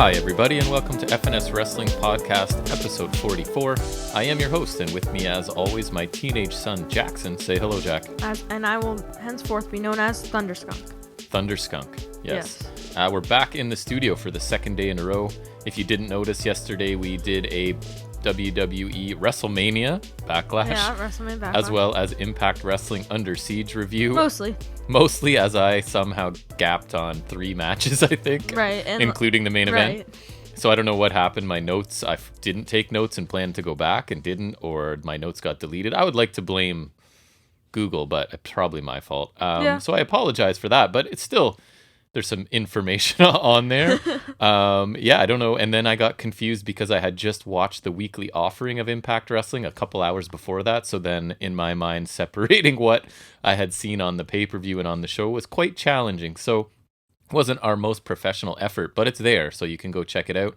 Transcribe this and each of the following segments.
Hi, everybody, and welcome to FNS Wrestling Podcast, episode 44. I am your host, and with me, as always, my teenage son, Jackson. Say hello, Jack. And I will henceforth be known as Thunderskunk. Thunderskunk, yes. We're back in the studio for the second day in a row. If you didn't notice, yesterday we did a WWE WrestleMania Backlash. Yeah, WrestleMania Backlash. As well as Impact Wrestling Under Siege review. Mostly, as I somehow gapped on 3 matches, I think. Right. Including the main event. So I don't know what happened. My notes, I didn't take notes and planned to go back and didn't, or my notes got deleted. I would like to blame Google, but it's probably my fault. So I apologize for that, but it's still, there's some information on there. I don't know. And then I got confused because I had just watched the weekly offering of Impact Wrestling a couple hours before that. So then in my mind, separating what I had seen on the pay-per-view and on the show was quite challenging. So it wasn't our most professional effort, but it's there. So you can go check it out.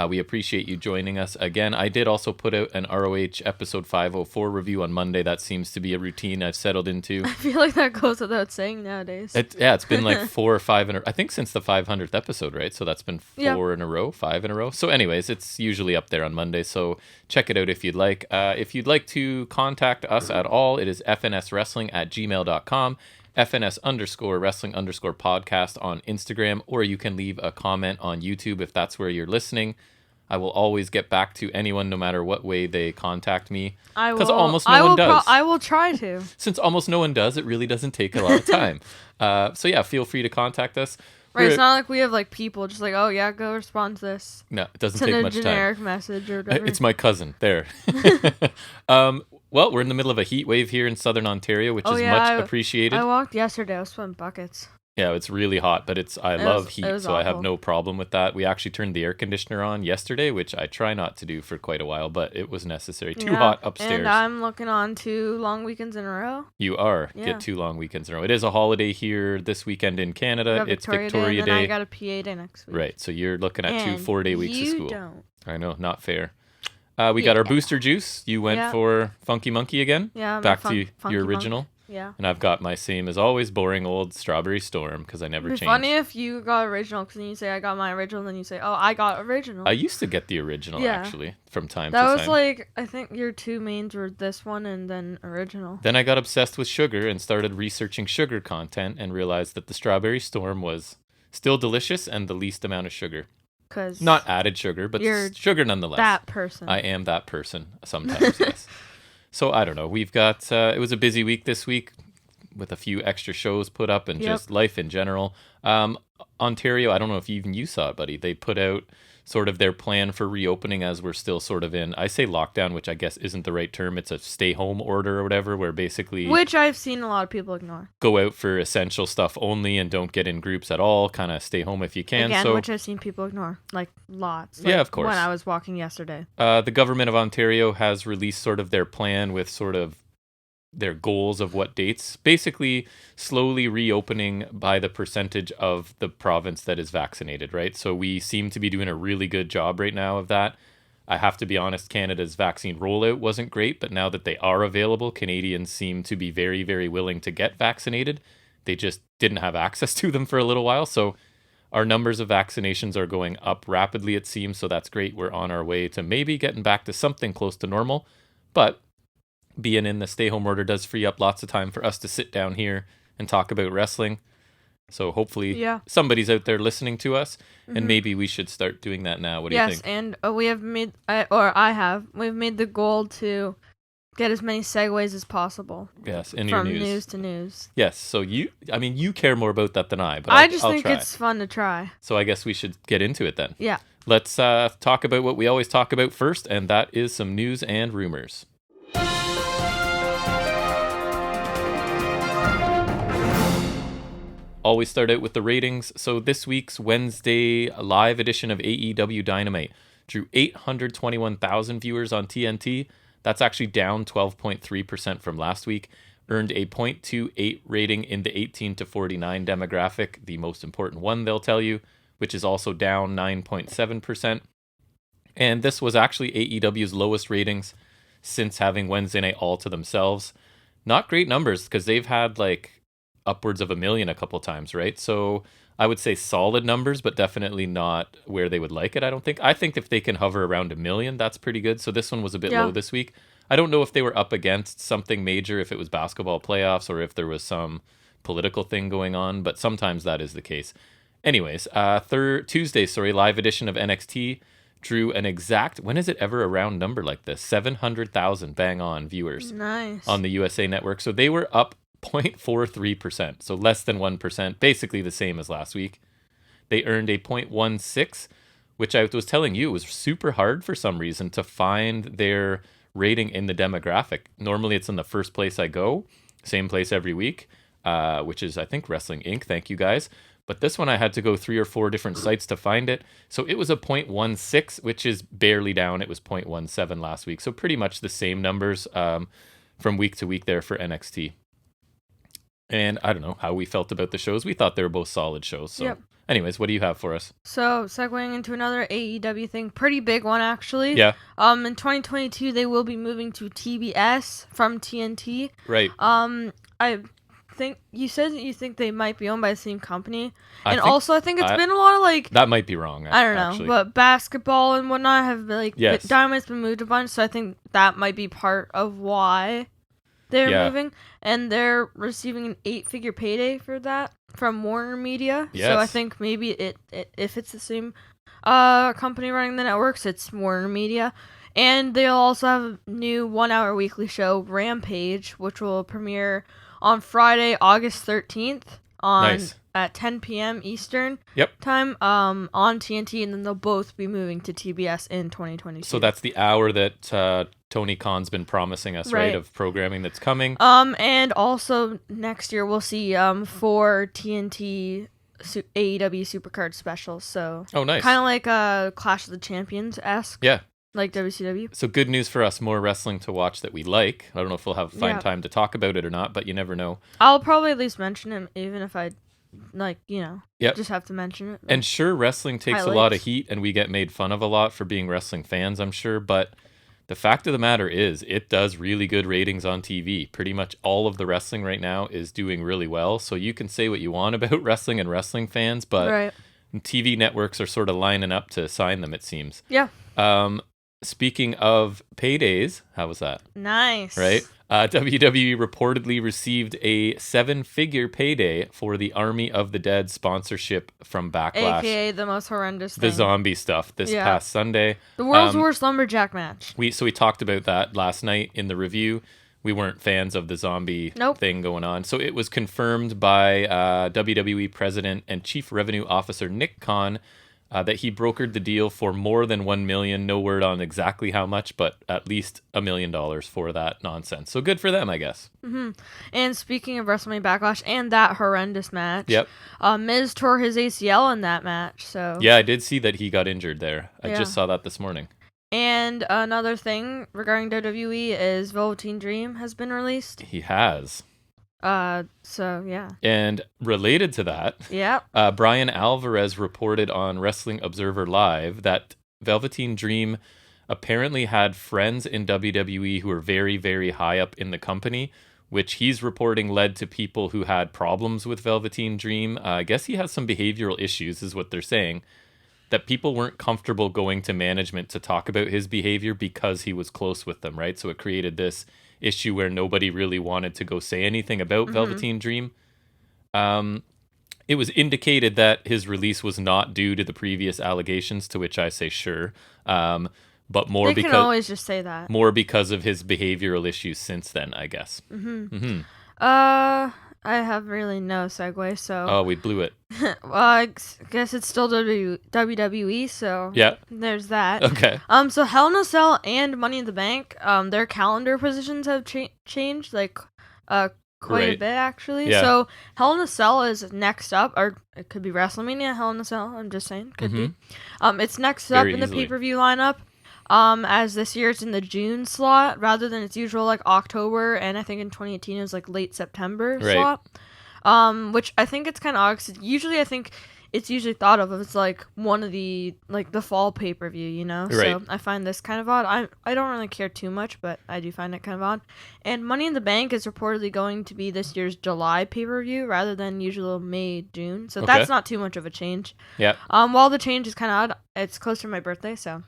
We appreciate you joining us again. I did also put out an ROH episode 504 review on Monday. That seems to be a routine I've settled into. I feel like that goes without saying nowadays. It's been like 4 or 5 I think since the 500th episode, right? So that's been 4 in a row, 5 in a row. So anyways, it's usually up there on Monday. So check it out if you'd like. If you'd like to contact us at all, it is fnswrestling@gmail.com. FNS_wrestling_podcast on Instagram, or you can leave a comment on YouTube if that's where you're listening. I will always get back to anyone no matter what way they contact me. Because almost no one does. I will try to. Since almost no one does, it really doesn't take a lot of time. Feel free to contact us. Right, it's not like we have like people just like, oh yeah, go respond to this. No, it doesn't take much time. Send a generic message or whatever. It's my cousin. There. Well, we're in the middle of a heat wave here in Southern Ontario, which is much appreciated. I walked yesterday. I was sweating buckets. Yeah, it's really hot, but I love heat, so awful. I have no problem with that. We actually turned the air conditioner on yesterday, which I try not to do for quite a while, but it was necessary. Too hot upstairs. And I'm looking on 2 long weekends in a row. You are. Yeah. Get 2 long weekends in a row. It is a holiday here this weekend in Canada. It's Victoria Day. And I got a PA day next week. Right, so you're looking at 2 4-day weeks of school. You don't. I know, not fair. We got our booster juice. You went for Funky Monkey again? Yeah. Back to your original? Yeah. And I've got my same as always boring old Strawberry Storm because I never changed. It'd be funny if you got original because then you say I got my original and then you say, oh, I got original. I used to get the original actually from time to time. That was like, I think your 2 mains were this one and then original. Then I got obsessed with sugar and started researching sugar content and realized that the Strawberry Storm was still delicious and the least amount of sugar. Not added sugar, but sugar nonetheless. That person. I am that person sometimes, yes. So I don't know. We've got, it was a busy week this week with a few extra shows put up and just life in general. Ontario, I don't know if even you saw it, buddy. They put out sort of their plan for reopening as we're still sort of in, I say lockdown, which I guess isn't the right term. It's a stay home order or whatever, where basically... Which I've seen a lot of people ignore. Go out for essential stuff only and don't get in groups at all. Kind of stay home if you can. Again, which I've seen people ignore. Like, lots. Like, yeah, of course. When I was walking yesterday. The government of Ontario has released sort of their plan with sort of their goals of what dates, basically slowly reopening by the percentage of the province that is vaccinated, right? So we seem to be doing a really good job right now of that. I have to be honest, Canada's vaccine rollout wasn't great, but now that they are available, Canadians seem to be very, very willing to get vaccinated. They just didn't have access to them for a little while. So our numbers of vaccinations are going up rapidly, it seems. So that's great. We're on our way to maybe getting back to something close to normal, but being in the stay-home order does free up lots of time for us to sit down here and talk about wrestling. So hopefully somebody's out there listening to us, and maybe we should start doing that now. What do you think? Yes, and we have made, we've made the goal to get as many segues as possible. Yes, in your news. From news to news. Yes, so you care more about that than I, but I just I'll think try. it's fun to try. So I guess we should get into it then. Yeah. Let's talk about what we always talk about first, and that is some news and rumors. Always start out with the ratings. So this week's Wednesday live edition of AEW Dynamite drew 821,000 viewers on TNT. That's actually down 12.3% from last week. Earned a .28 rating in the 18 to 49 demographic, the most important one they'll tell you, which is also down 9.7%. And this was actually AEW's lowest ratings since having Wednesday night all to themselves. Not great numbers because they've had like upwards of 1 million a couple times, right? So I would say solid numbers, but definitely not where they would like it, I don't think. I think if they can hover around 1 million, that's pretty good. So this one was a bit low this week. I don't know if they were up against something major, if it was basketball playoffs or if there was some political thing going on, but sometimes that is the case. Anyways, Tuesday, live edition of NXT drew an exact, when is it ever a round number like this? 700,000 bang on viewers. Nice. On the USA Network. So they were up 0.43%, so less than 1%, basically the same as last week. They earned a 0.16, which I was telling you was super hard for some reason to find their rating in the demographic. Normally it's in the first place I go, same place every week, which is, I think, Wrestling Inc. Thank you guys. But this one I had to go 3 or 4 different sites to find it. So it was a 0.16, which is barely down. It was 0.17 last week. So pretty much the same numbers from week to week there for NXT. And I don't know how we felt about the shows. We thought they were both solid shows. So anyways, what do you have for us? So segueing into another AEW thing, pretty big one actually. Yeah. In 2022 they will be moving to TBS from TNT. Right. I think you said that you think they might be owned by the same company, I think it's been a lot of like, that might be wrong. I don't know, actually. but basketball and whatnot have like, yes. Dynamite's been moved a bunch, so I think that might be part of why they're moving, and they're receiving an 8-figure payday for that from Warner Media. Yes. So I think maybe it if it's the same company running the networks, it's Warner Media. And they'll also have a new 1-hour weekly show, Rampage, which will premiere on Friday, August 13th at 10 p.m. Eastern time on TNT, and then they'll both be moving to TBS in 2022. So that's the hour that Tony Khan's been promising us, right, of programming that's coming. And also next year we'll see 4 TNT AEW Supercard specials. So nice. Kind of like a Clash of the Champions-esque. Yeah. Like WCW. So good news for us, more wrestling to watch that we like. I don't know if we'll find time to talk about it or not, but you never know. I'll probably at least mention it, even if I, just have to mention it. And sure, wrestling takes a lot of heat, and we get made fun of a lot for being wrestling fans, I'm sure, but the fact of the matter is, it does really good ratings on TV. Pretty much all of the wrestling right now is doing really well, so you can say what you want about wrestling and wrestling fans, but TV networks are sort of lining up to sign them, it seems. Yeah. Speaking of paydays, how was that? Nice. Right? WWE reportedly received a 7-figure payday for the Army of the Dead sponsorship from Backlash. AKA the most horrendous thing. The zombie stuff this past Sunday. The world's worst lumberjack match. We talked about that last night in the review. We weren't fans of the zombie thing going on. So it was confirmed by WWE President and Chief Revenue Officer Nick Khan that he brokered the deal for more than $1 million. No word on exactly how much, but at least $1 million for that nonsense. So good for them, I guess. Mm-hmm. And speaking of WrestleMania Backlash and that horrendous match, Miz tore his ACL in that match. So yeah, I did see that he got injured there. I just saw that this morning. And another thing regarding WWE is Velveteen Dream has been released. He has. So yeah. And related to that, Brian Alvarez reported on Wrestling Observer Live that Velveteen Dream apparently had friends in WWE who were very, very high up in the company, which he's reporting led to people who had problems with Velveteen Dream. I guess he has some behavioral issues, is what they're saying. That people weren't comfortable going to management to talk about his behavior because he was close with them, right? So it created this issue where nobody really wanted to go say anything about Velveteen Dream. It was indicated that his release was not due to the previous allegations, to which I say sure. But more they can always just say that. More because of his behavioral issues since then, I guess. I have really no segue, so... Oh, we blew it. Well, I guess it's still WWE, so... Yeah. There's that. Okay. So Hell in a Cell and Money in the Bank, their calendar positions have changed, like, quite a bit, actually. Yeah. So Hell in a Cell is next up, or it could be WrestleMania Hell in a Cell, I'm just saying. Could be. It's next up in the pay-per-view lineup. As this year it's in the June slot rather than its usual like October, and I think in 2018 it was like late September slot. Which I think it's kind of odd, 'cause usually I think it's usually thought of as like one of the fall pay-per-view, you know. Right. So I find this kind of odd. I don't really care too much, but I do find it kind of odd. And Money in the Bank is reportedly going to be this year's July pay-per-view rather than usual May, June. So that's not too much of a change. Yeah. While the change is kind of odd, it's close to my birthday, so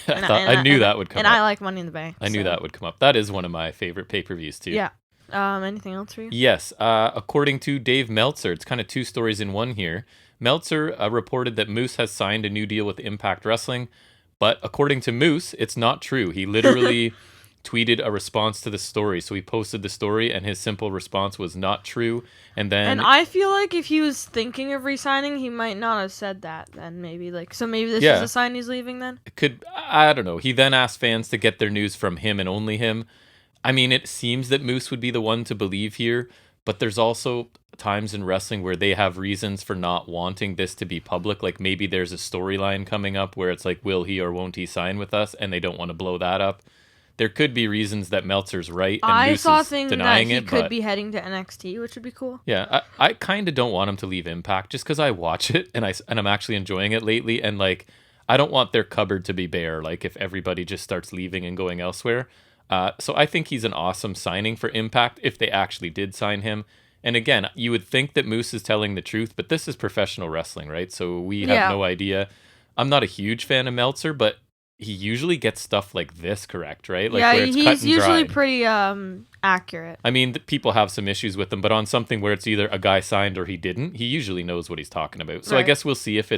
I knew that would come up. And I like Money in the Bank. I knew that would come up. That is one of my favorite pay-per-views too. Yeah. Anything else for you? Yes. According to Dave Meltzer, it's kind of two stories in one here. Meltzer reported that Moose has signed a new deal with Impact Wrestling, but according to Moose, it's not true. He literally tweeted a response to the story. So he posted the story, and his simple response was not true. And I feel like if he was thinking of resigning, he might not have said that. Then maybe this is a sign he's leaving. Then I don't know. He then asked fans to get their news from him and only him. I mean, it seems that Moose would be the one to believe here, but there's also times in wrestling where they have reasons for not wanting this to be public. Like maybe there's a storyline coming up where it's like, will he or won't he sign with us? And they don't want to blow that up. There could be reasons that Meltzer's right and Moose is denying it. He could be heading to NXT, which would be cool. Yeah, I kind of don't want him to leave Impact just because I watch it and I'm actually enjoying it lately. And like, I don't want their cupboard to be bare. Like if everybody just starts leaving and going elsewhere. So I think he's an awesome signing for Impact if they actually did sign him. And again, you would think that Moose is telling the truth, but this is professional wrestling, right? So we have no idea. I'm not a huge fan of Meltzer, but he usually gets stuff like this correct, right? Like where it's cut he's and usually dried. pretty accurate. I mean, people have some issues with him, but on something where it's either a guy signed or he didn't, he usually knows what he's talking about. So I guess we'll see if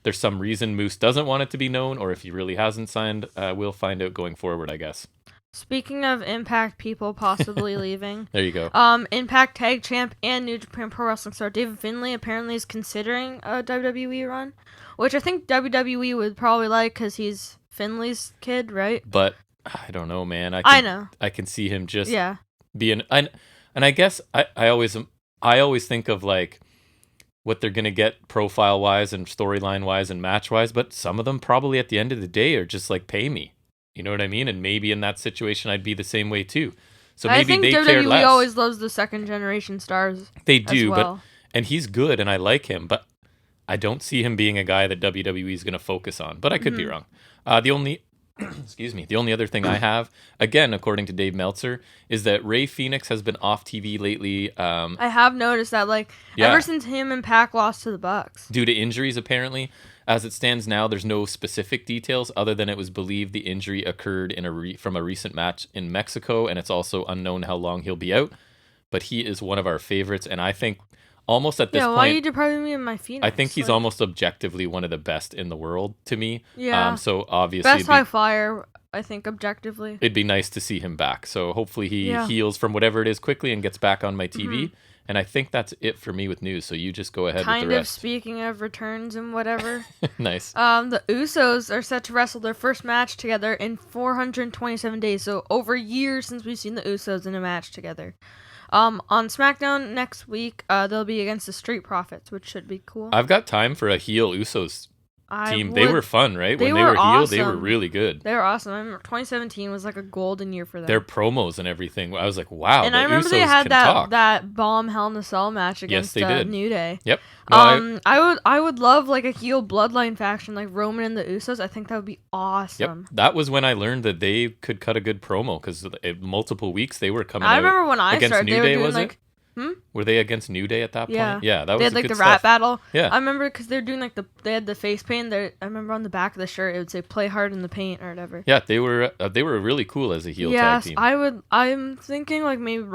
there's some reason Moose doesn't want it to be known, or if he really hasn't signed. We'll find out going forward, I guess. Speaking of Impact people possibly leaving. There you go. Impact Tag Champ and New Japan Pro Wrestling star David Finlay apparently is considering a WWE run, which I think WWE would probably like because he's Finlay's kid, right? But I don't know, man. I know. I can see him just being... And I guess I always think of like what they're going to get profile-wise and storyline-wise and match-wise, but some of them probably at the end of the day are just like, pay me. You know what I mean? And maybe in that situation, I'd be the same way too. So maybe they care less. I think WWE always loves the second generation stars. They do, as well. and he's good, and I like him, but I don't see him being a guy that WWE is going to focus on. But I could be wrong. The only other thing I have, again, according to Dave Meltzer, is that Rey Fenix has been off TV lately. I have noticed that, ever since him and Pac lost to the Bucks. Due to injuries, apparently. As it stands now, there's no specific details other than it was believed the injury occurred from a recent match in Mexico, and it's also unknown how long he'll be out. But he is one of our favorites, and I think almost at this point... Yeah, why are you depriving me of my Phoenix? I think he's almost objectively one of the best in the world to me. Yeah. So obviously... Best high flyer, I think, objectively. It'd be nice to see him back. So hopefully he heals from whatever it is quickly and gets back on my TV. And I think that's it for me with news. So you just go ahead with the rest. Kind of speaking of returns and whatever. Nice. The Usos are set to wrestle their first match together in 427 days. So over years since we've seen the Usos in a match together. On SmackDown next week, they'll be against the Street Profits, which should be cool. I've got time for a heel Usos team. They were fun, right? When they were heel, they were really good. They were awesome. I remember 2017 was like a golden year for them. Their promos and everything. I was like, wow, and I remember Usos they had that bomb Hell in a Cell match against New Day. Yep. No, I would love like a heel bloodline faction like Roman and the Usos. I think that would be awesome. Yep. That was when I learned that they could cut a good promo because multiple weeks they were coming out. I remember when I against started, New they were Day, doing was like. it? Were they against New Day at that point? Yeah, that was they had good like the stuff. rap battle. Yeah, I remember because they're doing like they had the face paint. I remember on the back of the shirt it would say "Play hard in the paint" or whatever. Yeah, they were really cool as a heel tag team. I'm thinking like maybe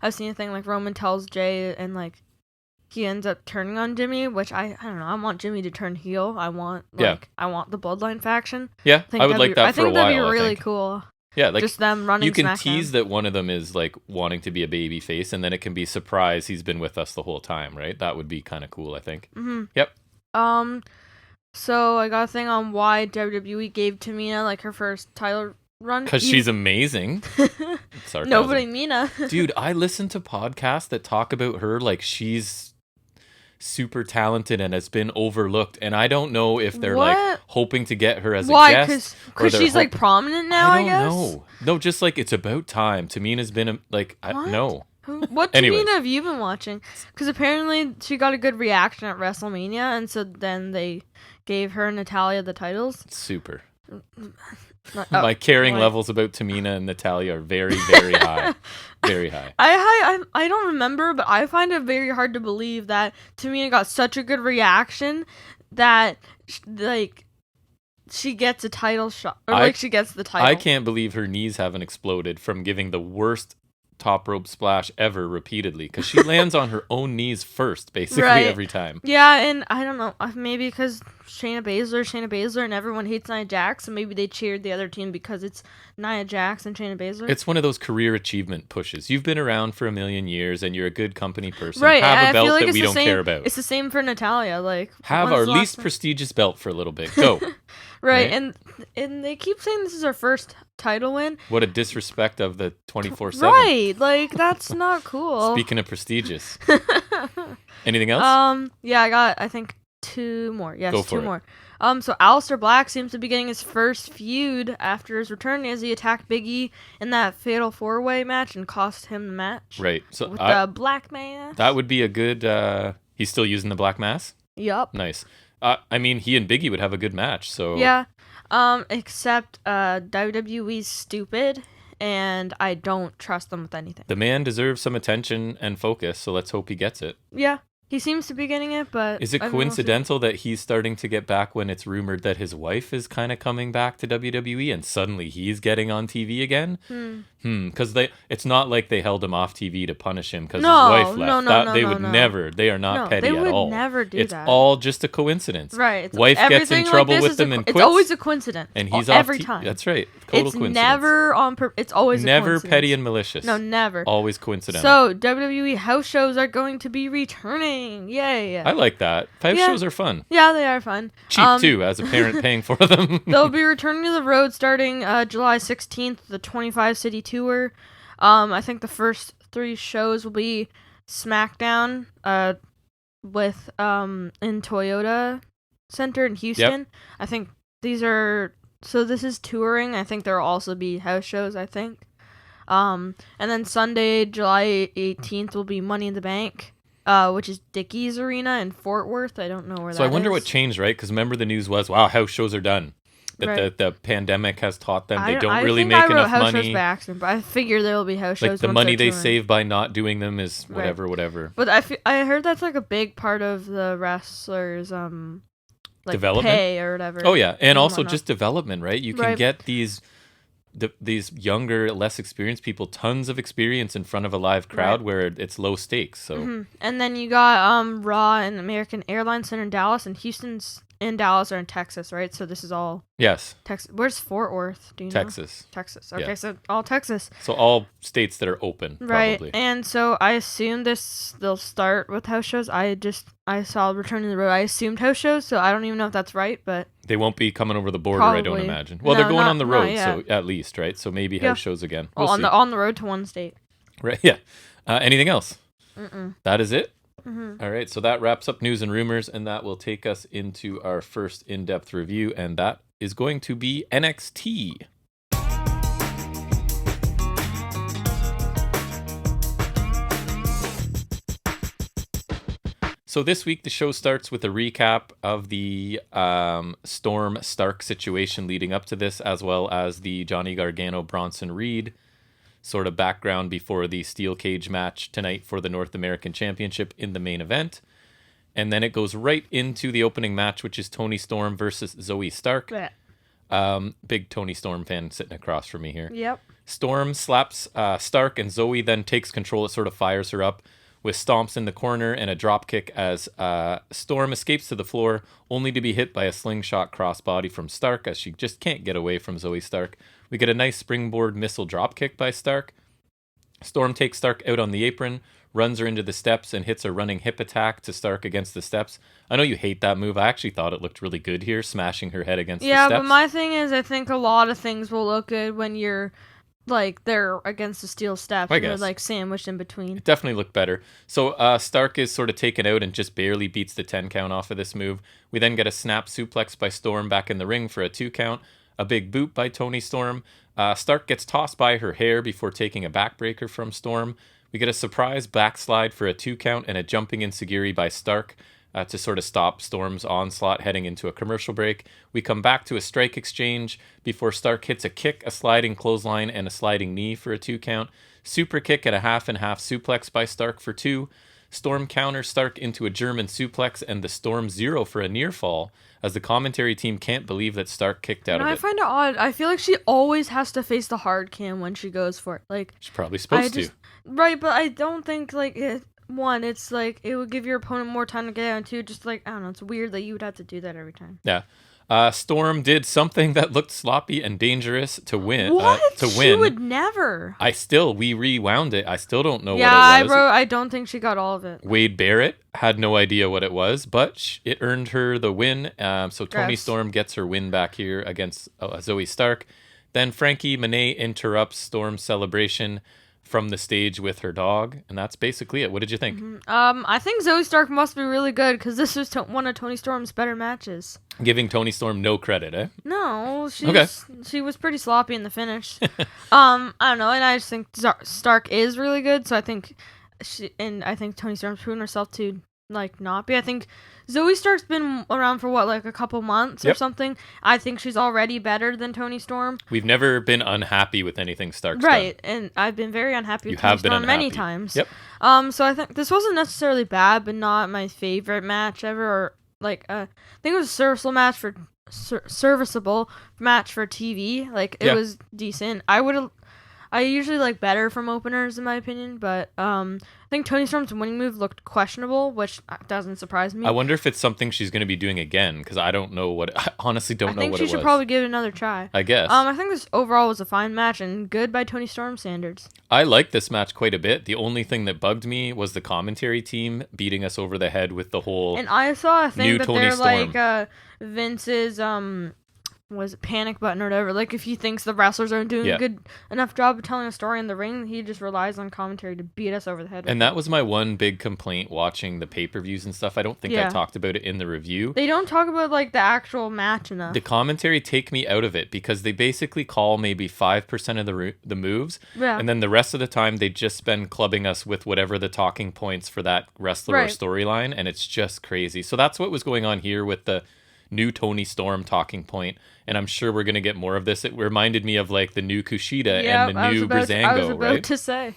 I've seen a thing like Roman tells Jay and like he ends up turning on Jimmy, which I don't know. I want Jimmy to turn heel. I want the Bloodline faction. Yeah, I would like that for a while. I think that'd be really cool. Yeah, like just them running. You can SmackDown. tease that one of them is like wanting to be a baby face, and then it can be surprise he's been with us the whole time, right? That would be kind of cool, I think. Mm-hmm. Yep. So I got a thing on why WWE gave Tamina like her first title run because she's amazing. Nobody Mina. Dude, I listen to podcasts that talk about her like she's super talented and has been overlooked, and I don't know if they're like hoping to get her as a guest. Because she's like prominent now, I guess. No, just like it's about time. Tamina's been no. What Anyways. Tamina have you been watching? Because apparently she got a good reaction at WrestleMania, and so then they gave her and Natalia the titles. Super. Oh, My caring what? levels about Tamina and Natalia are very, very high. Very high. I don't remember, but I find it very hard to believe that Tamina got such a good reaction that like she gets a title shot, or like she gets the title. I can't believe her knees haven't exploded from giving the worst top rope splash ever repeatedly, because she lands on her own knees first basically every time. Yeah, and I don't know, maybe because Shayna Baszler, and everyone hates Nia Jax, and maybe they cheered the other team because it's Nia Jax and Shayna Baszler. It's one of those career achievement pushes. You've been around for a million years and you're a good company person. Right, Have a belt like that we don't care about. It's the same for Natalia. Like, have our least prestigious belt for a little bit. Go. Right, and they keep saying this is our first title win. What a disrespect of the 24/7. Right, like that's not cool. Speaking of prestigious. Anything else? Yeah, I got, I think, 2 more. Yes, Go for 2 more. So Aleister Black seems to be getting his first feud after his return, as he attacked Big E in that Fatal 4-Way match and cost him the match. Right. So with the black mask. That would be a good. He's still using the black mask? Yup. Nice. I mean, he and Big E would have a good match. So yeah. Except WWE's stupid, and I don't trust them with anything. The man deserves some attention and focus, so let's hope he gets it. Yeah. He seems to be getting it, but... Is it coincidental that he's starting to get back when it's rumored that his wife is kind of coming back to WWE and suddenly he's getting on TV again? Because it's not like they held him off TV to punish him because his wife left. They would never. They are not petty at all. They would never do that. It's all just a coincidence. Right. Wife gets in trouble like with them and quits. It's always a coincidence. And he's every time. That's right. Total coincidence. Never on it's always never a coincidence. Petty and malicious. No, never. Always coincidental. So WWE house shows are going to be returning. Yay. I like that. House shows are fun. Yeah, they are fun. Cheap too, as a parent paying for them. They'll be returning to the road starting July 16th, the 25 city tour. I think the first 3 shows will be SmackDown with in Toyota Center in Houston. Yep. I think these are, so this is touring. I think there'll also be house shows, I think. And then Sunday, July 18th will be Money in the Bank, which is Dickies Arena in Fort Worth. I don't know where that is. So I wonder what changed, right? Because remember the news was, wow, house shows are done. That the pandemic has taught them they don't really make enough money. Shows by accident, but I figure there will be house shows. Like the money they save by not doing them is whatever. But I heard that's like a big part of the wrestlers' like development, pay or whatever. Oh yeah, and also just development, right? You can get these younger, less experienced people tons of experience in front of a live crowd where it's low stakes. So and then you got Raw and American Airlines Center in Dallas, and Houston's and Dallas are in Texas, right? So this is all Texas. Where's Fort Worth? Do you know? Texas. Okay, so all Texas. So all states that are open, probably. Right. And so I assume they'll start with house shows. I saw Return to the Road. I assumed house shows, so I don't even know if that's right, but they won't be coming over the border, I don't imagine. Well, they're going on the road, so at least, right? So maybe house shows again. We'll see. On the road to one state. Right. Yeah. Anything else? That is it. All right, so that wraps up news and rumors, and that will take us into our first in-depth review, and that is going to be NXT. So this week, the show starts with a recap of the Storm Stark situation leading up to this, as well as the Johnny Gargano Bronson Reed sort of background before the steel cage match tonight for the North American Championship in the main event. And then it goes right into the opening match, which is Toni Storm versus Zoe Stark. Big Toni Storm fan sitting across from me here. Yep. Storm slaps Stark, and Zoe then takes control. It sort of fires her up with stomps in the corner and a drop kick as Storm escapes to the floor, only to be hit by a slingshot crossbody from Stark, as she just can't get away from Zoe Stark. We get a nice springboard missile drop kick by Stark. Storm takes Stark out on the apron, runs her into the steps, and hits a running hip attack to Stark against the steps. I know you hate that move. I actually thought it looked really good here, smashing her head against the steps. Yeah, but my thing is, I think a lot of things will look good when you're they're against the steel steps. And they're sandwiched in between. It definitely looked better. So Stark is sort of taken out and just barely beats the 10 count off of this move. We then get a snap suplex by Storm back in the ring for a 2 count. A big boot by Toni Storm. Stark gets tossed by her hair before taking a backbreaker from Storm. We get a surprise backslide for a 2 count and a jumping enziguri by Stark to sort of stop Storm's onslaught heading into a commercial break. We come back to a strike exchange before Stark hits a kick, a sliding clothesline, and a sliding knee for a 2 count. Super kick and a half and half suplex by Stark for 2. Storm counters Stark into a German suplex and the Storm Zero for a near fall, as the commentary team can't believe that Stark kicked out of it. I find it odd. I feel like she always has to face the hard cam when she goes for it. Like, she's probably supposed to. Right, but I don't think, like, one, it's like, it would give your opponent more time to get out, and two, just like, I don't know, it's weird that you would have to do that every time. Yeah. Storm did something that looked sloppy and dangerous to win. What? To win. She would never. We rewound it. I still don't know what it was. Yeah, I don't think she got all of it. Wade Barrett had no idea what it was, but it earned her the win. So Toni Storm gets her win back here against Zoe Stark. Then Frankie Monet interrupts Storm's celebration from the stage with her dog, and that's basically it. What did you think? Mm-hmm. I think Zoe Stark must be really good, because this was one of Toni Storm's better matches. Giving Toni Storm no credit, eh? No, she was pretty sloppy in the finish. I don't know, and I just think Stark is really good, so I think Toni Storm's proven herself to like not be. I think Zoe Stark's been around for like a couple months or something. I think she's already better than Toni Storm. We've never been unhappy with anything Stark's done. Right, and I've been very unhappy with Toni Storm many times. Yep. So I think this wasn't necessarily bad, but not my favorite match ever. Or like, I think it was a serviceable match for TV. Like, it was decent. I usually like better from openers, in my opinion, but I think Toni Storm's winning move looked questionable, which doesn't surprise me. I wonder if it's something she's going to be doing again, because I honestly don't know what it was. I think she should probably give it another try. I guess. I think this overall was a fine match, and good by Toni Storm standards. I liked this match quite a bit. The only thing that bugged me was the commentary team beating us over the head with the whole And I saw a thing that they're Storm. like, Vince's, was it panic button or whatever. Like, if he thinks the wrestlers aren't doing a good enough job of telling a story in the ring, he just relies on commentary to beat us over the head. And that was my one big complaint watching the pay-per-views and stuff. I don't think I talked about it in the review. They don't talk about, like, the actual match enough. The commentary take me out of it, because they basically call maybe 5% of the moves, and then the rest of the time they just spend clubbing us with whatever the talking points for that wrestler or storyline, and it's just crazy. So that's what was going on here with the new Toni Storm talking point, and I'm sure we're going to get more of this. It reminded me of like the new Kushida and the new Breezango, I was about to say.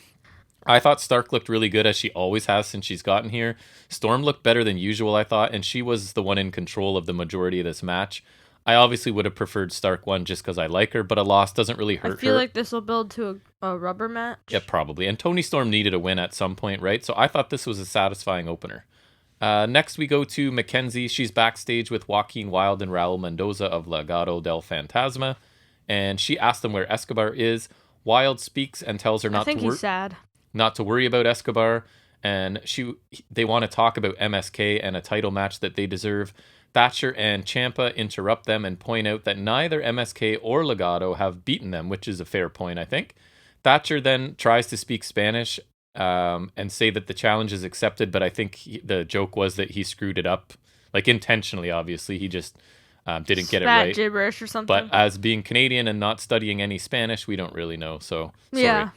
I thought Stark looked really good, as she always has since she's gotten here. Storm looked better than usual, I thought, and she was the one in control of the majority of this match. I obviously would have preferred Stark won just because I like her, but a loss doesn't really hurt her. I feel like this will build to a rubber match. Yeah, probably. And Toni Storm needed a win at some point, right? So I thought this was a satisfying opener. Next, we go to Mackenzie. She's backstage with Joaquin Wilde and Raul Mendoza of Legado del Fantasma, and she asked them where Escobar is. Wilde speaks and tells her not to worry about Escobar, and they want to talk about MSK and a title match that they deserve. Thatcher and Ciampa interrupt them and point out that neither MSK or Legado have beaten them, which is a fair point, I think. Thatcher then tries to speak Spanish and say that the challenge is accepted, but I think the joke was that he screwed it up, like intentionally. Obviously, he just didn't get it right. Gibberish or something. But as being Canadian and not studying any Spanish, we don't really know. So sorry.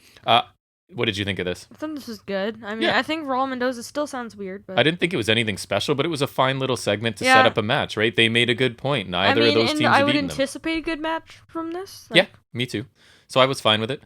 What did you think of this? I thought this was good. I mean, I think Raul Mendoza still sounds weird, but I didn't think it was anything special, but it was a fine little segment to set up a match, right? They made a good point. Neither of those teams have beaten them. I would anticipate a good match from this. Yeah, me too. So I was fine with it.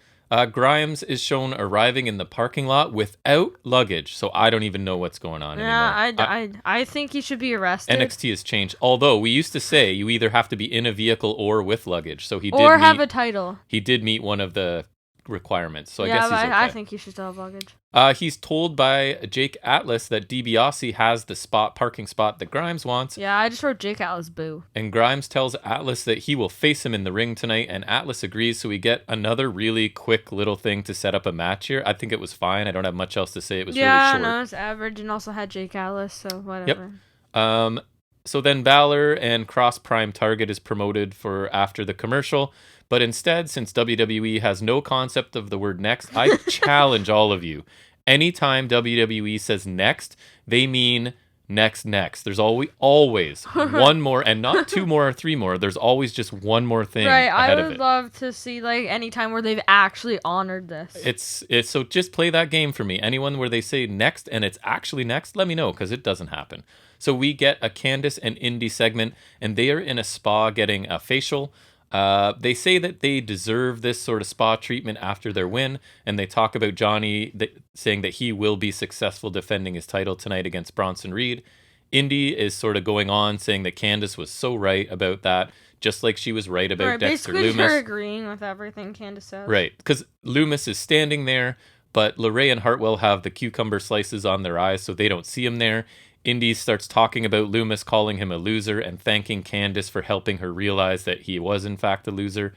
Grimes is shown arriving in the parking lot without luggage, so I don't even know what's going on anymore. I think he should be arrested. NXT has changed. Although we used to say you either have to be in a vehicle or with luggage, so have a title. He did meet one of the requirements, so I guess he's okay. I think he should still have luggage. He's told by Jake Atlas that DiBiase has the parking spot that Grimes wants. Yeah, I just wrote Jake Atlas boo. And Grimes tells Atlas that he will face him in the ring tonight, and Atlas agrees, so we get another really quick little thing to set up a match here. I think it was fine. I don't have much else to say. It was really short. Yeah, no, it's average, and also had Jake Atlas, so whatever. Yep. So then Balor and Cross Prime Target is promoted for after the commercial. But instead, since WWE has no concept of the word next, I challenge all of you. Anytime WWE says next, they mean next. There's always one more, and not two more or three more. There's always just one more thing ahead of it. I would love to see like any time where they've actually honored this. It's so just play that game for me. Anyone where they say next and it's actually next, let me know, because it doesn't happen. So we get a Candice and Indy segment, and they are in a spa getting a facial. They say that they deserve this sort of spa treatment after their win, and they talk about Johnny saying that he will be successful defending his title tonight against Bronson Reed. Indy is sort of going on saying that Candice was so right about that, just like she was right about Dexter Lumis. Basically, her agreeing with everything Candice says. Right, because Lumis is standing there, but LeRae and Hartwell have the cucumber slices on their eyes, so they don't see him there. Indy starts talking about Lumis, calling him a loser, and thanking Candice for helping her realize that he was in fact a loser.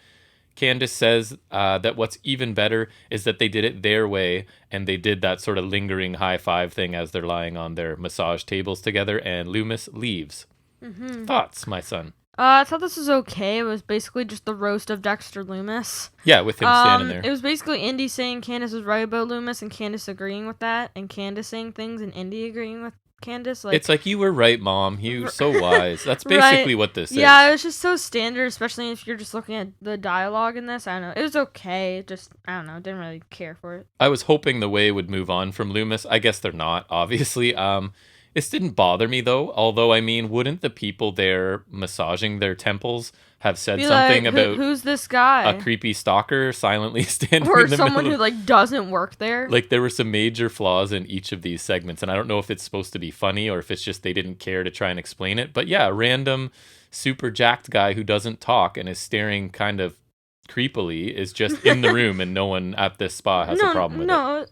Candice says that what's even better is that they did it their way, and they did that sort of lingering high five thing as they're lying on their massage tables together, and Lumis leaves. Mm-hmm. Thoughts, my son? I thought this was okay. It was basically just the roast of Dexter Lumis. Yeah, with him standing there. It was basically Indy saying Candice was right about Lumis, and Candice agreeing with that, and Candice saying things, and Indy agreeing with Candice. It's like, you were right, Mom. You so wise. That's basically what this is. Yeah, it was just so standard, especially if you're just looking at the dialogue in this. I don't know. It was okay. Just, I don't know. Didn't really care for it. I was hoping the way would move on from Lumis. I guess they're not, obviously. This didn't bother me, though. Although, I mean, wouldn't the people there massaging their temples have said something about who's this guy? A creepy stalker silently standing or in the someone middle who like doesn't work there? Like, there were some major flaws in each of these segments, and I don't know if it's supposed to be funny or if it's just they didn't care to try and explain it. But yeah, a random super jacked guy who doesn't talk and is staring kind of creepily is just in the room, and no one at this spa has a problem with it.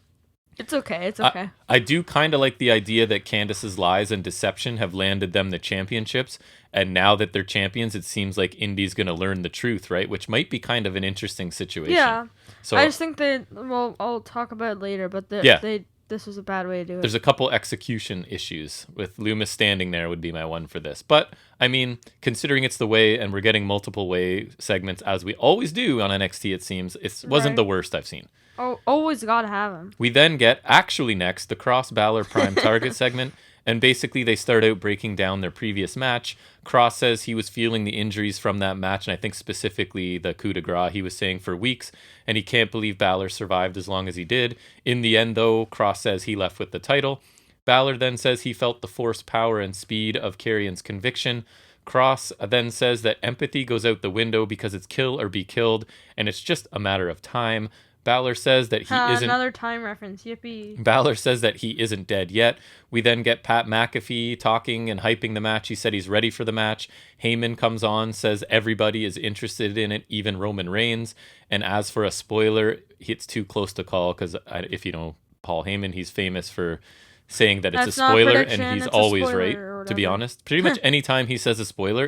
It's okay. It's okay. I do kind of like the idea that Candice's lies and deception have landed them the championships. And now that they're champions, it seems like Indy's going to learn the truth, right? Which might be kind of an interesting situation. Yeah. So I just think I'll talk about it later, but this was a bad way to do it. There's a couple execution issues with Lumis standing there would be my one for this. But, I mean, considering it's the way, and we're getting multiple way segments as we always do on NXT, it seems, it wasn't the worst I've seen. Oh, always gotta have him. We then get, actually next, the Cross Balor Prime Target segment. And basically, they start out breaking down their previous match. Cross says he was feeling the injuries from that match, and I think specifically the coup de grace he was saying for weeks, and he can't believe Balor survived as long as he did. In the end, though, Cross says he left with the title. Balor then says he felt the force, power, and speed of Karrion's conviction. Cross then says that empathy goes out the window because it's kill or be killed, and it's just a matter of time. Balor says that he isn't... Another time reference, yippee. Balor says that he isn't dead yet. We then get Pat McAfee talking and hyping the match. He said he's ready for the match. Heyman comes on, says everybody is interested in it, even Roman Reigns. And as for a spoiler, it's too close to call, because if you know Paul Heyman, he's famous for saying that it's a spoiler, and he's always right, to be honest. Pretty much anytime he says a spoiler,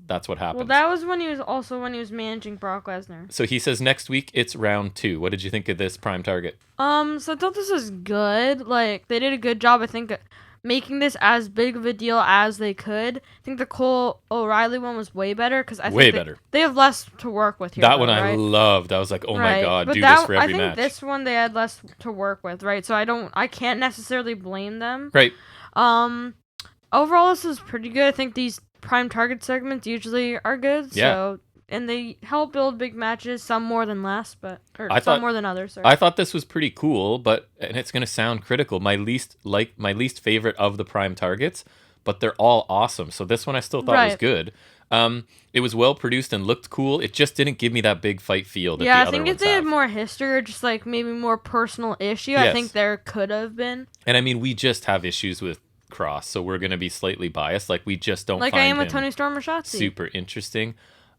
that's what happens. Well, that was when he was managing Brock Lesnar. So he says next week it's round 2. What did you think of this Prime Target? So I thought this was good. Like, they did a good job, I think, making this as big of a deal as they could. I think the Cole O'Reilly one was way better, because I think they have less to work with here. That one I loved. I was like, oh my god, but do this for every match. I think this one they had less to work with, right? So I can't necessarily blame them. Right. Overall, this is pretty good. I think these Prime Target segments usually are good. Yeah. So, and they help build big matches, some more than less, some more than others. Sorry. I thought this was pretty cool, and it's going to sound critical, my least favorite of the Prime Targets, but they're all awesome. So this one I still thought was good. It was well produced and looked cool. It just didn't give me that big fight feel that the other ones have. I think if they had more history or just like maybe more personal issue, yes. I think there could have been. And I mean, we just have issues with Cross, so we're going to be slightly biased. Like, we just don't find I am with Tony Storm or Shotzi. Super interesting.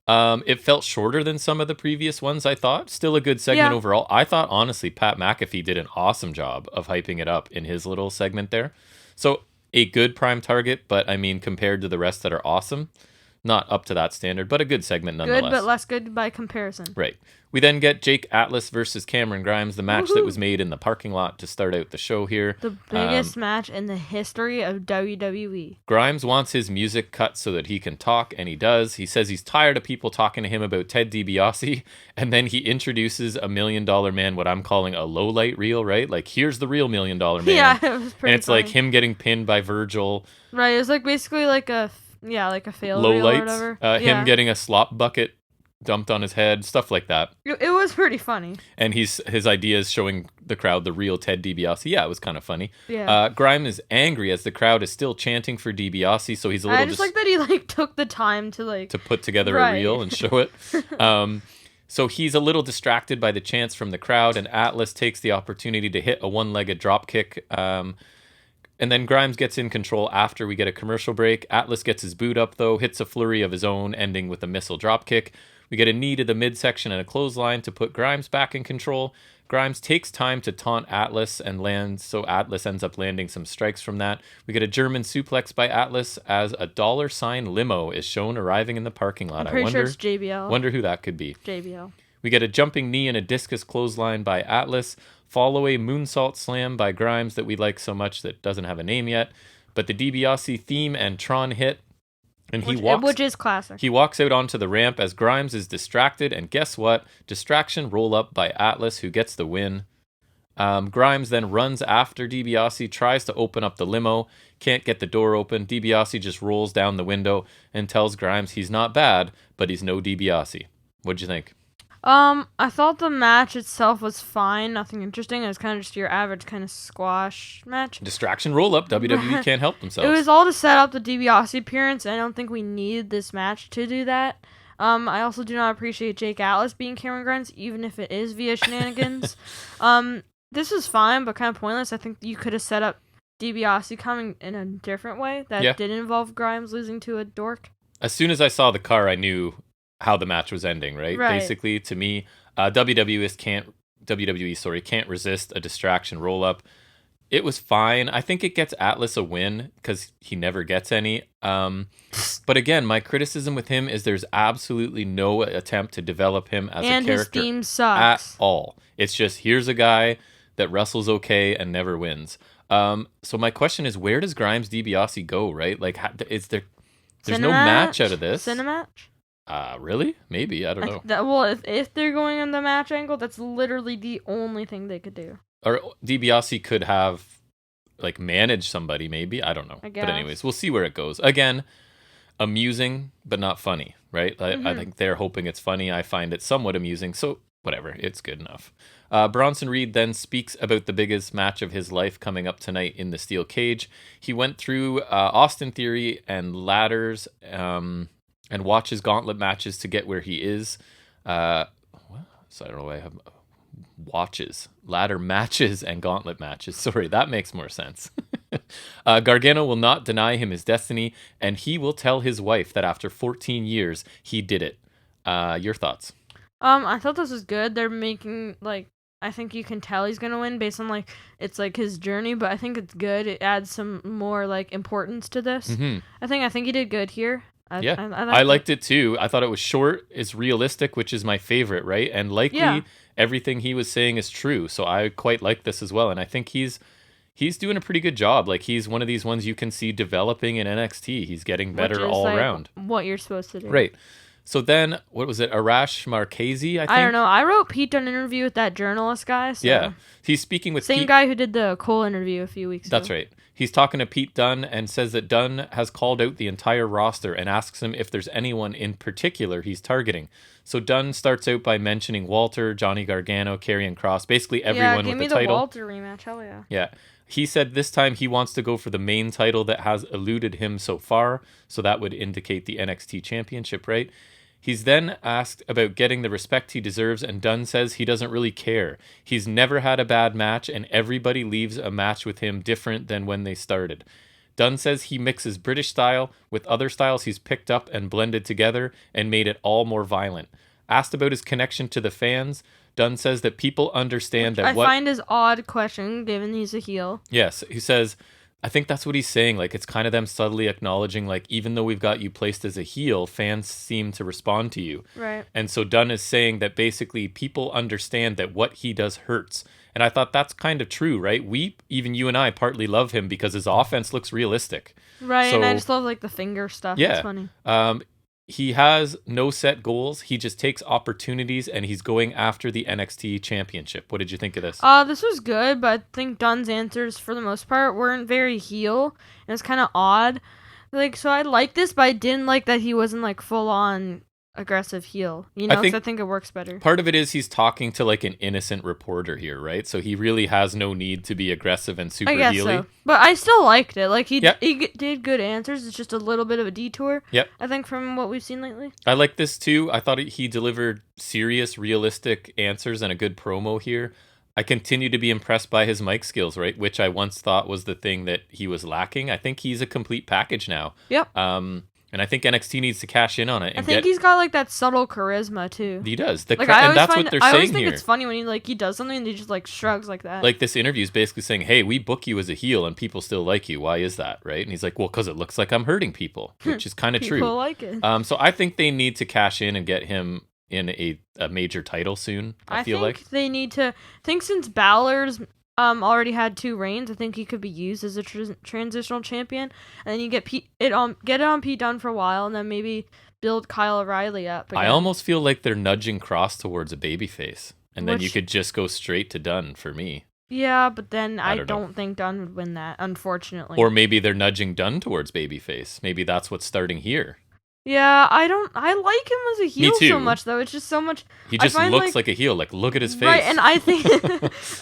It felt shorter than some of the previous ones, I thought. Still a good segment overall. I thought, honestly, Pat McAfee did an awesome job of hyping it up in his little segment there. So, a good Prime Target, but I mean, compared to the rest that are awesome, Not up to that standard, but a good segment nonetheless. Good, but less good by comparison. Right. We then get Jake Atlas versus Cameron Grimes, the match that was made in the parking lot to start out the show here. The biggest match in the history of WWE. Grimes wants his music cut so that he can talk, and he does. He says he's tired of people talking to him about Ted DiBiase, and then he introduces a $1 Million Man, what I'm calling a low-light reel, right? Like, here's the real $1 Million Man. Yeah, it was pretty And it's funny. like him getting pinned by Virgil. Right, it was like basically like a fail Low reel lights. or whatever. Him getting a slop bucket dumped on his head, stuff like that. It was pretty funny. And his ideas showing the crowd the real Ted DiBiase. Yeah, it was kind of funny. Yeah. Grimes is angry as the crowd is still chanting for DiBiase, so he's a little I just like that he took the time to put together a reel and show it. So he's a little distracted by the chants from the crowd, and Atlas takes the opportunity to hit a one-legged drop kick. And then Grimes gets in control after we get a commercial break. Atlas gets his boot up, though, hits a flurry of his own, ending with a missile dropkick. We get a knee to the midsection and a clothesline to put Grimes back in control. Grimes takes time to taunt Atlas and lands, so Atlas ends up landing some strikes from that. We get a German suplex by Atlas as a $sign limo is shown arriving in the parking lot. I'm pretty sure it's JBL. Wonder who that could be. JBL. We get a jumping knee and a discus clothesline by Atlas. Follow a moonsault slam by Grimes that we like so much that doesn't have a name yet. But the DiBiase theme and Tron hit. And which is classic. He walks out onto the ramp as Grimes is distracted. And guess what? Distraction roll up by Atlas, who gets the win. Grimes then runs after DiBiase, tries to open up the limo. Can't get the door open. DiBiase just rolls down the window and tells Grimes he's not bad, but he's no DiBiase. What'd you think? I thought the match itself was fine. Nothing interesting. It was kind of just your average kind of squash match. Distraction roll up. WWE can't help themselves. It was all to set up the DiBiase appearance. I don't think we needed this match to do that. I also do not appreciate Jake Atlas being Cameron Grimes, even if it is via shenanigans. This was fine, but kind of pointless. I think you could have set up DiBiase coming in a different way that didn't involve Grimes losing to a dork. As soon as I saw the car, I knew how the match was ending, right? Basically, to me, WWE can't resist a distraction roll-up. It was fine. I think it gets Atlas a win because he never gets any. But again, my criticism with him is there's absolutely no attempt to develop him as a character his theme sucks at all. It's just, here's a guy that wrestles okay and never wins. So my question is, where does Grimes DiBiase go, right? Like, there's no match out of this. Cinematch? Really? Maybe. I don't know. Well, if they're going on the match angle, that's literally the only thing they could do. Or DiBiase could have, like, managed somebody, maybe. I don't know. I guess. But anyways, we'll see where it goes. Again, amusing, but not funny, right? I think they're hoping it's funny. I find it somewhat amusing. So, whatever. It's good enough. Bronson Reed then speaks about the biggest match of his life coming up tonight in the steel cage. He went through Austin Theory and ladders, and watches gauntlet matches to get where he is. So I don't know why I have ladder matches and gauntlet matches. Sorry, that makes more sense. Gargano will not deny him his destiny, and he will tell his wife that after 14 years, he did it. Your thoughts? I thought this was good. They're making, I think you can tell he's gonna win based on, it's, his journey, but I think it's good. It adds some more, importance to this. Mm-hmm. I think he did good here. I liked it too. I thought it was short, it's realistic, which is my favorite, right? And likely everything he was saying is true. So I quite like this as well. And I think he's doing a pretty good job. Like, he's one of these ones you can see developing in NXT. He's getting better all around. What you're supposed to do. Right. So then, what was it? Arash Markazi, I think? I don't know. I wrote Pete done an interview with that journalist guy. So. Yeah. He's speaking with Same Pete. guy who did the Cole interview a few weeks ago. That's right. He's talking to Pete Dunne and says that Dunne has called out the entire roster and asks him if there's anyone in particular he's targeting. So Dunne starts out by mentioning Walter, Johnny Gargano, Karrion Kross, basically everyone with the title. Yeah, give me the Walter rematch. Hell yeah. Yeah. He said this time he wants to go for the main title that has eluded him so far. So that would indicate the NXT Championship, right? He's then asked about getting the respect he deserves, and Dunne says he doesn't really care. He's never had a bad match, and everybody leaves a match with him different than when they started. Dunne says he mixes British style with other styles he's picked up and blended together and made it all more violent. Asked about his connection to the fans, Dunne says that people understand that I find his odd question, given he's a heel. Yes, he says, I think that's what he's saying. Like, it's kind of them subtly acknowledging, like, even though we've got you placed as a heel, fans seem to respond to you. Right. And so Dunn is saying that basically people understand that what he does hurts. And I thought that's kind of true, right? Even you and I partly love him because his offense looks realistic. Right, So, and I just love, like, the finger stuff. yeah. It's funny. He has no set goals. He just takes opportunities, and he's going after the NXT championship. What did you think of this? This was good, but I think Dunn's answers, for the most part, weren't very heel, and it's kind of odd. Like, so I like this, but I didn't like that he wasn't, like, full-on aggressive heel, you know, because I think it works better. Part of it is he's talking to, like, an innocent reporter here, right? So he really has no need to be aggressive and super I guess heely. so. But I still liked it. Like, he did good answers. It's just a little bit of a detour, I think, from what we've seen lately. I like this, too. I thought he delivered serious, realistic answers and a good promo here. I continue to be impressed by his mic skills, right? Which I once thought was the thing that he was lacking. I think he's a complete package now. Yep. And I think NXT needs to cash in on it. And I think he's got, like, that subtle charisma, too. He does. Like, and that's what they're saying here. I always think it's funny when he does something and he just, like, shrugs like that. Like, this interview is basically saying, hey, we book you as a heel and people still like you. Why is that, right? And he's like, well, because it looks like I'm hurting people, which is kind of true. People like it. So I think they need to cash in and get him in a major title soon, I feel like. They need to... I think since Balor's already had 2 reigns, I think he could be used as a transitional champion, and then you get it on Pete Dunne for a while, and then maybe build Kyle O'Reilly up again. I almost feel like they're nudging Cross towards a babyface, and then you could just go straight to Dunne for me. Yeah, but then I don't think Dunne would win that, unfortunately. Or maybe they're nudging Dunne towards babyface. Maybe that's what's starting here. Yeah, I like him as a heel so much, though. It's just so much... He just looks like a heel. Like, look at his face. Right, and I think...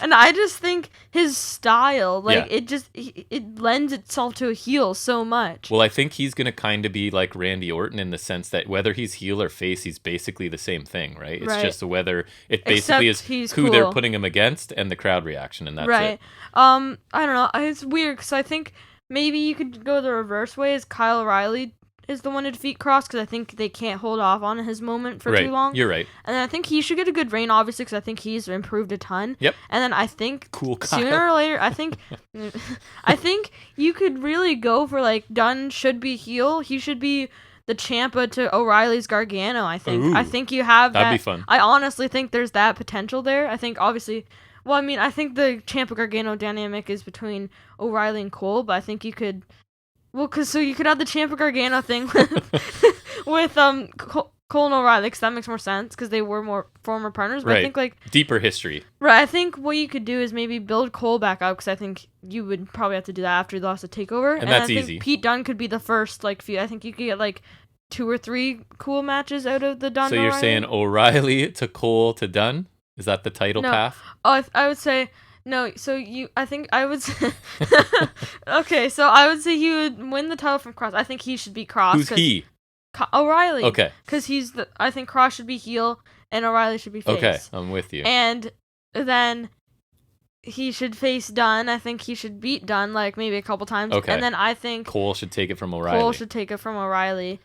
and I just think his style, like, it lends itself to a heel so much. Well, I think he's going to kind of be like Randy Orton in the sense that whether he's heel or face, he's basically the same thing, right? It's just whether... It basically is who they're putting him against and the crowd reaction, and that's it. I don't know. It's weird, because I think maybe you could go the reverse way, as Kyle O'Reilly is the one to defeat Cross, because I think they can't hold off on his moment for too long. You're right. And then I think he should get a good reign, obviously, because I think he's improved a ton. Yep. And then I think Kyle. Sooner or later, I think you could really go for, like, Dunne should be heel. He should be the Ciampa to O'Reilly's Gargano, I think. Ooh, I think you have that. That'd be fun. I honestly think there's that potential there. I think, obviously... Well, I mean, I think the Ciampa-Gargano dynamic is between O'Reilly and Cole, but I think you could... Well, so you could have the Ciampa Gargano thing with Cole and O'Reilly, because that makes more sense, because they were more former partners. But I think, like... Deeper history. Right, I think what you could do is maybe build Cole back up, because I think you would probably have to do that after he lost a TakeOver. And that's I think easy. Pete Dunne could be the first, like, few... I think you could get, like, 2 or 3 cool matches out of the Dunne. So you're saying O'Reilly to Cole to Dunne? Is that the title path? Oh, I would say... No, so I think I would say... Okay, so I would say he would win the title from Cross. I think he should be Cross. Who's he? O'Reilly. Okay. Because I think Cross should be heel and O'Reilly should be face. Okay, I'm with you. And then he should face Dunne. I think he should beat Dunne, like, maybe a couple times. Okay. And then I think... Cole should take it from O'Reilly.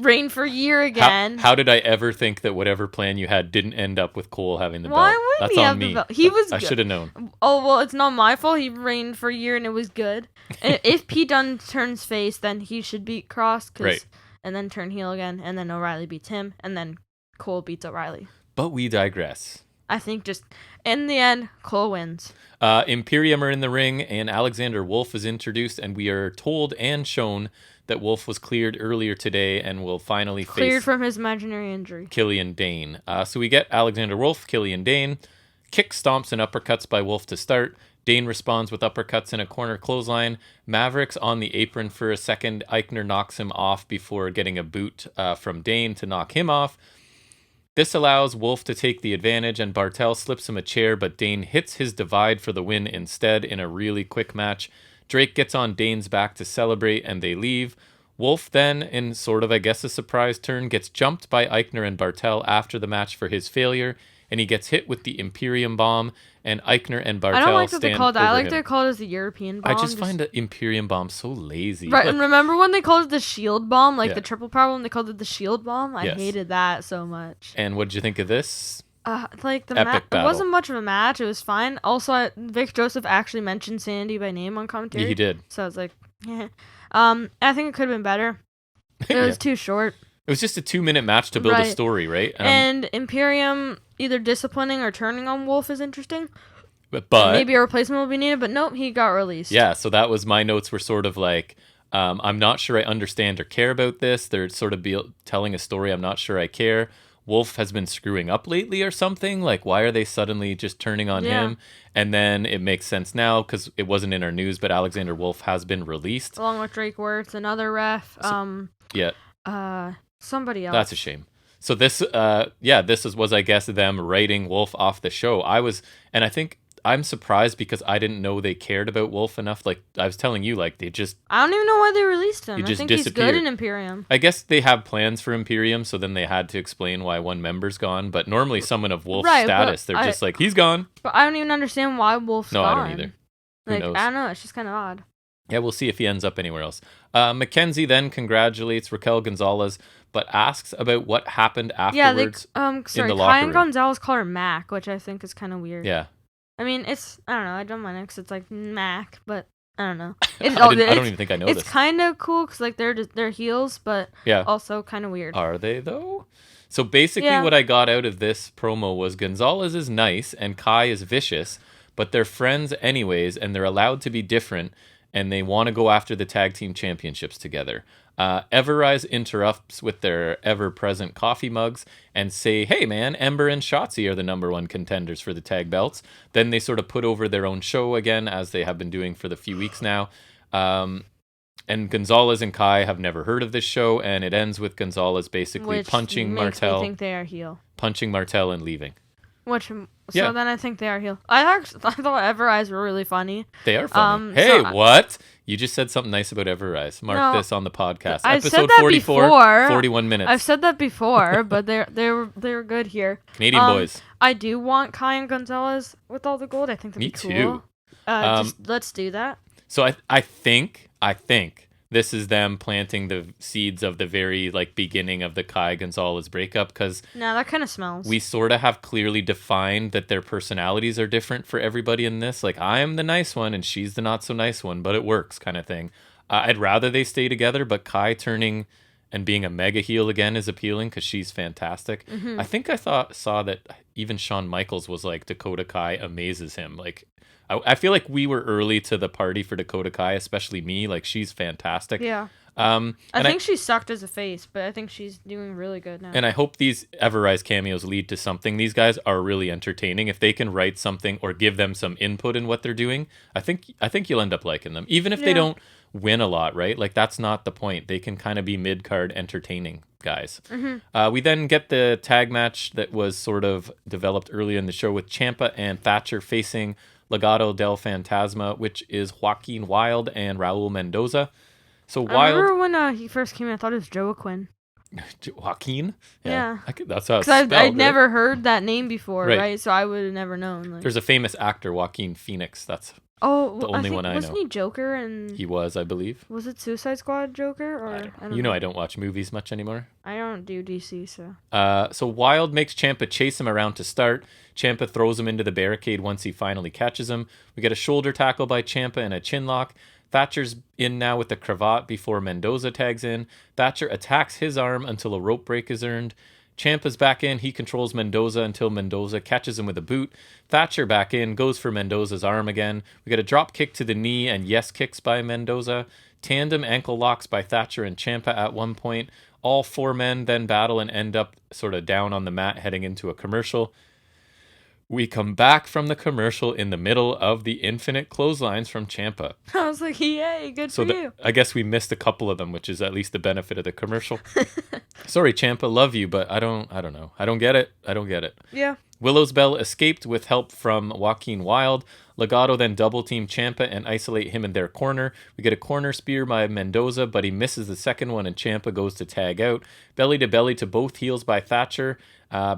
Reign for a year again. How did I ever think that whatever plan you had didn't end up with Cole having the belt? Why wouldn't That's he on have me. the belt? He was I good. should have known. Oh, well, it's not my fault. He reigned for a year and it was good. And if Pete Dunne turns face, then he should beat Cross. Right. And then turn heel again. And then O'Reilly beats him. And then Cole beats O'Reilly. But we digress. I think just in the end, Cole wins. Imperium are in the ring and Alexander Wolf is introduced, and we are told and shown that Wolf was cleared earlier today and will finally Cleared face from his imaginary injury. Killian Dane. So we get Alexander Wolf, Killian Dane, kick stomps and uppercuts by Wolf to start. Dane responds with uppercuts and a corner clothesline. Maverick's on the apron for a second. Eichner knocks him off before getting a boot from Dane to knock him off. This allows Wolf to take the advantage, and Bartel slips him a chair, but Dane hits his divide for the win instead in a really quick match. Drake gets on Dane's back to celebrate, and they leave. Wolf then, in sort of, I guess, a surprise turn, gets jumped by Eichner and Bartel after the match for his failure, and he gets hit with the Imperium Bomb, and Eichner and Bartel stand over him. I don't like what they call that. I like they call it as the European Bomb. I just find the Imperium Bomb so lazy. Right, and remember when they called it the Shield Bomb? Like the Triple Power when they called it the Shield Bomb? I hated that so much. And what did you think of this? Like the Epic it battle. wasn't much of a match. It was fine. Also, Vic Joseph actually mentioned Sandy by name on commentary. Yeah, he did. So I was like, yeah. I think it could have been better. It Yeah. was too short. It was just a 2-minute match to build a story, right? And Imperium either disciplining or turning on Wolf is interesting. But maybe a replacement will be needed, but nope, he got released. Yeah, so that was my notes were sort of like, I'm not sure I understand or care about this. They're sort of telling a story I'm not sure I care. Wolf has been screwing up lately or something. Like, why are they suddenly just turning on him? And then it makes sense now because it wasn't in our news, but Alexander Wolf has been released. Along with Drake Wirtz, another ref. Somebody else. That's a shame. So this, was, I guess, them writing Wolf off the show. And I think I'm surprised because I didn't know they cared about Wolf enough. Like I was telling you, like they just... I don't even know why they released him. I think he's good in Imperium. I guess they have plans for Imperium, so then they had to explain why one member's gone. But normally someone of Wolf's status, they're just like, he's gone. But I don't even understand why Wolf's gone. No, I don't either. Like, I don't know. It's just kind of odd. Yeah, we'll see if he ends up anywhere else. Mackenzie then congratulates Raquel Gonzalez, but asks about what happened afterwards. Yeah, Kai and Gonzalez call her Mac, which I think is kind of weird. Yeah. I mean, I don't know. I don't mind it because it's like Mac, but I don't know. I don't even think I know this. It's kind of cool because like they're heels, but also kind of weird. Are they though? So basically, what I got out of this promo was Gonzalez is nice and Kai is vicious, but they're friends anyways, and they're allowed to be different, and they want to go after the tag team championships together. Everrise interrupts with their ever-present coffee mugs and say, hey man, Ember and Shotzi are the number one contenders for the tag belts. Then they sort of put over their own show again, as they have been doing for the few weeks now. And Gonzalez and Kai have never heard of this show, and it ends with Gonzalez basically punching Martel. I think they are heel. Punching Martel and leaving. Then I think they are heel. I thought Everrise were really funny. They are funny. What? You just said something nice about Everrise. Mark this on the podcast. I've Episode said that 44, before. 41 minutes. I've said that before, but they were good here. Canadian boys. I do want Kai and Gonzalez with all the gold. I think that'd be cool. Me too. Let's do that. So I think this is them planting the seeds of the very beginning of the Kai Gonzalez breakup, because that kind of smells. We sort of have clearly defined that their personalities are different for everybody in this. Like, I am the nice one and she's the not so nice one, but it works kind of thing. I'd rather they stay together, but Kai turning and being a mega heel again is appealing because she's fantastic. Mm-hmm. I think I saw that even Shawn Michaels was like, Dakota Kai amazes him. Like, I feel like we were early to the party for Dakota Kai, especially me. Like, she's fantastic. Yeah. I think she sucked as a face, but I think she's doing really good now. And I hope these Everrise cameos lead to something. These guys are really entertaining. If they can write something or give them some input in what they're doing, I think you'll end up liking them. Even if they don't win a lot, right? Like, that's not the point. They can kind of be mid-card entertaining guys. Mm-hmm. We then get the tag match that was sort of developed earlier in the show with Ciampa and Thatcher facing Legado del Fantasma, which is Joaquin Wilde and Raul Mendoza. So Wilde... I remember when he first came in, I thought it was Joaquin. Joaquin? Yeah. That's how it's spelled, I'd never heard that name before, right? So I would have never known. There's a famous actor, Joaquin Phoenix. That's the only one I know. Wasn't he Joker? He was, I believe. Was it Suicide Squad Joker? Or I don't know. I don't watch movies much anymore. I don't do DC, so... So Wilde makes Ciampa chase him around to start. Ciampa throws him into the barricade once he finally catches him. We get a shoulder tackle by Ciampa and a chin lock. Thatcher's in now with the cravat before Mendoza tags in. Thatcher attacks his arm until a rope break is earned. Ciampa's back in. He controls Mendoza until Mendoza catches him with a boot. Thatcher back in, goes for Mendoza's arm again. We get a drop kick to the knee and yes kicks by Mendoza. Tandem ankle locks by Thatcher and Ciampa at one point. All four men then battle and end up sort of down on the mat heading into a commercial. We come back from the commercial in the middle of the infinite clotheslines from Ciampa. I was like, yay, good for you. I guess we missed a couple of them, which is at least the benefit of the commercial. Sorry, Ciampa, love you, but I don't know. I don't get it. Yeah. Willow's Bell escaped with help from Joaquin Wilde. Legado then double-team Ciampa and isolate him in their corner. We get a corner spear by Mendoza, but he misses the second one and Ciampa goes to tag out. Belly to both heels by Thatcher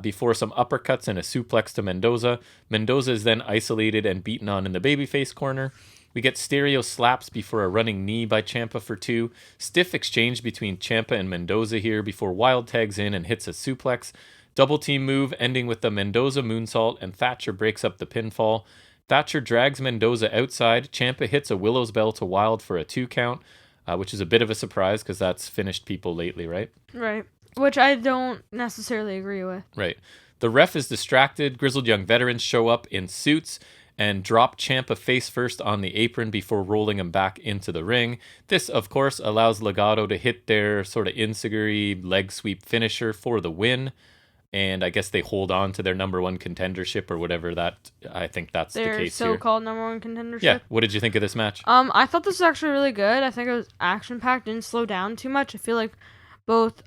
before some uppercuts and a suplex to Mendoza. Mendoza is then isolated and beaten on in the babyface corner. We get stereo slaps before a running knee by Ciampa for 2. Stiff exchange between Ciampa and Mendoza here before Wilde tags in and hits a suplex. Double team move ending with the Mendoza moonsault, and Thatcher breaks up the pinfall. Thatcher drags Mendoza outside. Ciampa hits a Willow's Bell to Wild for a 2 count, which is a bit of a surprise because that's finished people lately, right? Right. Which I don't necessarily agree with. Right. The ref is distracted. Grizzled Young Veterans show up in suits and drop Ciampa face first on the apron before rolling him back into the ring. This, of course, allows Legado to hit their sort of enziguri leg sweep finisher for the win. And I guess they hold on to their number one contendership or whatever that, I think that's the case here. Their so-called number one contendership? Yeah. What did you think of this match? I thought this was actually really good. I think it was action-packed, didn't slow down too much. I feel like both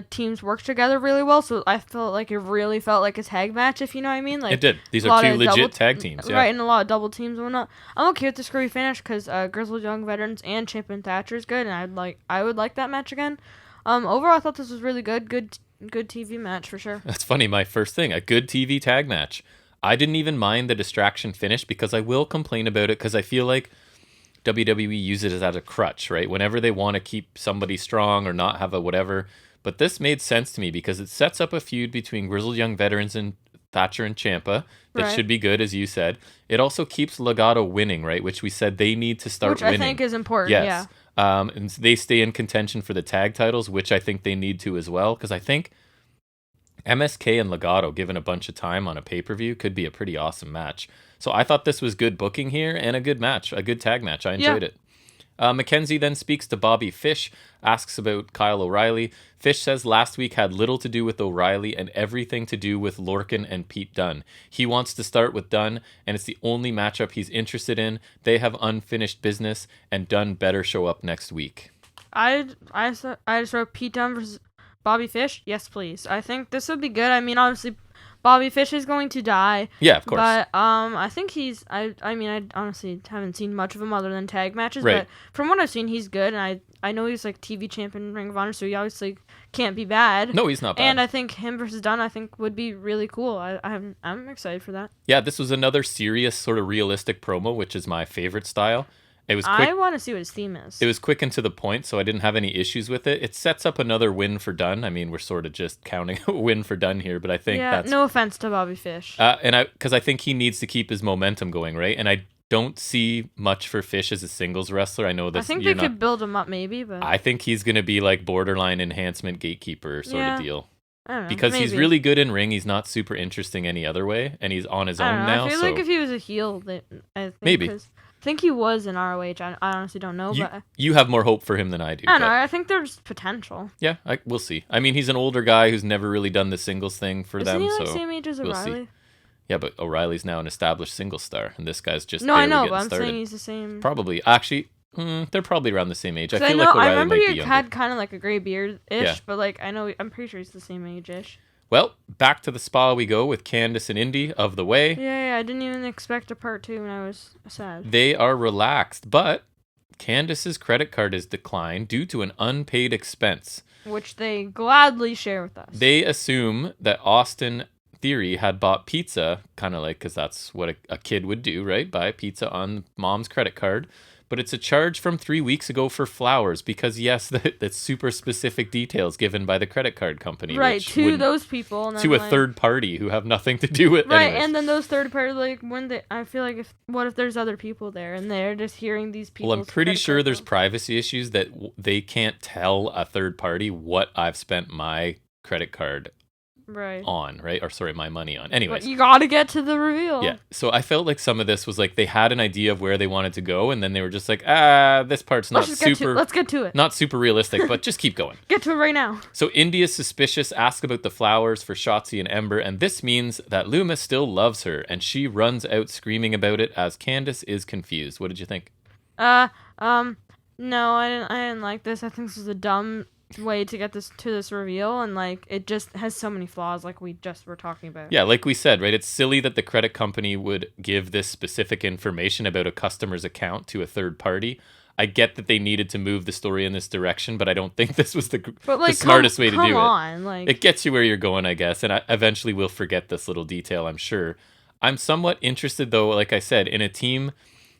teams worked together really well, so I felt like it really felt like a tag match, if you know what I mean. Like, it did. These are 2 legit tag teams, yeah. Right, and a lot of double teams and whatnot. I'm okay with the screwy finish because Grizzled Young Veterans and Ciampa and Thatcher is good, and I would like that match again. Overall, I thought this was really good. Good TV match for sure. That's funny. My first thing, a good TV tag match. I didn't even mind the distraction finish because I will complain about it because I feel like WWE uses it as a crutch, right? Whenever they want to keep somebody strong or not have a whatever. But this made sense to me because it sets up a feud between Grizzled Young Veterans and Thatcher and Ciampa that should be good, as you said. It also keeps Legado winning, right? Which we said they need to start winning. Which I think is important, yes. Yeah. And they stay in contention for the tag titles, which I think they need to as well, because I think MSK and Legado, given a bunch of time on a pay-per-view, could be a pretty awesome match. So I thought this was good booking here and a good match, a good tag match. I enjoyed it. Mackenzie then speaks to Bobby Fish, asks about Kyle O'Reilly. Fish says last week had little to do with O'Reilly and everything to do with Lorcan and Pete Dunne. He wants to start with Dunne, and it's the only matchup he's interested in. They have unfinished business, and Dunne better show up next week. I just wrote Pete Dunne versus Bobby Fish. Yes, please. I think this would be good. I mean, obviously, Bobby Fish is going to die. Yeah, of course. But I think he's. I mean, I honestly haven't seen much of him other than tag matches. Right. But from what I've seen, he's good, and I know he's like TV champion in Ring of Honor, so he obviously can't be bad. No, he's not bad. And I think him versus Dunne, I think would be really cool. I'm excited for that. Yeah, this was another serious, sort of realistic promo, which is my favorite style. It was quick. I want to see what his theme is. It was quick and to the point, so I didn't have any issues with it. It sets up another win for Dunne. I mean, we're sort of just counting a win for Dunne here, but I think that's... no offense to Bobby Fish. Because I think he needs to keep his momentum going, right? And I don't see much for Fish as a singles wrestler. I know this. I think they could build him up maybe, but... I think he's going to be like borderline enhancement gatekeeper sort of deal. I don't know, because maybe. He's really good in ring. He's not super interesting any other way, and he's on his own now. I feel like if he was a heel, I think maybe. I think he was in ROH. I honestly don't know. You have more hope for him than I do. I don't know. I think there's potential. Yeah, we'll see. I mean, he's an older guy who's never really done the singles thing for them. Isn't he so the same age as O'Reilly? We'll see. Yeah, but O'Reilly's now an established single star, and this guy's just I know, but I'm started. saying he's the same. Probably. Actually, they're probably around the same age. I feel like O'Reilly I remember he had kind of like a gray beard-ish, but like I'm pretty sure he's the same age-ish. Well, back to the spa we go with Candice and Indy of the way. Yeah, I didn't even expect a part 2, and I was sad. They are relaxed, but Candice's credit card is declined due to an unpaid expense, which they gladly share with us. They assume that Austin Theory had bought pizza, kind of like, because that's what a kid would do, right? Buy pizza on mom's credit card. But it's a charge from 3 weeks ago for flowers because, yes, that's super specific details given by the credit card company. Right, to those people. And to a third party who have nothing to do with it. Right, anyways. And then those third parties, I feel like what if there's other people there and they're just hearing these people. Well, I'm pretty sure there's privacy issues that they can't tell a third party what I've spent my credit card on, right? Or sorry, my money on. Anyways. But you gotta get to the reveal. Yeah. So I felt like some of this was like they had an idea of where they wanted to go, and then they were just like, this part's not super... Let's get to it. Not super realistic, but just keep going. Get to it right now. So Indy is suspicious, asks about the flowers for Shotzi and Ember, and this means that Luma still loves her, and she runs out screaming about it as Candice is confused. What did you think? No, I didn't like this. I think this is a dumb way to get this reveal, and like it just has so many flaws like we just were talking about. Yeah, like we said, right? It's silly that the credit company would give this specific information about a customer's account to a third party. I get that they needed to move the story in this direction, but I don't think this was the smartest way to do it. It gets you where you're going, I guess, and I eventually will forget this little detail, I'm sure. I'm somewhat interested, though, like I said, in a team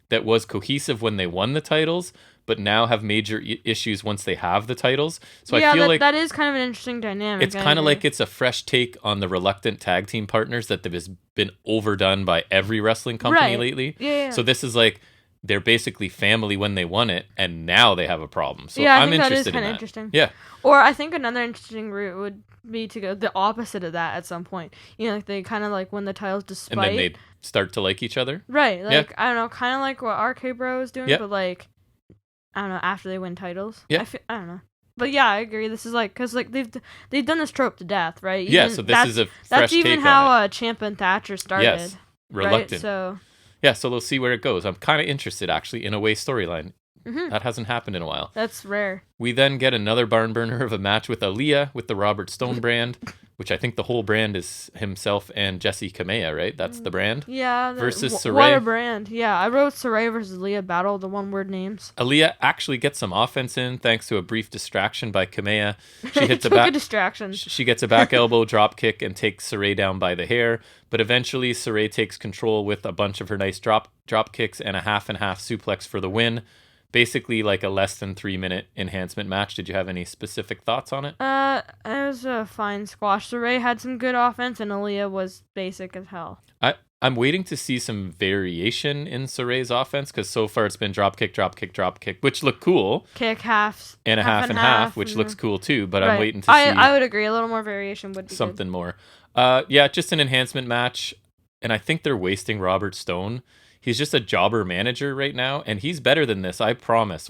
that was cohesive when they won the titles, but now have major issues once they have the titles. So yeah, I feel like that is kind of an interesting dynamic. it's kind of like it's a fresh take on the reluctant tag team partners that have been overdone by every wrestling company lately. Yeah. So this is like they're basically family when they won it, and now they have a problem. So yeah, I'm think interested that is kind in of that. interesting. Yeah. Or I think another interesting route would be to go the opposite of that at some point. You know, like they kind of like win the titles despite. And then they start to like each other. Right. Like, I don't know, kind of like what RK Bro is doing, Yeah. but like, I don't know, after they win titles. Yeah. I don't know. But yeah, I agree. This is like, because like they've done this trope to death, right? Yeah, so this is a fresh take on it. That's even how Champ and Thatcher started. Yes, reluctant. Right? So. Yeah, so we'll see where it goes. I'm kind of interested, actually, in a way storyline. Mm-hmm. That hasn't happened in a while. That's rare. We then get another barn burner of a match with Aaliyah with the Robert Stone brand, which I think the whole brand is himself and Jesse Kamea, right? That's the brand? Yeah. Versus Saray. What a brand. Yeah, I wrote Saray versus Aaliyah battle, the one-word names. Aaliyah actually gets some offense in thanks to a brief distraction by Kamea. She hits a distraction. She gets a back elbow drop kick and takes Saray down by the hair, but eventually Saray takes control with a bunch of her nice drop kicks and a half and half suplex for the win. Basically like a less than 3-minute enhancement match. Did you have any specific thoughts on it? It was a fine squash. Saray had some good offense and Aaliyah was basic as hell. I'm waiting to see some variation in Saray's offense because so far it's been drop kick, which look cool. Kick, halves. And a half and half, which looks cool too, but I'm waiting to see. I would agree. A little more variation would be something good. More. Yeah, just an enhancement match. And I think they're wasting Robert Stone. He's just a jobber manager right now, and he's better than this, I promise.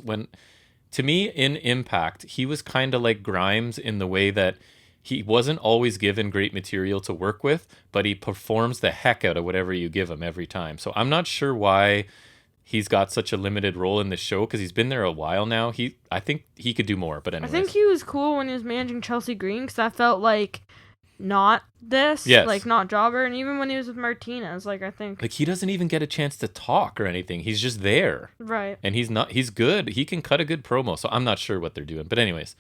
To me, in Impact, he was kind of like Grimes in the way that he wasn't always given great material to work with, but he performs the heck out of whatever you give him every time. So I'm not sure why he's got such a limited role in the show, because he's been there a while now. I think he could do more, but anyways. I think he was cool when he was managing Chelsea Green, because that felt like not this, like not jobber, and even when he was with Martinez, like I think like he doesn't even get a chance to talk or anything. He's just there, right? And he's good. He can cut a good promo, so I'm not sure what they're doing. But anyways,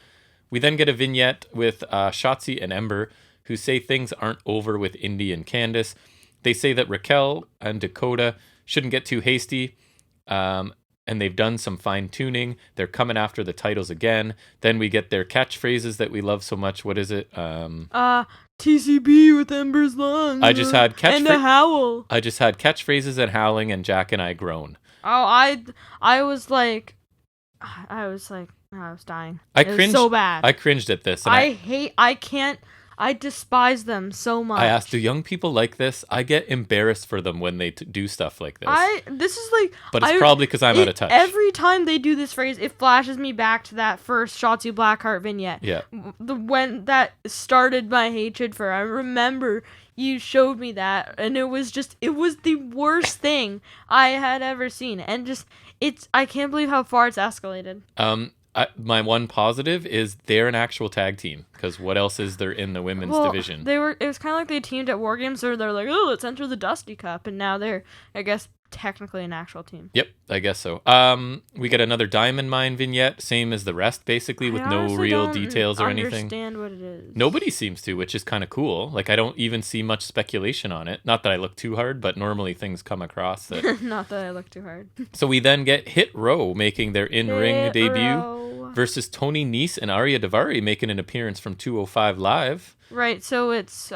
we then get a vignette with Shotzi and Ember, who say things aren't over with Indy and Candice. They say that Raquel and Dakota shouldn't get too hasty, and they've done some fine tuning. They're coming after the titles again. Then we get their catchphrases that we love so much. What is it? TCB with Ember's lungs. I just had and a howl. I just had catchphrases and howling, and Jack and I groan. Oh, I was dying. I cringed. Was so bad. I cringed at this. And I despise them so much. I asked, do young people like this? I get embarrassed for them when they do stuff like this. This is like... But it's probably because I'm out of touch. Every time they do this phrase, it flashes me back to that first Shotzi Blackheart vignette. Yeah. When that started my hatred for her. I remember you showed me that, and it was the worst thing I had ever seen. And just, I can't believe how far it's escalated. My one positive is they're an actual tag team, because what else is there in the women's division? It was kind of like they teamed at War Games, or they're like, oh, let's enter the Dusty Cup, and now they're, I guess, technically an actual team. Yep, I guess so. We get another Diamond Mine vignette, same as the rest, basically, with no real details or anything. I understand what it is. Nobody seems to, which is kind of cool. Like, I don't even see much speculation on it. Not that I look too hard, but normally things come across that... Not that I look too hard. So we then get Hit Row making their in-ring debut versus Tony Nese and Arya Daivari making an appearance from 205 Live. Right, so it's...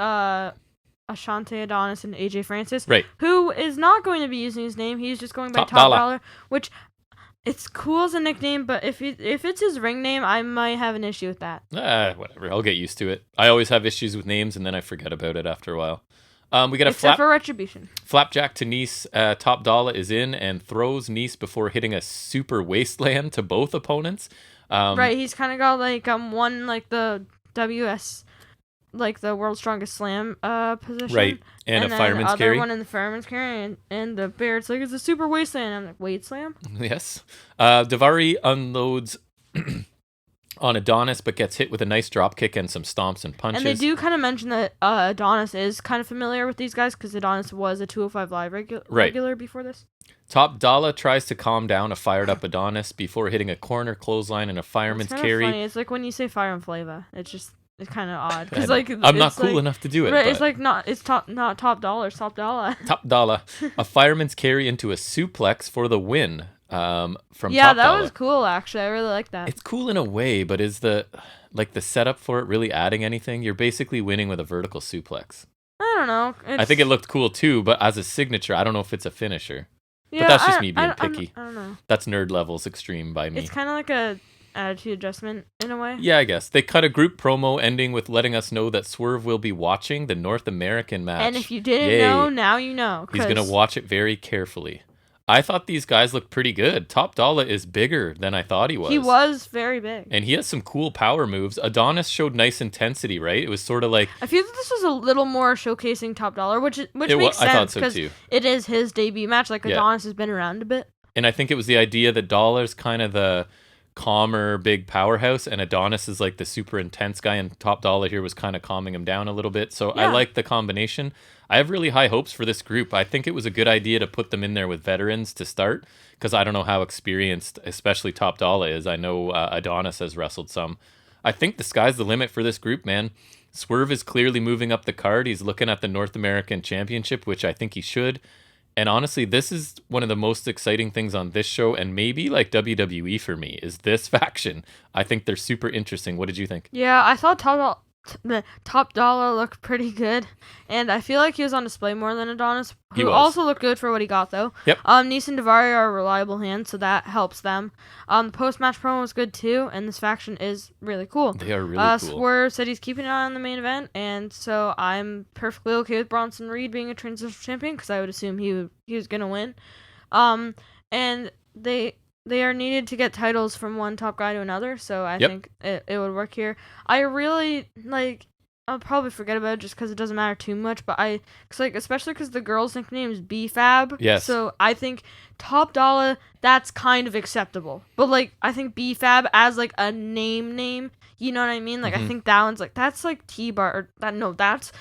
Ashante Adonis and AJ Francis, right? Who is not going to be using his name. He's just going by Top Dollar, which it's cool as a nickname, but if it's his ring name, I might have an issue with that. Whatever. I'll get used to it. I always have issues with names, and then I forget about it after a while. We get Except for Retribution. Flapjack to Nese. Top Dollar is in and throws Nese before hitting a super wasteland to both opponents. Right, he's kind of got like one like the WS. Like the World's Strongest Slam position. Right. And a fireman's the carry. Other one in the fireman's carry. And the Barrett's like, it's a super wasteland. I'm like, Wade Slam? Yes. Daivari unloads on Adonis, but gets hit with a nice drop kick and some stomps and punches. And they do kind of mention that Adonis is kind of familiar with these guys, because Adonis was a 205 Live regular before this. Top Dollar tries to calm down a fired up Adonis before hitting a corner clothesline and a fireman's carry. Funny. It's like when you say Fire and Flava. It's kind of odd, because like I'm not cool enough to do it. Right, it's like not Top Dollar, Top Dollar. Top Dollar, a fireman's carry into a suplex for the win. from Yeah, Top that Dollar. was cool. Actually, I really like that. It's cool in a way, but is the setup for it really adding anything? You're basically winning with a vertical suplex. I don't know. I think it looked cool too, but as a signature, I don't know if it's a finisher. Yeah, But that's just me being picky. I don't know. That's nerd levels extreme by me. It's kind of like a attitude adjustment in a way. Yeah, I guess. They cut a group promo ending with letting us know that Swerve will be watching the North American match. And if you didn't know, now you know. He's going to watch it very carefully. I thought these guys looked pretty good. Top Dollar is bigger than I thought he was. He was very big. And he has some cool power moves. Adonis showed nice intensity, right? It was sort of like... I feel that this was a little more showcasing Top Dollar, which makes sense. I thought so too. It is his debut match. Like, Adonis has been around a bit. And I think it was the idea that Dollar's kind of the calmer big powerhouse, and Adonis is like the super intense guy, and Top Dollar here was kind of calming him down a little bit. So I like the combination. I have really high hopes for this group. I think it was a good idea to put them in there with veterans to start, because I don't know how experienced especially Top Dollar is. I know Adonis has wrestled some. I think the sky's the limit for this group, man. Swerve is clearly moving up the card. He's looking at the North American Championship, which I think he should. And honestly, this is one of the most exciting things on this show, and maybe like WWE for me, is this faction. I think they're super interesting. What did you think? Yeah, I thought Top Dollar looked pretty good, and I feel like he was on display more than Adonis, who also looked good for what he got, though. Yep. Nice and Daivari are reliable hands, so that helps them. The post-match promo was good, too, and this faction is really cool. They are really cool. Swerve said he's keeping an eye on the main event, and so I'm perfectly okay with Bronson Reed being a transitional champion, because I would assume he was going to win. And they are needed to get titles from one top guy to another, so I think it would work here. I really, I'll probably forget about it just because it doesn't matter too much, but especially because the girl's nickname is B-Fab, yes. So I think Top Dollar, that's kind of acceptable. But, I think B-Fab as, a name, you know what I mean? I think that one's, that's, T-Bar, that's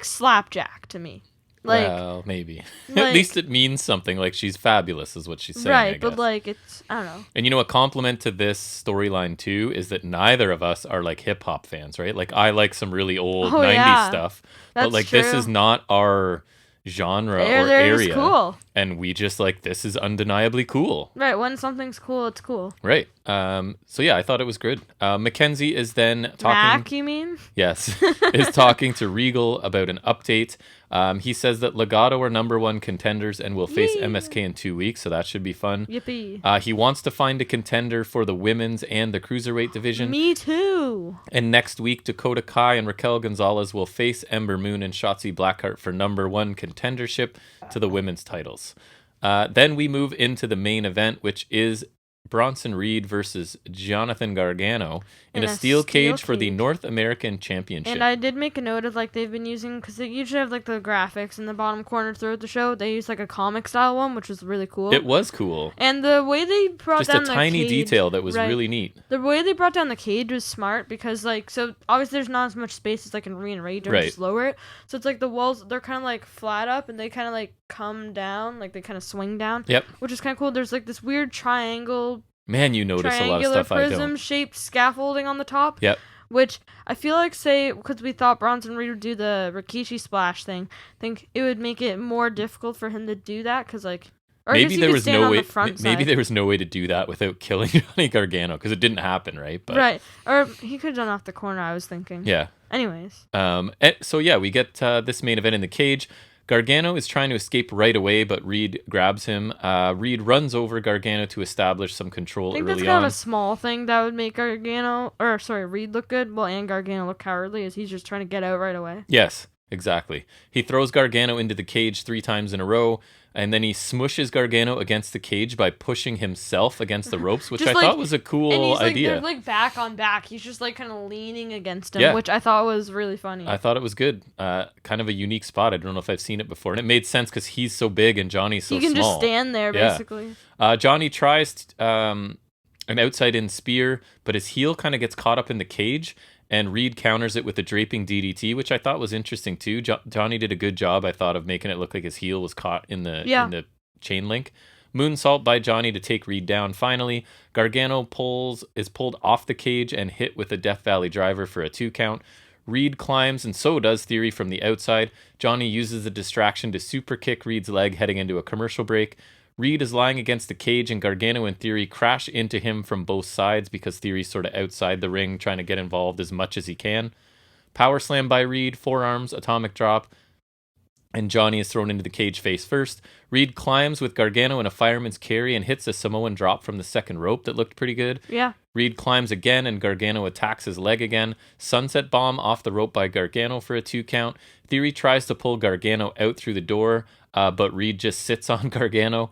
Slapjack to me. Well, maybe. At least it means something. Like, she's fabulous is what she's saying, right, I guess. But, it's, I don't know. And, a compliment to this storyline, too, is that neither of us are, hip-hop fans, right? I like some really old 90s stuff. That's but, true. This is not our genre or area. Cool. And we just, this is undeniably cool. Right, when something's cool, it's cool. Right. So, yeah, I thought it was good. Mackenzie is then talking... Mac, you mean? Yes. Is talking to Regal about an update. He says that Legado are number one contenders and will face MSK in 2 weeks, so that should be fun. Yippee. He wants to find a contender for the women's and the cruiserweight division. Me too. And next week, Dakota Kai and Raquel Gonzalez will face Ember Moon and Shotzi Blackheart for number one contendership to the women's titles. Then we move into the main event, which is Bronson Reed versus Jonathan Gargano in a steel cage for the North American Championship. And I did make a note of they've been using, because they usually have the graphics in the bottom corner throughout the show. They use a comic style one, which was really cool. It was cool. And the way they brought down the cage, just a tiny detail that was really neat. The way they brought down the cage was smart because so obviously there's not as much space as in Re and Rage or just lower it. So it's the walls, they're kind of flat up and they kind of come down, they kind of swing down. Yep. Which is kind of cool. There's this weird triangle. Man, you notice a lot of stuff I don't. Prism-shaped scaffolding on the top. Yep. Which I feel because we thought Bronson Reed would do the Rikishi splash thing, I think it would make it more difficult for him to do that because or maybe there was no way. Maybe there was no way to do that without killing Johnny Gargano because it didn't happen, right? But right, or he could have done off the corner. I was thinking. Yeah. Anyways. So yeah, we get this main event in the cage. Gargano is trying to escape right away, but Reed grabs him. Reed runs over Gargano to establish some control early on. I think that's kind of a small thing that would make Reed look good, and Gargano look cowardly, as he's just trying to get out right away. Yes, exactly. He throws Gargano into the cage 3 times in a row, and then he smushes Gargano against the cage by pushing himself against the ropes, which I thought was a cool idea. They're back on back. He's just kind of leaning against him, which I thought was really funny. I thought it was good. Kind of a unique spot. I don't know if I've seen it before. And it made sense because he's so big and Johnny's so small. He can just stand there, basically. Johnny tries an outside-in spear, but his heel kind of gets caught up in the cage. And Reed counters it with a draping DDT, which I thought was interesting too. Johnny did a good job, I thought, of making it look like his heel was caught in the chain link. Moonsault by Johnny to take Reed down. Finally, Gargano is pulled off the cage and hit with a Death Valley driver for a 2 count. Reed climbs, and so does Theory from the outside. Johnny uses the distraction to super kick Reed's leg, heading into a commercial break. Reed is lying against the cage, and Gargano and Theory crash into him from both sides because Theory's sort of outside the ring trying to get involved as much as he can. Power slam by Reed, forearms, atomic drop, and Johnny is thrown into the cage face first. Reed climbs with Gargano in a fireman's carry and hits a Samoan drop from the second rope that looked pretty good. Yeah. Reed climbs again, and Gargano attacks his leg again. Sunset bomb off the rope by Gargano for a 2 count. Theory tries to pull Gargano out through the door, but Reed just sits on Gargano.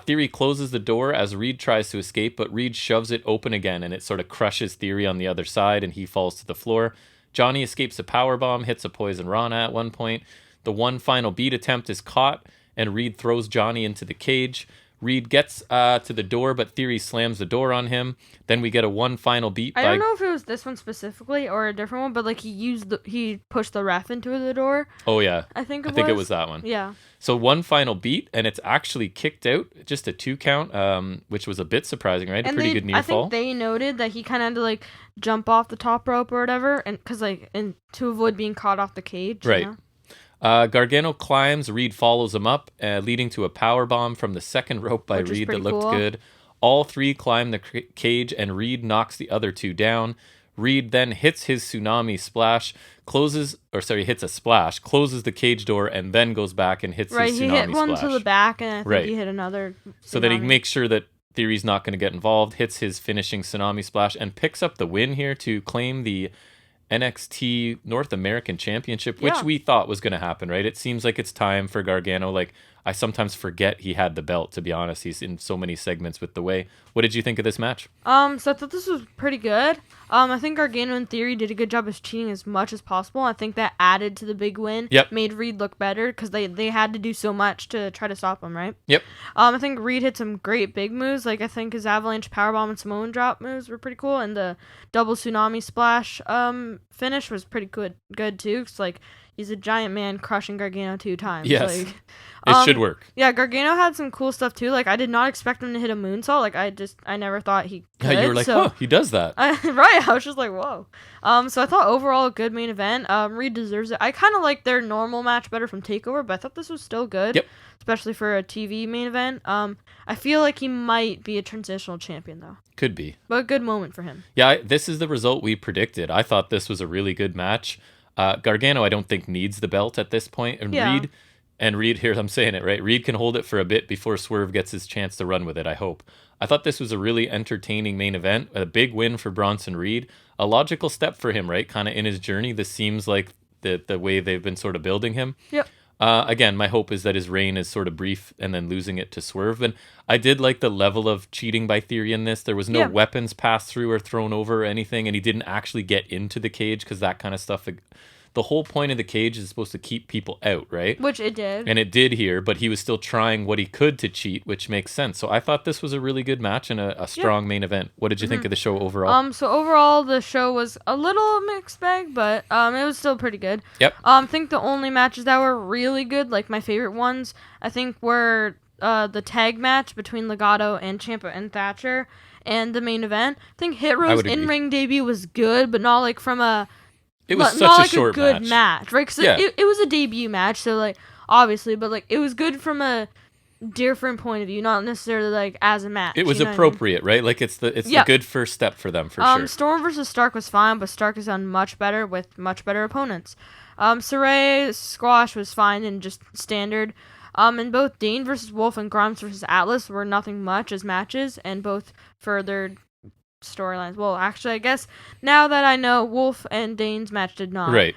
Theory closes the door as Reed tries to escape, but Reed shoves it open again, and it sort of crushes Theory on the other side, and he falls to the floor. Johnny escapes a powerbomb, hits a Poison Rana at one point. The one final beat attempt is caught, and Reed throws Johnny into the cage. Reed gets to the door, but Theory slams the door on him. Then we get a one final beat. I don't know if it was this one specifically or a different one, but like he pushed the ref into the door. Oh yeah, I think it was that one. Yeah. So one final beat, and it's actually kicked out, just a 2 count, which was a bit surprising, right? And a pretty good near fall. I think they noted that he kind of had to like jump off the top rope or whatever, and to avoid being caught off the cage. Right. You know? Gargano climbs, Reed follows him up, leading to a power bomb from the second rope by Reed that looked good. All three climb the cage, and Reed knocks the other 2 down. Reed then hits his tsunami splash, hits a splash, closes the cage door, and then goes back and hits his tsunami splash. Right, he hit one to the back, and I think he hit another tsunami. So that he makes sure that Theory's not going to get involved, hits his finishing tsunami splash, and picks up the win here to claim the NXT North American Championship, which we thought was going to happen, right? It seems like it's time for Gargano. Like, I sometimes forget he had the belt, to be honest. He's in so many segments with the way. What did you think of this match? So I thought this was pretty good. I think Gargano and Theory did a good job of cheating as much as possible. I think that added to the big win. Yep. Made Reed look better because they had to do so much to try to stop him, right? Yep. I think Reed hit some great big moves. Like, I think his avalanche powerbomb and Samoan drop moves were pretty cool, and the double tsunami splash finish was pretty good too. Cause like he's a giant man crushing Gargano 2 times. Yes. Like, it should work. Yeah, Gargano had some cool stuff too. Like, I did not expect him to hit a moonsault. Like, I never thought he could. Yeah, you were like, he does that. Right, I was just like, whoa. So I thought overall a good main event. Reed deserves it. I kind of like their normal match better from TakeOver, but I thought this was still good. Yep. Especially for a TV main event. I feel like he might be a transitional champion though. Could be. But a good moment for him. Yeah, this is the result we predicted. I thought this was a really good match. Gargano, I don't think, needs the belt at this point. And Reed, here I'm saying it, right? Reed can hold it for a bit before Swerve gets his chance to run with it, I hope. I thought this was a really entertaining main event. A big win for Bronson Reed. A logical step for him, right? Kind of in his journey. This seems like the way they've been sort of building him. Yep. Again, my hope is that his reign is sort of brief and then losing it to Swerve. And I did like the level of cheating by Theory in this. There was no weapons passed through or thrown over or anything, and he didn't actually get into the cage because that kind of stuff. The whole point of the cage is supposed to keep people out, right? Which it did. And it did here, but he was still trying what he could to cheat, which makes sense. So I thought this was a really good match and a strong main event. What did you think of the show overall? So overall, the show was a little mixed bag, but it was still pretty good. Yep. I think the only matches that were really good, like my favorite ones, I think were the tag match between Legato and Ciampa and Thatcher, and the main event. I think Hit Row's in-ring debut was good, but not like from a... It was such a short good match, right? Because it was a debut match, so like obviously, but like it was good from a different point of view, not necessarily like as a match. It was appropriate, right? Like it's the good first step for them for sure. Storm versus Stark was fine, but Stark has done much better with much better opponents. Saray squash was fine and just standard. And both Dane versus Wolf and Grimes versus Atlas were nothing much as matches, and both furthered storylines. Well, actually, I guess now that I know, Wolf and Dane's match did not. Right.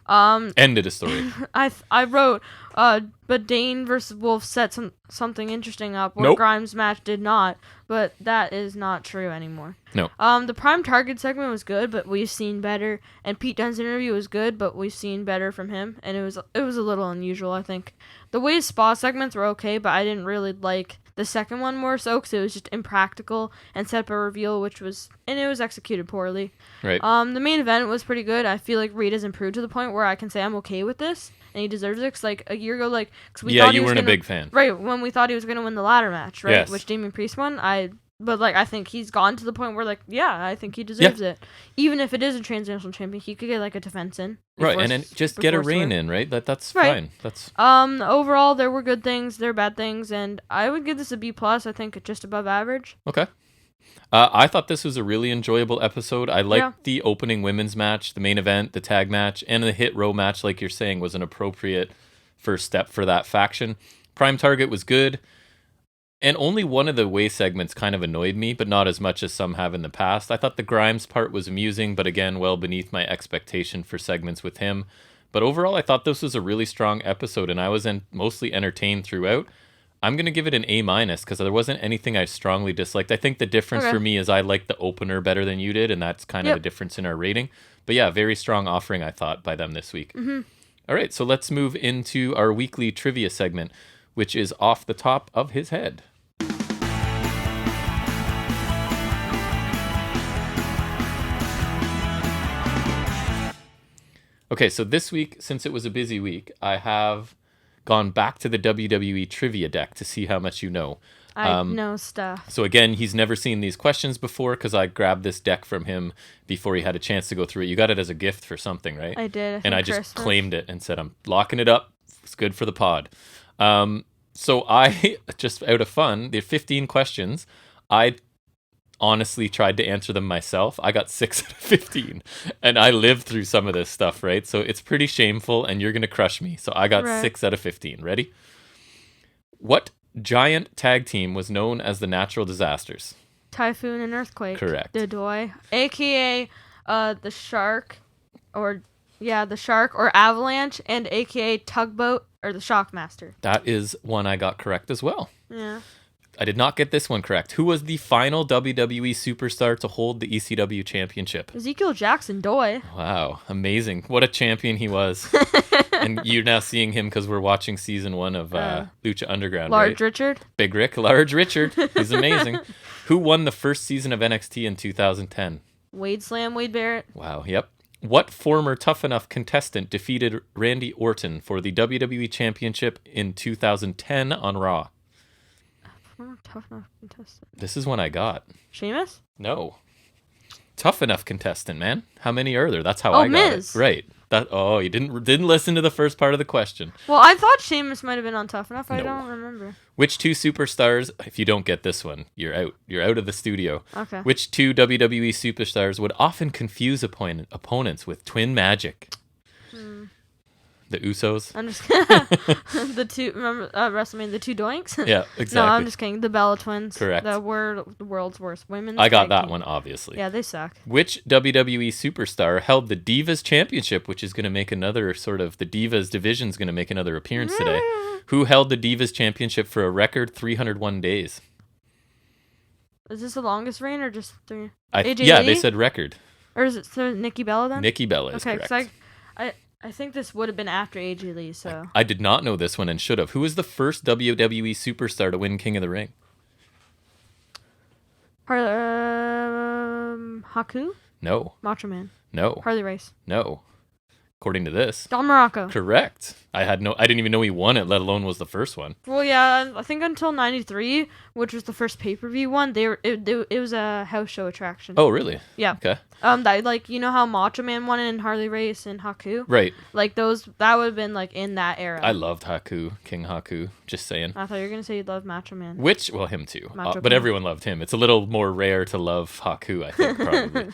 Ended a story. I wrote, but Dane versus Wolf set something interesting up where Grimes' match did not, but that is not true anymore. No. The Prime Target segment was good, but we've seen better, and Pete Dunne's interview was good, but we've seen better from him, and it was a little unusual, I think. The Way Spa segments were okay, but I didn't really like the second one more so because it was just impractical and set up a reveal, it was executed poorly. Right. The main event was pretty good. I feel like Reed has improved to the point where I can say I'm okay with this, and he deserves it. Cause like a year ago, like cause we thought you weren't a big fan, right? When we thought he was gonna win the ladder match, right? Yes. Which Damian Priest won. I But, like, I think he's gotten to the point where, like, yeah, I think he deserves it. Even if it is a transnational champion, he could get, like, a defense in. Right, and then just get a reign in, right? That's right. fine. That's overall, there were good things, there were bad things, and I would give this a B+. I think just above average. Okay. I thought this was a really enjoyable episode. I liked the opening women's match, the main event, the tag match, and the hit row match, like you're saying, was an appropriate first step for that faction. Prime Target was good. And only one of the way segments kind of annoyed me, but not as much as some have in the past. I thought the Grimes part was amusing, but again, well beneath my expectation for segments with him. But overall, I thought this was a really strong episode, and I was mostly entertained throughout. I'm going to give it an A- because there wasn't anything I strongly disliked. I think the difference for me is I liked the opener better than you did, and that's kind of the difference in our rating. But yeah, very strong offering, I thought, by them this week. Mm-hmm. All right, so let's move into our weekly trivia segment, which is off the top of his head. Okay, so this week, since it was a busy week, I have gone back to the WWE trivia deck to see how much you know. I know stuff. So again, he's never seen these questions before because I grabbed this deck from him before he had a chance to go through it. You got it as a gift for something, right? I did. And I just claimed it and said, I'm locking it up. It's good for the pod. So I, just out of fun, the 15 questions, I honestly tried to answer them myself. I got 6 out of 15. And I lived through some of this stuff, right? So it's pretty shameful and you're going to crush me. So I got 6 out of 15. Ready? What giant tag team was known as the Natural Disasters? Typhoon and Earthquake. Correct. Dodoy. AKA the Shark or Avalanche, and AKA Tugboat or the Shockmaster. That is one I got correct as well. Yeah. I did not get this one correct. Who was the final WWE superstar to hold the ECW championship? Ezekiel Jackson Doy. Wow, amazing. What a champion he was. And you're now seeing him because we're watching season 1 of Lucha Underground, Large right? Richard. Big Rick, Large Richard. He's amazing. Who won the first season of NXT in 2010? Wade Barrett. Wow, yep. What former Tough Enough contestant defeated Randy Orton for the WWE Championship in 2010 on Raw? Tough Enough contestant. This is one I got. Sheamus? No. Tough Enough contestant, man. How many are there? That's how I got Miz. it. Right. You didn't listen to the first part of the question. Well, I thought Sheamus might have been on Tough Enough. I don't remember. Which 2 superstars, if you don't get this one, you're out. You're out of the studio. Okay. Which 2 WWE superstars would often confuse opponents with twin magic? The Usos? I'm just the two. Remember WrestleMania, the 2 Doinks? Yeah, exactly. No, I'm just kidding. The Bella Twins. Correct. The world's worst women's. I got that team. one, obviously. Yeah, they suck. Which WWE superstar held the Divas Championship, which is going to make another the Divas division is going to make another appearance today? Who held the Divas Championship for a record 301 days? Is this the longest reign or just 3? AJ Lee? They said record. Or is it Nikki Bella then? Nikki Bella is correct. Okay, I think this would have been after AJ Lee, so... I did not know this one and should have. Who was the first WWE superstar to win King of the Ring? Haku? No. Macho Man? No. Harley Race? No. According to this. Don Morocco? Correct. I didn't even know he won it, let alone was the first one. Well, yeah, I think until 93, which was the first pay-per-view one, it was a house show attraction. Oh, really? Yeah. Okay. You know how Macho Man won it in Harley Race and Haku? Right. Like that would have been like in that era. I loved Haku, King Haku, just saying. I thought you were going to say you loved Macho Man. Him too. Macho but King. Everyone loved him. It's a little more rare to love Haku, I think, probably.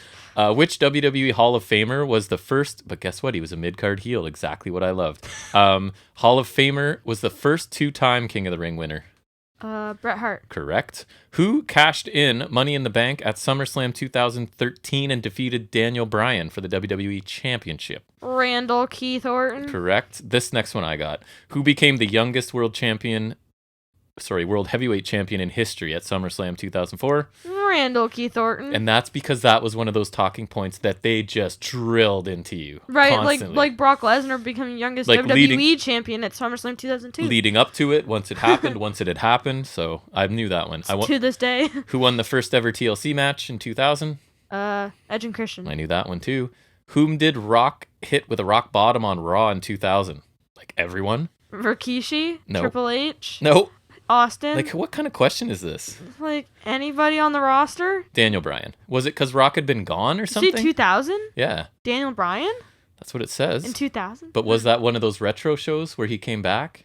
Which WWE Hall of Famer was the first, but guess what? He was a mid-card heel, exactly what I loved. Hall of Famer was the first 2-time King of the Ring winner. Bret Hart. Correct. Who cashed in Money in the Bank at SummerSlam 2013 and defeated Daniel Bryan for the WWE Championship? Randall Keith Orton. Correct. This next one I got. Who became the youngest world heavyweight champion in history at SummerSlam 2004? Randall Keith Orton. And that's because that was one of those talking points that they just drilled into you. Right, constantly. like Brock Lesnar becoming youngest WWE champion at SummerSlam 2002. Leading up to it, once it had happened, so I knew that one. To this day. Who won the first ever TLC match in 2000? Edge and Christian. I knew that one too. Whom did Rock hit with a rock bottom on Raw in 2000? Like everyone? Rikishi? No. Triple H? No. Austin. Like, what kind of question is this? Like, anybody on the roster? Daniel Bryan. Was it because Rock had been gone or something? See, 2000? Yeah. Daniel Bryan? That's what it says. In 2000? But was that one of those retro shows where he came back?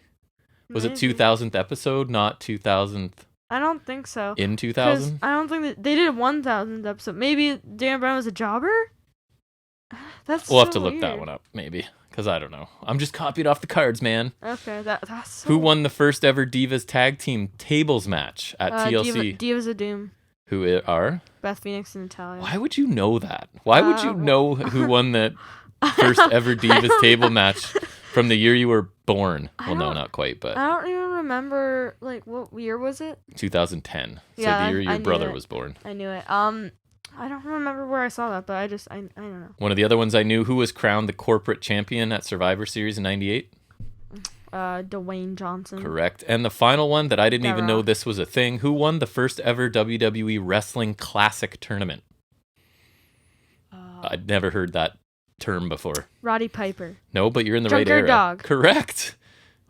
Was it 2000th episode, not 2000th? I don't think so. In 2000? I don't think that they did a 1000th episode. Maybe Daniel Bryan was a jobber? We'll have to look that one up, maybe. Because I don't know. I'm just copied off the cards, man. Okay, that's so... Who won the first ever Divas Tag Team Tables match at TLC? Divas of Doom. Who are? Beth Phoenix and Natalia. Why would you know that? Why would you know who won that first ever Divas Table match from the year you were born? Well, no, not quite, but... I don't even remember, like, what year was it? 2010. Yeah, so the year your brother was born. I knew it. I don't remember where I saw that, but I don't know. One of the other ones I knew, who was crowned the corporate champion at Survivor Series in 98? Dwayne Johnson. Correct. And the final one that I didn't even know this was a thing. Who won the first ever WWE Wrestling Classic tournament? I'd never heard that term before. Roddy Piper. No, but you're in the right area. Dog. Correct.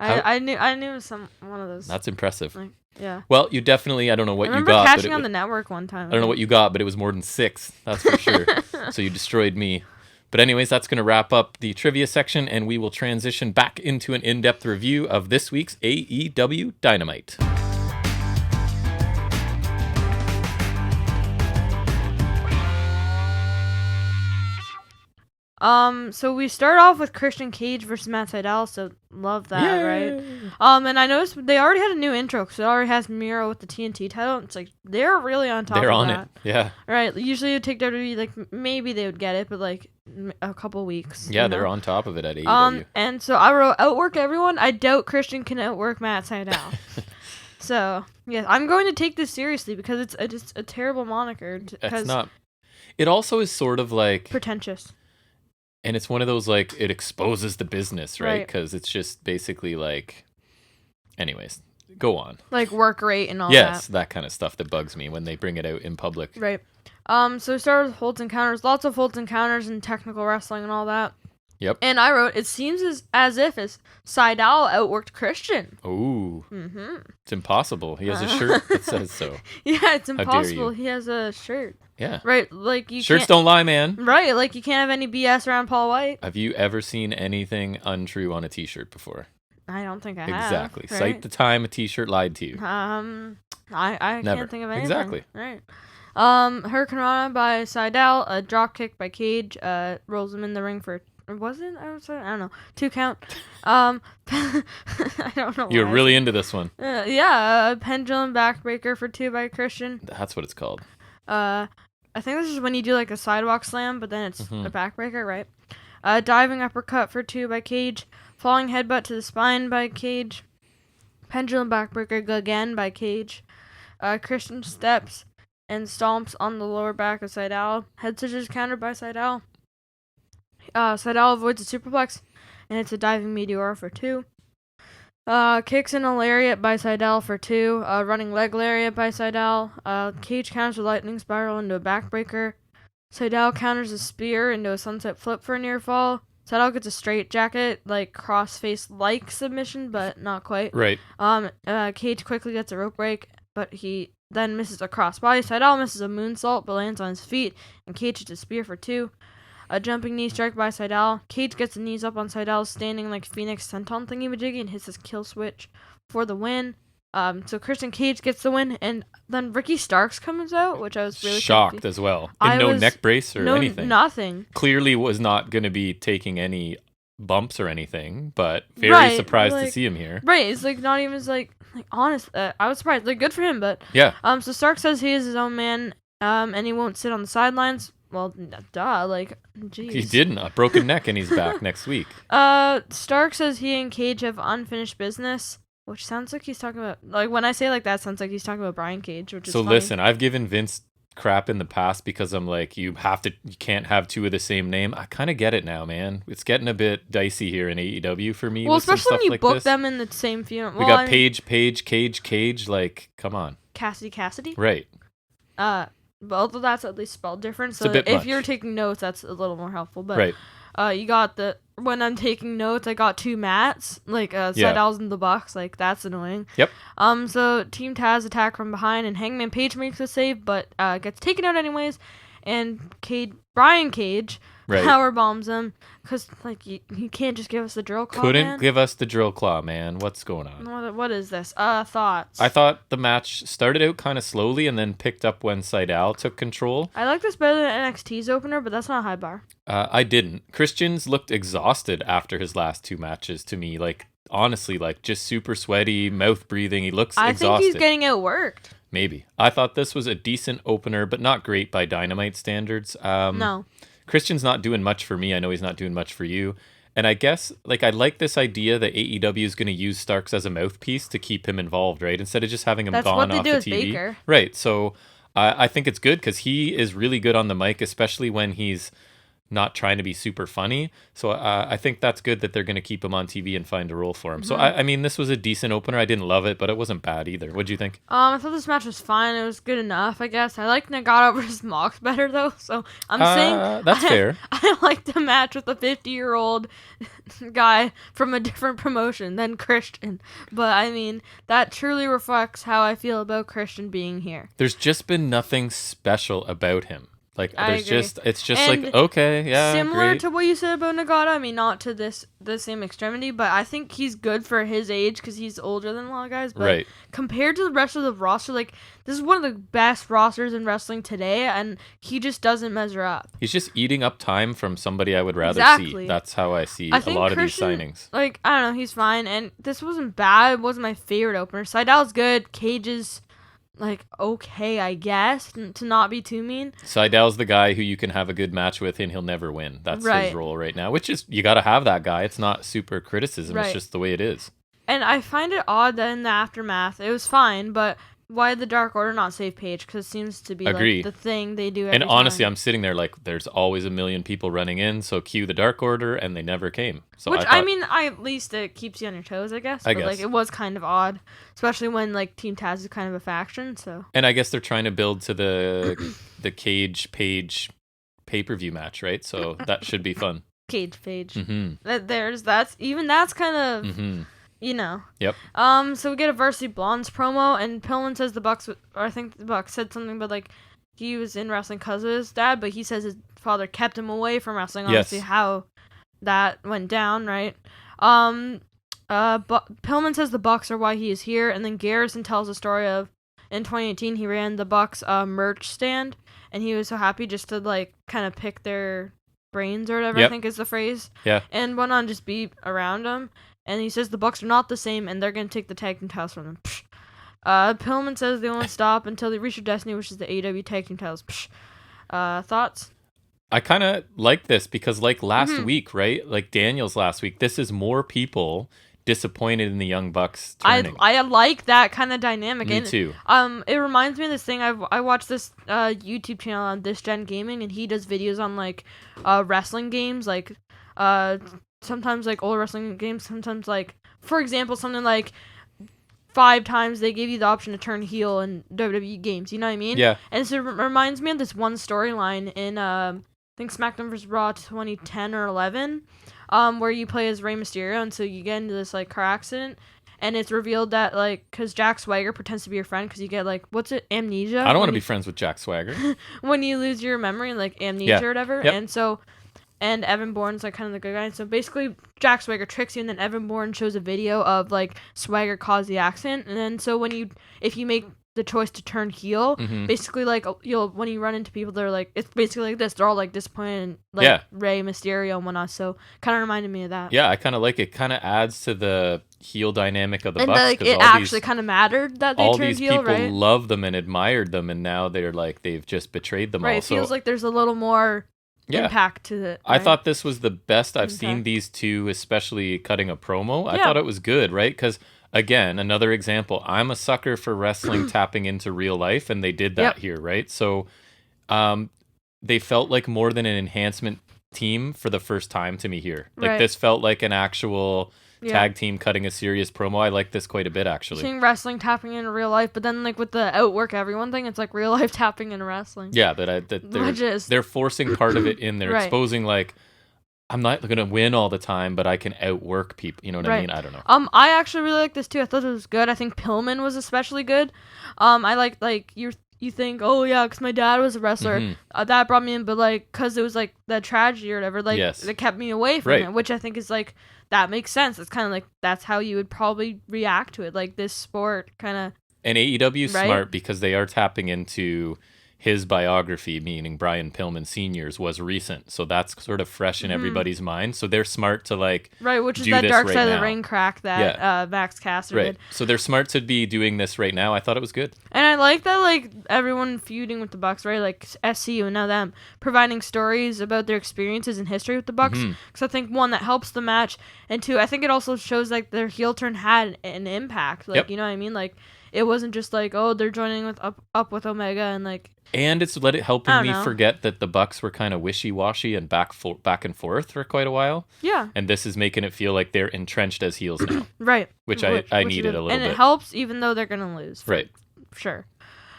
I knew one of those. That's impressive. Like, yeah. Well, you definitely, I don't know what you got. I remember catching on the network one time. I don't know what you got, but it was more than 6. That's for sure. So you destroyed me. But anyways, that's going to wrap up the trivia section, and we will transition back into an in-depth review of this week's AEW Dynamite. So we start off with Christian Cage versus Matt Sydal, so love that, Yay! right? And I noticed they already had a new intro, because it already has Miro with the TNT title. It's like, they're really on top of that. They're on it, yeah. Right, usually it'd take WWE, like, maybe they would get it, but, like, a couple weeks. Yeah, they're on top of it at AEW. And so I wrote, outwork everyone. I doubt Christian can outwork Matt Sydal. So, yeah, I'm going to take this seriously, because it's a terrible moniker. It's not. It also is sort of, like... pretentious. And it's one of those, like, it exposes the business, right? Because it's just basically, like... Anyways, go on. Like, work rate and all that. Yes, that kind of stuff that bugs me when they bring it out in public. Right. So we started with holds and counters. Lots of holds and counters and technical wrestling and all that. Yep. And I wrote, it seems as if Sydal outworked Christian. Ooh. Mm-hmm. It's impossible. He has a shirt that says so. Yeah, it's impossible. He has a shirt. Yeah. Right, like you Shirts can't... don't lie, man. Right, like you can't have any BS around Paul White. Have you ever seen anything untrue on a t-shirt before? I don't think I have. Exactly. Right? Cite the time a t-shirt lied to you. I Never. Can't think of anything. Exactly. Right. Hurricane Rana by Sydal, a drop kick by Cage, rolls him in the ring for... Was it? I don't know. 2 count. I don't know. You're really into this one. Yeah, a pendulum backbreaker for 2 by Christian. That's what it's called. I think this is when you do like a sidewalk slam, but then it's a backbreaker, right? Diving uppercut for 2 by Cage. Falling headbutt to the spine by Cage. Pendulum backbreaker again by Cage. Christian steps and stomps on the lower back of Sydal. Head scissors countered by Sydal. Sydal avoids a superplex, and it's a diving meteor for 2. Kicks in a lariat by Sydal for 2. Running leg lariat by Sydal. Cage counters a lightning spiral into a backbreaker. Sydal counters a spear into a sunset flip for a near fall. Sydal gets a straight jacket, like crossface like submission, but not quite. Right. Cage quickly gets a rope break, but he then misses a crossbody. Sydal misses a moonsault, but lands on his feet, and Cage hits a spear for 2. A jumping knee strike by Sydal. Cage gets the knees up on Sydal's standing like Phoenix senton thingy-majiggy and hits his kill switch for the win. So Christian Cage gets the win, and then Ricky Starks comes out, which I was really shocked confused. as well. And no neck brace or anything. Nothing. Clearly was not going to be taking any bumps or anything, but very surprised to see him here. Right, it's like not even like honest. I was surprised. Like good for him, but yeah. So Starks says he is his own man, and he won't sit on the sidelines. Well, duh, like, jeez. He didn't. A broken neck and he's back next week. Stark says he and Cage have unfinished business, which sounds like he's talking about, like, when I say like that, sounds like he's talking about Brian Cage, which is funny. Listen, I've given Vince crap in the past because I'm like, you can't have 2 of the same name. I kind of get it now, man. It's getting a bit dicey here in AEW for me. Well, with some especially stuff when you like book this. them in the same feud. We got Paige, Cage, like, come on. Cassidy? Right. Both of that's at least spelled different, so It's a bit if much. you're taking notes, that's a little more helpful. But right. You got the when I'm taking notes, I got 2 mats, like Seidel's in the Bucks, like that's annoying. Yep. So Team Taz attack from behind, and Hangman Page makes a save, but gets taken out anyways, and Brian Cage power bombs him, because like you can't just give us the drill claw. Couldn't give us the drill claw, man. What's going on? What is this? Thoughts? I thought the match started out kind of slowly and then picked up when Seidel took control. I like this better than NXT's opener, but that's not a high bar. I didn't. Christian's looked exhausted after his last 2 matches to me. Like, honestly, like just super sweaty, mouth breathing. He looks exhausted. I think he's getting outworked. Maybe. I thought this was a decent opener, but not great by Dynamite standards. No. Christian's not doing much for me. I know he's not doing much for you. And I guess, like, I like this idea that AEW is going to use Starks as a mouthpiece to keep him involved, right? Instead of just having him gone off the TV. Baker. Right. So I think it's good because he is really good on the mic, especially when he's not trying to be super funny. So I think that's good that they're going to keep him on TV and find a role for him. Mm-hmm. So, I mean, this was a decent opener. I didn't love it, but it wasn't bad either. What'd you think? I thought this match was fine. It was good enough, I guess. I like Nagata versus Mox better, though. So I'm saying... That's fair. I like the match with a 50-year-old guy from a different promotion than Christian. But, I mean, that truly reflects how I feel about Christian being here. There's just been nothing special about him. Like, it's just and like, okay, yeah, similar great. to what you said about Nagata. I mean, not to the same extremity, but I think he's good for his age because he's older than a lot of guys. But right. Compared to the rest of the roster, like, this is one of the best rosters in wrestling today, and he just doesn't measure up. He's just eating up time from somebody I would rather see. That's how I see a lot of these signings. Like, I don't know, he's fine, and this wasn't bad. It wasn't my favorite opener. Seidel's good. Cage's like, okay, I guess, to not be too mean. Seidel's the guy who you can have a good match with and he'll never win. That's his role right now, which is, you got to have that guy. It's not super criticism. It's just the way it is. And I find it odd that in the aftermath, it was fine, but why did the Dark Order not save Paige? Because it seems to be like the thing they do every And honestly, time. I'm sitting there like, there's always a million people running in, so cue the Dark Order, and they never came. So Which, I mean, at least it keeps you on your toes, I guess. But like, it was kind of odd, especially when like Team Taz is kind of a faction. So. And I guess they're trying to build to the Cage Page pay-per-view match, right? So that should be fun. Cage Page. Mm-hmm. That's kind of. Mm-hmm. You know. Yep. So we get a Varsity Blondes promo, and Pillman says the Bucks, or I think the Bucks said something about like he was in wrestling because of his dad, but he says his father kept him away from wrestling. Obviously, how that went down, right? Pillman says the Bucks are why he is here, and then Garrison tells the story of in 2018 he ran the Bucks merch stand, and he was so happy just to like kind of pick their brains or whatever I think is the phrase. Yeah. And went on just be around them. And he says the Bucks are not the same, and they're going to take the tag team titles from them. Pillman says they won't stop until they reach their destiny, which is the AEW tag team titles. Thoughts? I kind of like this because, like last week, right? Like Daniel's last week, this is more people disappointed in the Young Bucks turning. I like that kind of dynamic. Me too. It reminds me of this thing. I watched this YouTube channel on This Gen Gaming, and he does videos on like wrestling games, like sometimes like old wrestling games, sometimes like, for example, something like 5 times they give you the option to turn heel in WWE games, you know what I mean? Yeah. And so it reminds me of this one storyline in I think SmackDown vs. Raw 2010 or 11, where you play as Rey Mysterio, and so you get into this like car accident, and it's revealed that like, because Jack Swagger pretends to be your friend, because you get like, what's it, amnesia? I don't want to be friends with Jack Swagger. When you lose your memory, like amnesia or whatever. Yep. And so, and Evan Bourne's like kind of the good guy. So basically, Jack Swagger tricks you, and then Evan Bourne shows a video of like Swagger caused the accident. And then so if you make the choice to turn heel, basically like when you run into people, they're like, it's basically like this. They're all like disappointed, in, like Rey Mysterio and whatnot. So kind of reminded me of that. Yeah, I kind of like it. Kind of adds to the heel dynamic of the and Bucks. Like, it actually kind of mattered that they turned heel, right? All these people loved them and admired them, and now they're like, they've just betrayed them all. Right, it feels like there's a little more impact to it. Right? I thought this was the best I've seen these two, especially cutting a promo. I thought it was good, right? Because, again, another example, I'm a sucker for wrestling tapping into real life, and they did that here, right? So they felt like more than an enhancement team for the first time to me here. Like, this felt like an actual tag team cutting a serious promo. I like this quite a bit, actually. Seeing wrestling tapping into real life, but then like with the outwork everyone thing, it's like real life tapping into wrestling. Yeah, they're forcing part of it in. They're exposing like, I'm not going to win all the time, but I can outwork people. You know what I mean? I don't know. I actually really like this too. I thought it was good. I think Pillman was especially good. I like you think, oh yeah, because my dad was a wrestler, that brought me in, but like, because it was like that tragedy or whatever, like it kept me away from it, which I think is like, that makes sense. It's kind of like, that's how you would probably react to it, like this sport kind of. And AEW is smart because they are tapping into his biography, meaning Brian Pillman Sr.'s, was recent. So that's sort of fresh in everybody's mind. So they're smart to like which is that Dark Side of the Ring crack that Max Caster did. So they're smart to be doing this right now. I thought it was good. And I like that like everyone feuding with the Bucks, right? Like SCU and now them providing stories about their experiences and history with the Bucks. Because I think, one, that helps the match, and two, I think it also shows like their heel turn had an impact. Like, you know what I mean? Like, it wasn't just like, oh, they're joining with up with Omega and like. And it's helping me forget that the Bucks were kind of wishy-washy and back and forth for quite a while. Yeah. And this is making it feel like they're entrenched as heels now. Which I needed a little bit. And it helps even though they're going to lose. Sure.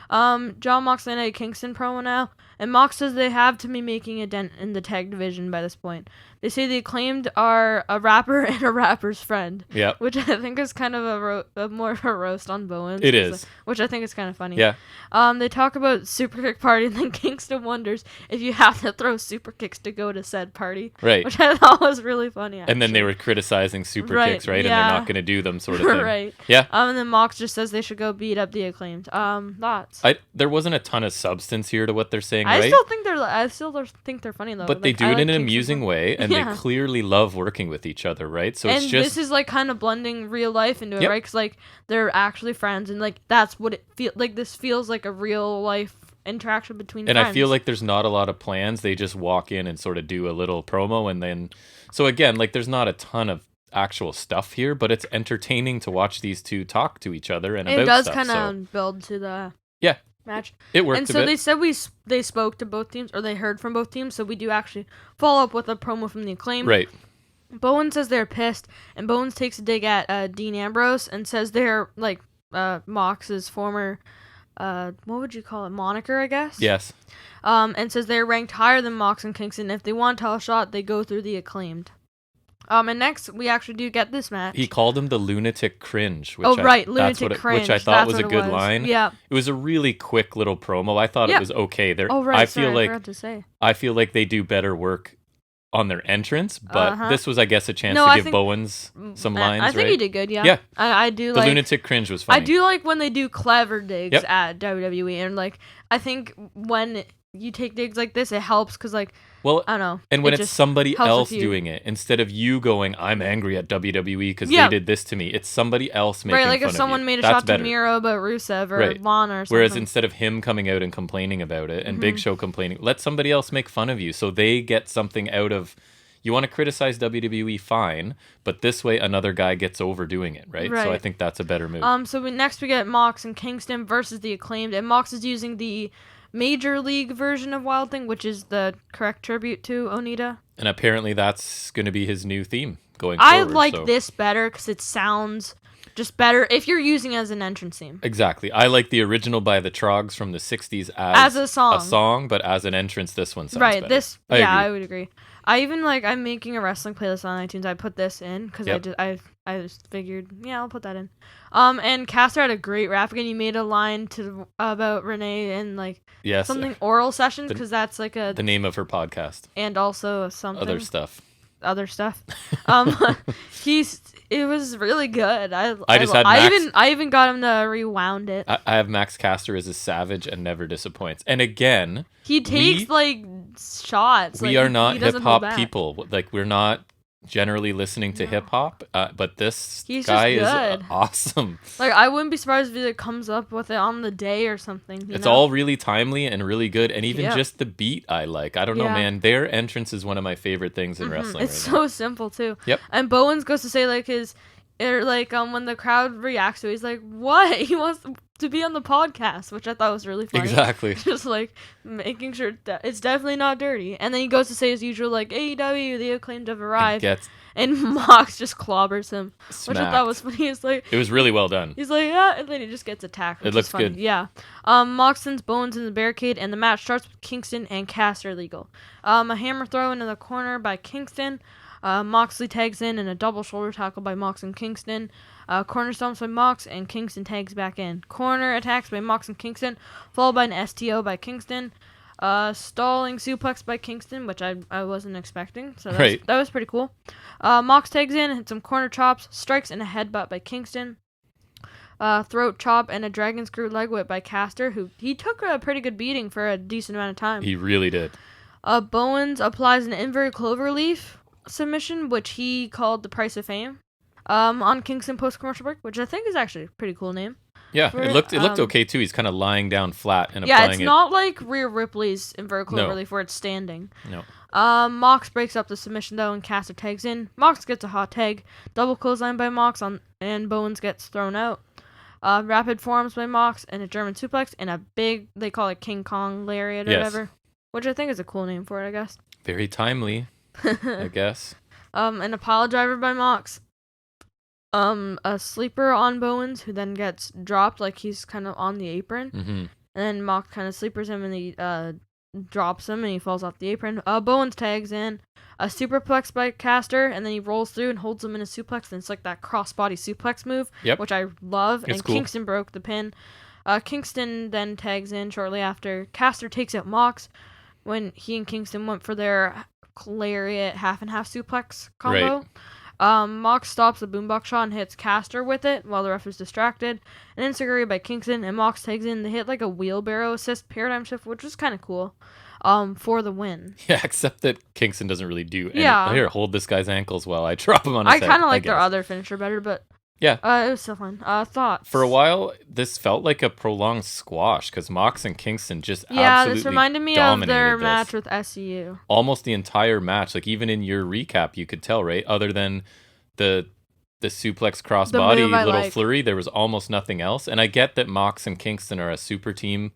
John Moxley and Eddie Kingston promo now. And Mox says they have to be making a dent in the tag division by this point. They say the Acclaimed are a rapper and a rapper's friend. Yeah. Which I think is kind of a more of a roast on Bowens. It is. Which I think is kind of funny. Yeah. They talk about super kick party, and then Kingston wonders if you have to throw super kicks to go to said party. Right. Which I thought was really funny, actually. And then they were criticizing super kicks, right? Yeah. And they're not going to do them, sort of thing. Right. Yeah. And then Mox just says they should go beat up the Acclaimed. Thoughts? There wasn't a ton of substance here to what they're saying, I still think they're funny, though. But they do it in an amusing way, and they clearly love working with each other, right? So it's just, this is like kind of blending real life into it, right? Because like they're actually friends, and like that's what it feels like. This feels like a real life interaction between friends. And I feel like there's not a lot of plans. They just walk in and sort of do a little promo, and then so again, like there's not a ton of actual stuff here, but it's entertaining to watch these two talk to each other and about stuff. It does kind of build to the match. It worked. And so they said they spoke to both teams, or they heard from both teams. So we do actually follow up with a promo from the Acclaimed. Right. Bowen says they're pissed, and Bowen takes a dig at Dean Ambrose and says they're like Mox's former, what would you call it, moniker, I guess? Yes. And says they're ranked higher than Mox and Kingston. If they want a title shot, they go through the Acclaimed. And next, we actually do get this match. He called him the lunatic cringe. Lunatic cringe. Which I thought was a good line. Yeah. It was a really quick little promo. I thought it was okay. I forgot to say. I feel like they do better work on their entrance, but this was, I guess, a chance to give Bowens some lines, I think right? he did good, yeah. I do the lunatic cringe was funny. I do like when they do clever digs at WWE, and like, I think when you take digs like this, it helps, because like, I don't know. And when it's somebody else doing it, instead of you going, I'm angry at WWE because they did this to me, it's somebody else making fun of you. Like if someone made a shot to Miro about Rusev or Lana or something. Whereas instead of him coming out and complaining about it, and Big Show complaining, let somebody else make fun of you so they get something out of... You want to criticize WWE, fine, but this way another guy gets over doing it, right? So I think that's a better move. So next we get Mox and Kingston versus the Acclaimed, and Mox is using the Major League version of Wild Thing, which is the correct tribute to Onita. And apparently that's going to be his new theme going forward. I like this better because it sounds just better if you're using it as an entrance theme. Exactly. I like the original by the Trogs from the 60s as a song, but as an entrance, this one sounds better. I would agree. I even I'm making a wrestling playlist on iTunes. I put this in because I just figured, I'll put that in. And Caster had a great rap again. You made a line about Renee and something oral sessions, because that's like the name of her podcast, and also something other stuff. It was really good. I even got him to rewound it. I have Max Caster as a savage and never disappoints. And again, he takes shots. We are not hip hop people. Like, we're not generally listening to hip hop, but this guy is awesome. I wouldn't be surprised if it comes up with it on the day or something. It's all really timely and really good, and even just the beat I like. I don't know, man. Their entrance is one of my favorite things in wrestling. It's so simple too. Yep. And Bowens goes to say when the crowd reacts to it, he's like, what? He wants to be on the podcast, which I thought was really funny. Exactly. Just making sure that it's definitely not dirty. And then he goes to say his usual AEW, the Acclaimed have arrived. and Mox just clobbers him, which I thought Smacked. was funny. He's like, It was really well done. he's like, yeah, and then he just gets attacked. Which It looks is funny. good. Yeah. Mox sends Bowens in the barricade, and the match starts with Kingston and Caster legal. A hammer throw into the corner by Kingston. Moxley tags in and a double shoulder tackle by Mox and Kingston. Corner stomps by Mox, and Kingston tags back in. Corner attacks by Mox and Kingston, followed by an STO by Kingston. Stalling suplex by Kingston, which I wasn't expecting, so that was pretty cool. Mox tags in, hits some corner chops, strikes, and a headbutt by Kingston. Throat chop and a dragon screw leg whip by Caster, who he took a pretty good beating for a decent amount of time. He really did. Bowens applies an inverted cloverleaf submission, which he called the price of fame. On Kingston post commercial break, which I think is actually a pretty cool name. Yeah, it looked okay too. He's kind of lying down flat and yeah, applying it's it. not like Rhea Ripley's inverted cloverleaf where it's standing. No. Mox breaks up the submission though, and Caster tags in. Mox gets a hot tag, double clothesline by Mox and Bowens gets thrown out. Rapid forearms by Mox and a German suplex and a big, they call it King Kong lariat or whatever, which I think is a cool name for it, I guess. Very timely, I guess. And a pile driver by Mox. A sleeper on Bowens, who then gets dropped like he's kind of on the apron. Mm-hmm. And then Mox kind of sleepers him and he drops him and he falls off the apron. Bowens tags in. A superplex by Caster, and then he rolls through and holds him in a suplex. And it's like that crossbody suplex move, which I love. It's and cool. Kingston broke the pin. Kingston then tags in shortly after. Caster takes out Mox when he and Kingston went for their lariat half and half suplex combo. Mox stops the boombox shot and hits Caster with it while the ref is distracted. An enziguri by Kingston, and Mox tags in. They hit like a wheelbarrow assist paradigm shift, which was kind of cool. For the win. Yeah, except that Kingston doesn't really do anything. Yeah. Here, hold this guy's ankles while I drop him on his head. I kind of like their other finisher better, but yeah, it was still fun. Thoughts? For a while, this felt like a prolonged squash because Mox and Kingston just absolutely this reminded me of their match with SCU. Almost the entire match, like even in your recap, you could tell, right? Other than the suplex crossbody little flurry, there was almost nothing else. And I get that Mox and Kingston are a super team,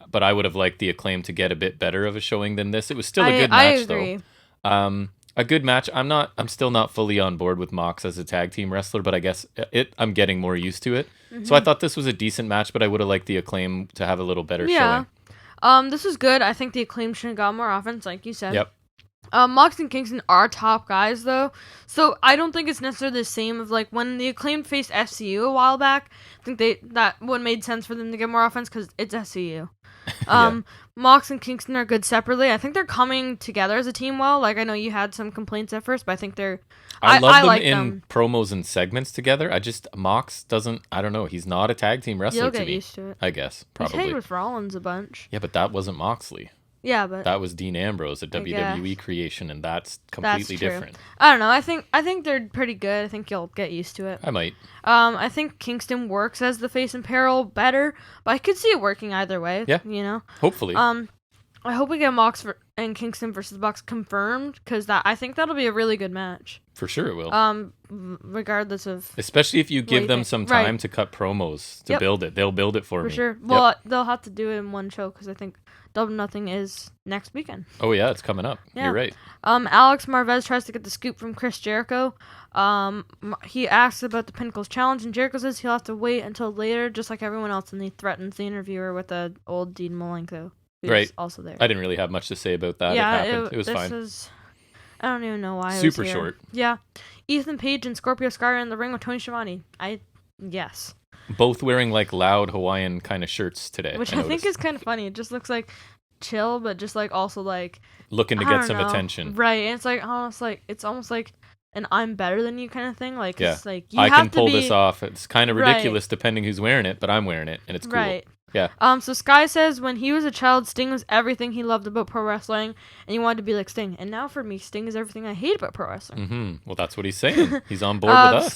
but I would have liked the Acclaim to get a bit better of a showing than this. It was still a good match, though. A good match. I'm still not fully on board with Mox as a tag team wrestler, but I guess I'm getting more used to it. Mm-hmm. So I thought this was a decent match, but I would have liked the Acclaim to have a little better showing. This was good. I think the Acclaim should have got more offense, like you said. Yep. Mox and Kingston are top guys, though, so I don't think it's necessarily the same of like when the Acclaim faced SCU a while back. I think that would made sense for them to get more offense because it's SCU. Mox and Kingston are good separately. I think they're coming together as a team well. Like I know you had some complaints at first, but I think they're. I love them like in promos and segments together. Mox doesn't. I don't know. He's not a tag team wrestler. You'll to get me. used to it. I guess probably. He tagged with Rollins a bunch. Yeah, but that wasn't Moxley. Yeah, but that was Dean Ambrose, a WWE creation, and that's completely different. I don't know. I think they're pretty good. I think you'll get used to it. I might. I think Kingston works as the face in peril better, but I could see it working either way. Yeah. You know. Hopefully. I hope we get Mox and Kingston versus Bucks confirmed because I think that'll be a really good match. For sure it will. Regardless of. Especially if you give them some time to cut promos to build it, they'll build it for me. For sure. Well, they'll have to do it in one show because I think Double Nothing is next weekend. Oh yeah, it's coming up. Yeah. You're right. Alex Marvez tries to get the scoop from Chris Jericho. He asks about the Pinnacle's challenge, and Jericho says he'll have to wait until later, just like everyone else, and he threatens the interviewer with the old Dean Malenko, who's also there. I didn't really have much to say about that. Yeah, it happened. It was fine. I don't even know why. Super short. Yeah. Ethan Page and Scorpio Sky are in the ring with Tony Schiavone. Yes. Both wearing like loud Hawaiian kind of shirts today. Which I think is kind of funny. It just looks like chill, but just like also like looking to get some attention. Right. And it's almost like an I'm better than you kind of thing. Like it's like I can pull this off. It's kind of ridiculous depending who's wearing it, but I'm wearing it and it's cool. Right. Yeah. So Sky says when he was a child, Sting was everything he loved about pro wrestling, and he wanted to be like Sting. And now for me, Sting is everything I hate about pro wrestling. Mm-hmm. Well, that's what he's saying. He's on board with us.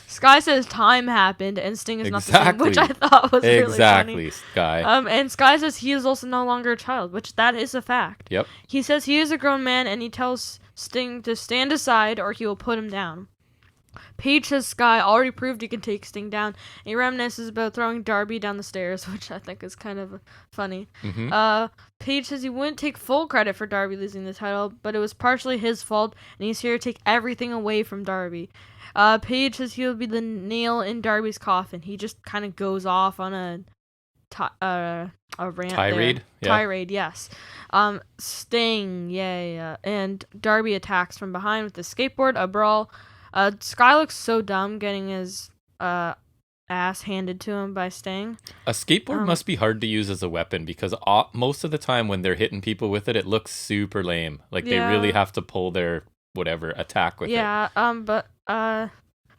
Sky says time happened, and Sting is not the same, which I thought was really funny. Exactly, Sky. And Sky says he is also no longer a child, which that is a fact. Yep. He says he is a grown man, and he tells Sting to stand aside or he will put him down. Paige says Sky already proved he can take Sting down. He reminisces about throwing Darby down the stairs, which I think is kind of funny. Paige says he wouldn't take full credit for Darby losing the title, but it was partially his fault, and he's here to take everything away from Darby. Paige says he'll be the nail in Darby's coffin. He just kind of goes off on a rant tirade. There. Tirade, yes. Sting, yeah. And Darby attacks from behind with the skateboard, a brawl. Sky looks so dumb getting his ass handed to him by Sting. A skateboard must be hard to use as a weapon because most of the time when they're hitting people with it, it looks super lame. Like they really have to pull their attack with it. Yeah, but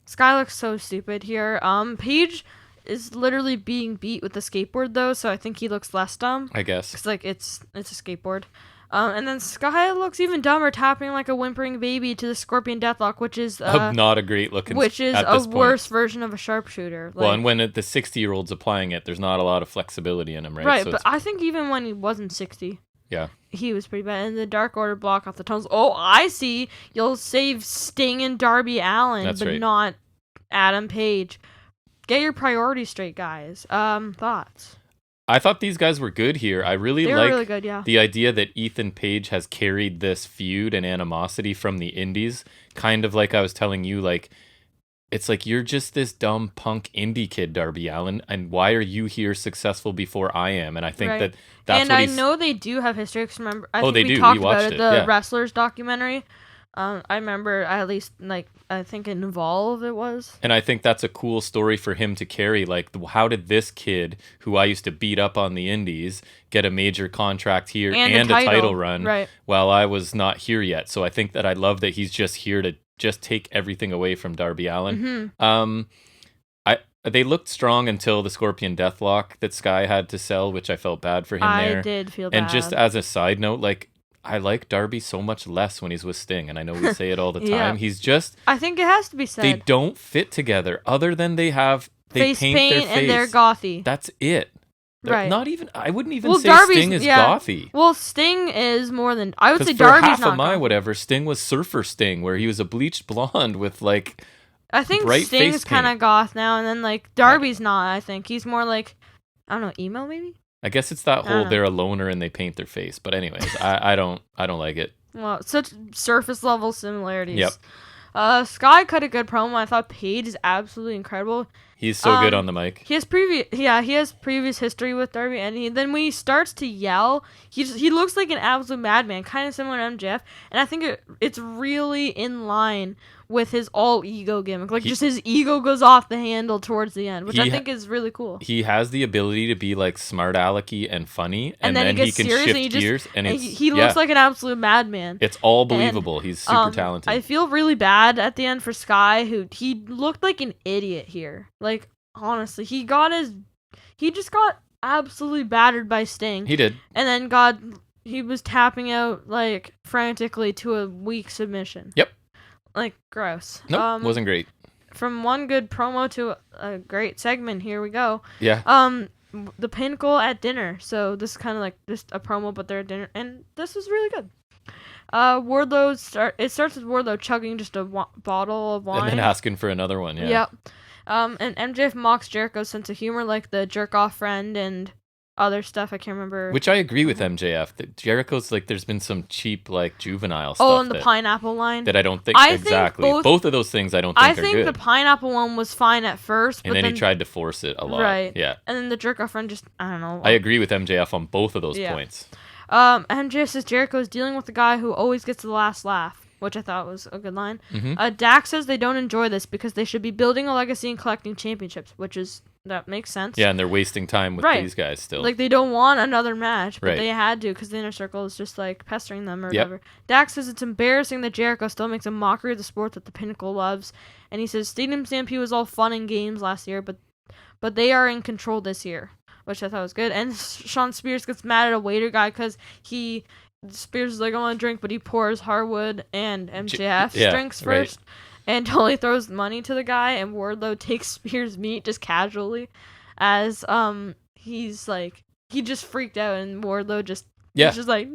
Sky looks so stupid here. Paige is literally being beat with the skateboard though, so I think he looks less dumb. I guess. Cause like it's a skateboard. And then Sky looks even dumber, tapping like a whimpering baby to the Scorpion Deathlock, which is not a great looking. Which is a worse version of a sharpshooter. Well, and when the 60-year-old's applying it, there's not a lot of flexibility in him, right? Right, so but I think even when he wasn't 60, yeah, he was pretty bad. And the Dark Order block off the tunnels. Oh, I see. You'll save Sting and Darby Allin, but right. not Adam Page. Get your priorities straight, guys. Thoughts? I thought these guys were good here. I really like like really good, yeah. the idea that Ethan Page has carried this feud and animosity from the indies. Kind of like I was telling you, like, it's like you're just this dumb punk indie kid, Darby Allin, and why are you here successful before I am? And I think that's and what I know they do have history. Cause remember, I think they we do. talked We watched about it. The Wrestlers documentary. I remember at least I think in Evolve it was. And I think that's a cool story for him to carry. Like, how did this kid, who I used to beat up on the indies, get a major contract here and a title run while I was not here yet? So I think that I love that he's just here to just take everything away from Darby Allin. They looked strong until the Scorpion Deathlock that Sky had to sell, which I felt bad for him there. I did feel bad. And just as a side note, like, I like Darby so much less when he's with Sting, and I know we say it all the time. He's just... I think it has to be said. They don't fit together, other than they paint their face. And they're gothy. That's it. Right. Not even... I wouldn't even say Darby's, Sting is gothy. Well, Sting is more than... I would say for Darby's half not of my gothy. whatever, Sting was Surfer Sting, where he was a bleached blonde with, like, I think bright Sting's kind paint. of goth now, and then, like, Darby's not, I think. He's more like, I don't know, emo maybe? I guess it's that whole they're a loner and they paint their face. But anyways, I don't like it. Well, such surface level similarities. Yep. Sky cut a good promo. I thought Paige is absolutely incredible. He's so good on the mic. He has previous history with Darby, and then when he starts to yell, he looks like an absolute madman, kind of similar to MJF. And I think it's really in line with his all ego gimmick. Like, just his ego goes off the handle towards the end, which I think is really cool. He has the ability to be like smart alecky and funny, and then he can shift gears, and he looks like an absolute madman. It's all believable. He's super talented. I feel really bad at the end for Sky, who he looked like an idiot here. Like, honestly, he just got absolutely battered by Sting. He did, and then he was tapping out like frantically to a weak submission. Yep. Like, gross. Nope, wasn't great. From one good promo to a great segment, here we go. Yeah. The Pinnacle at dinner. So this is kind of like just a promo, but they're at dinner, and this was really good. It starts with Wardlow chugging just a bottle of wine. And then asking for another one, yeah. Yep. And MJF mocks Jericho's sense of humor, like the jerk-off friend and other stuff. I can't remember. Which I agree with MJF. That Jericho's, like, there's been some cheap, like, juvenile stuff. Oh, and the pineapple line. That I don't think, exactly. Both of those things I don't think are good. I think the pineapple one was fine at first. And then he tried to force it a lot. Right. Yeah. And then the jerk-off friend just, I don't know. I agree with MJF on both of those points. MJF says Jericho's dealing with the guy who always gets the last laugh, which I thought was a good line. Dax says they don't enjoy this because they should be building a legacy and collecting championships, that makes sense. Yeah, and they're wasting time with these guys still. Like, they don't want another match, but they had to because the Inner Circle is just, like, pestering them or whatever. Dax says it's embarrassing that Jericho still makes a mockery of the sport that the Pinnacle loves. And he says Stadium Stampede was all fun and games last year, but they are in control this year, which I thought was good. And Sean Spears gets mad at a waiter guy because Spears is like, I want a drink, but he pours Harwood and MJF's drinks first. Right. And totally throws money to the guy, and Wardlow takes Spears' meat just casually, as he's like, he just freaked out, and Wardlow he's just like,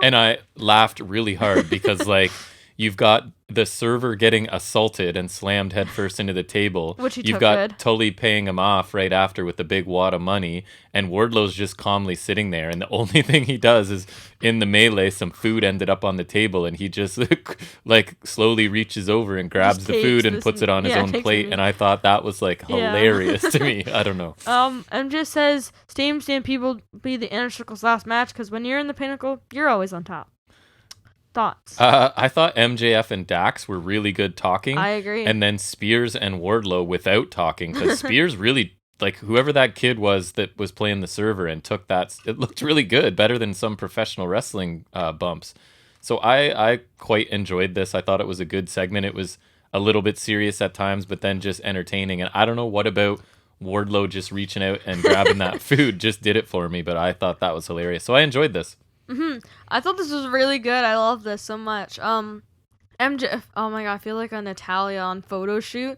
and I laughed really hard because, like, You've got the server getting assaulted and slammed headfirst into the table. Which he You've took got good. Tully paying him off right after with a big wad of money, and Wardlow's just calmly sitting there. And the only thing he does is in the melee, some food ended up on the table, and he just like slowly reaches over and grabs the food and puts it on his own plate. And I thought that was like hilarious to me. I don't know. MJ says, Stadium Stampede will be the Inner Circle's last match because when you're in the Pinnacle, you're always on top. Thoughts? I thought MJF and Dax were really good talking. I agree. And then Spears and Wardlow without talking, because Spears really, like, whoever that kid was that was playing the server and took that, it looked really good, better than some professional wrestling bumps. So I quite enjoyed this. I thought it was a good segment. It was a little bit serious at times, but then just entertaining. And I don't know what about Wardlow just reaching out and grabbing that food just did it for me, but I thought that was hilarious. So I enjoyed this. I thought this was really good. I love this so much. MJ, oh my god, I feel like a Natalia on photo shoot.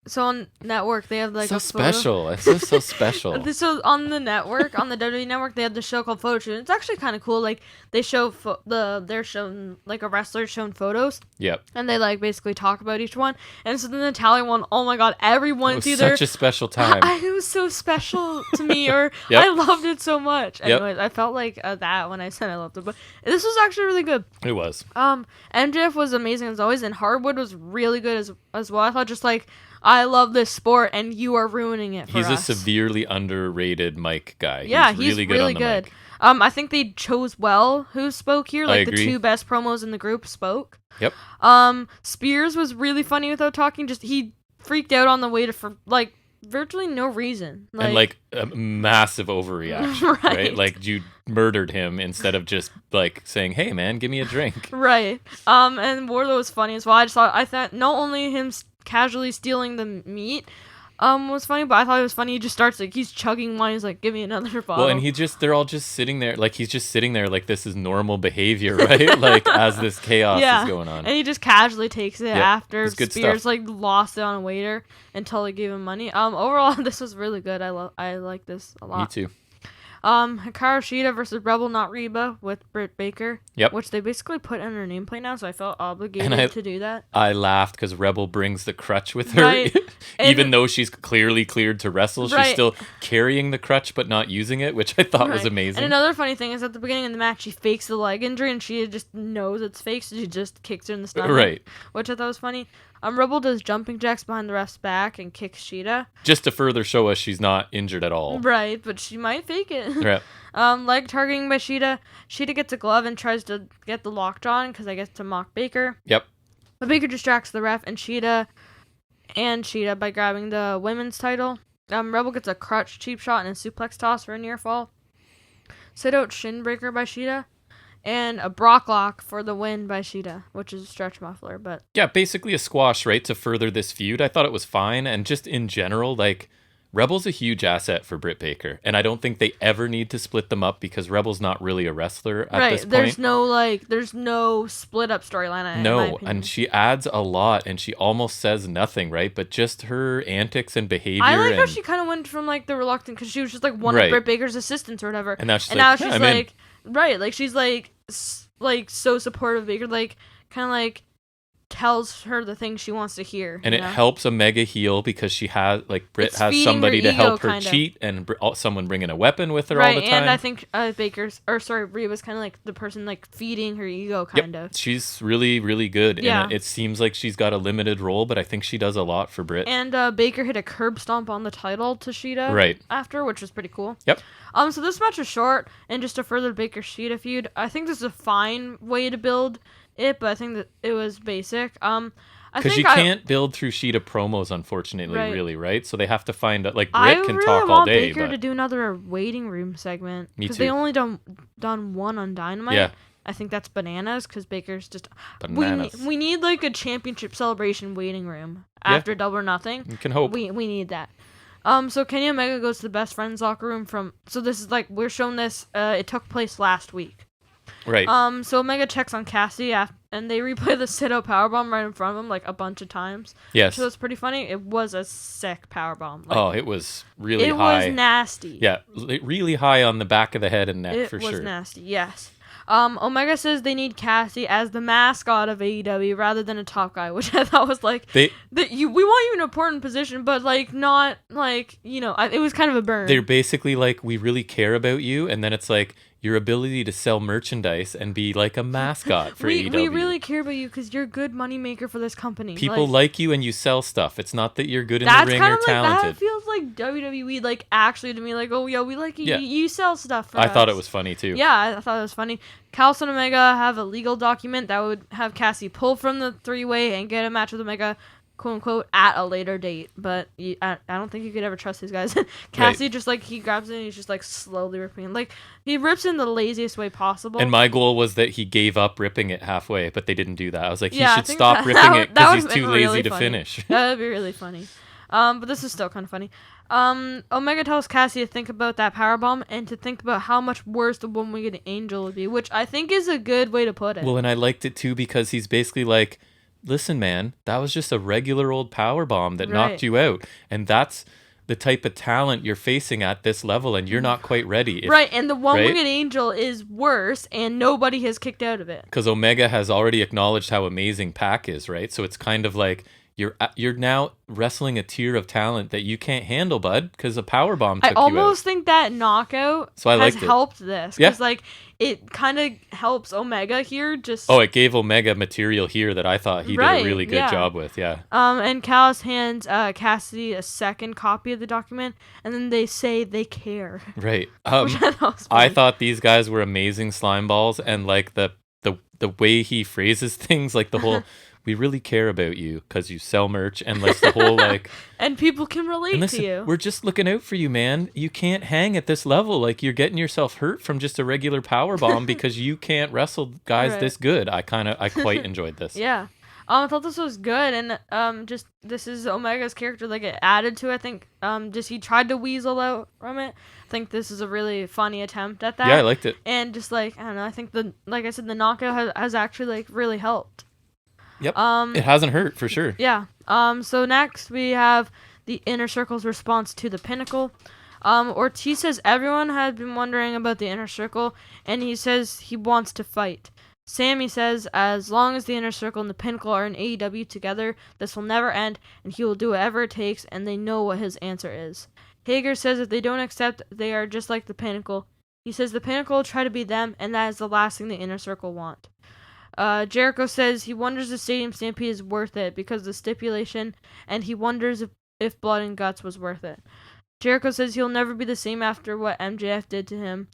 So on network they have like so a special. It's just so special. So on the network, on the WWE network, they have the show called Photo Shoot. It's actually kind of cool. Like they show they're shown like a wrestler shown photos. Yep. And they like basically talk about each one. And so the Natalia one, oh my god, everyone's either such a special time. It was so special to me, or Yep. I loved it so much. Yep. Anyways, I felt like that when I said I loved it, but this was actually really good. It was. MJF was amazing as always, and Hardwood was really good as well. I thought just like, I love this sport, and you are ruining it for us. He's a severely underrated mic guy. Yeah, he's really good on the mic. I think they chose well who spoke here. Like, the two best promos in the group spoke. Yep. Spears was really funny without talking. Just, he freaked out on the way for, like, virtually no reason. And, like, a massive overreaction, right? Like, you murdered him instead of just, like, saying, hey, man, give me a drink. Right. And Wardlow was funny as well. I thought not only him casually stealing the meat was funny, but I thought it was funny. He just starts like he's chugging wine. He's like, give me another bottle. Well, and they're all just sitting there, like he's just sitting there like this is normal behavior, right? Like as this chaos is going on. And he just casually takes it after Spears stuff. like lost it on a waiter until they gave him money. Overall this was really good. I like this a lot. Me too. Hikaru Shida versus Rebel Not Reba with Britt Baker. Yep. Which they basically put in her nameplate now, so I felt obligated to do that. I laughed because Rebel brings the crutch with her. Right. Even though she's clearly cleared to wrestle, she's still carrying the crutch but not using it, which I thought was amazing. And another funny thing is at the beginning of the match, she fakes the leg injury and she just knows it's fake, so she just kicks her in the stomach. Right. Which I thought was funny. Rebel does jumping jacks behind the ref's back and kicks Shida. Just to further show us she's not injured at all. Right, but she might fake it. Right. Leg targeting by Shida. Shida gets a glove and tries to get the lockjaw on because I guess to mock Baker. Yep. But Baker distracts the ref and Shida by grabbing the women's title. Rebel gets a crutch cheap shot and a suplex toss for a near fall. Sit out shin breaker by Shida. And a Brock lock for the win by Shida, which is a stretch muffler, but... Yeah, basically a squash, right, to further this feud. I thought it was fine, and just in general, like, Rebel's a huge asset for Britt Baker, and I don't think they ever need to split them up because Rebel's not really a wrestler at this point. There's no split-up storyline, in my No, opinion. and she adds a lot, and she almost says nothing, right? But just her antics and behavior... I like how she kind of went from, like, the reluctant, because she was just, like, one of Britt Baker's assistants or whatever. And now she's like... Right, like she's like so supportive of Baker, like kind of like tells her the things she wants to hear. And it helps a mega heel because she has Britt has somebody to help her cheat and someone bringing a weapon with her all the time. And I think Reba's kind of like the person like feeding her ego kind of. She's really, really good. Yeah. And it seems like she's got a limited role, but I think she does a lot for Britt. And Baker hit a curb stomp on the title to Shida after, which was pretty cool. Yep. So this match was short, and just to further Baker Shida feud, I think this is a fine way to build it, but I think that it was basic. Because you can't build through Shida promos, unfortunately, really, right? So they have to find Britt can talk all day. Baker to do another waiting room segment. Me too. Because they only done one on Dynamite. Yeah. I think that's bananas, because Baker's just... Bananas. We need, like, a championship celebration waiting room after Double or Nothing. You can hope. We need that. So Kenny Omega goes to the best friends locker room so this is, like, we're shown this, it took place last week. Right. So Omega checks on Cassidy and they replay the sit-out powerbomb right in front of him, like, a bunch of times. Yes. So it's pretty funny. It was a sick powerbomb. Like, it was really high. It was nasty. Yeah, really high on the back of the head and neck, for sure. It was nasty, yes. Omega says they need Cassie as the mascot of AEW rather than a top guy, which I thought was like, we want you in an important position, but like not like, it was kind of a burn. They're basically like, we really care about you, and then it's like, your ability to sell merchandise and be like a mascot for AEW. We really care about you because you're a good moneymaker for this company. People like you and you sell stuff. It's not that you're good in the ring or talented. That feels like WWE, like actually to me, like, oh yeah, we like you. Yeah. You sell stuff for us. I thought it was funny too. Yeah, I thought it was funny. Callis and Omega have a legal document that would have Cassie pull from the 3-way and get a match with Omega, quote unquote, at a later date. But I don't think you could ever trust these guys. Cassie just like, he grabs it and he's just like slowly ripping it. Like, he rips it in the laziest way possible. And my goal was that he gave up ripping it halfway, but they didn't do that. I was like, he should stop ripping it because he's too lazy to finish. That would be really funny. But this is still kind of funny. Omega tells Cassie to think about that powerbomb and to think about how much worse the one-winged angel would be, which I think is a good way to put it. Well, and I liked it too because he's basically like, listen, man, that was just a regular old power bomb that knocked you out. And that's the type of talent you're facing at this level, and you're not quite ready. And the one-winged angel is worse, and nobody has kicked out of it. Because Omega has already acknowledged how amazing Pac is, right? So it's kind of like, you're now wrestling a tier of talent that you can't handle, bud, because a power bomb took you out. I almost think that knockout has helped this. Because, it kind of helps Omega here. It gave Omega material here that I thought he did a really good job with, And Callis hands Cassidy a second copy of the document, and then they say they care. Right. I thought these guys were amazing slime balls, and like the way he phrases things, like the whole... we really care about you because you sell merch, and like the whole like, and people can relate to you. We're just looking out for you, man. You can't hang at this level. Like, you're getting yourself hurt from just a regular power bomb because you can't wrestle guys this good. I quite enjoyed this. Yeah. I thought this was good, and this is Omega's character, like, it added to, I think, he tried to weasel out from it. I think this is a really funny attempt at that. Yeah, I liked it. And just like, I don't know, I think like I said, the knockout has actually like really helped. Yep. It hasn't hurt for sure. Yeah. So next we have the Inner Circle's response to the Pinnacle. Ortiz says everyone had been wondering about the Inner Circle, and he says he wants to fight. Sammy says as long as the Inner Circle and the Pinnacle are in AEW together, this will never end, and he will do whatever it takes, and they know what his answer is. Hager says if they don't accept, they are just like the Pinnacle. He says the Pinnacle will try to be them, and that is the last thing the Inner Circle want. Jericho says he wonders if Stadium Stampede is worth it because of the stipulation, and he wonders if Blood and Guts was worth it. Jericho says he'll never be the same after what MJF did to him,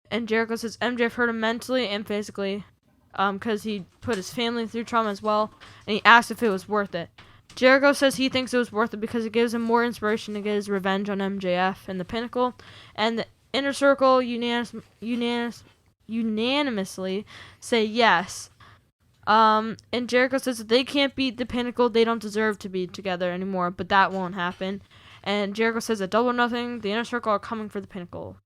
and Jericho says MJF hurt him mentally and physically because he put his family through trauma as well, and he asked if it was worth it. Jericho says he thinks it was worth it because it gives him more inspiration to get his revenge on MJF and the Pinnacle, and the Inner Circle unanimously say yes. And Jericho says if they can't beat the Pinnacle, they don't deserve to be together anymore, but that won't happen. And Jericho says at Double or Nothing, the Inner Circle are coming for the Pinnacle.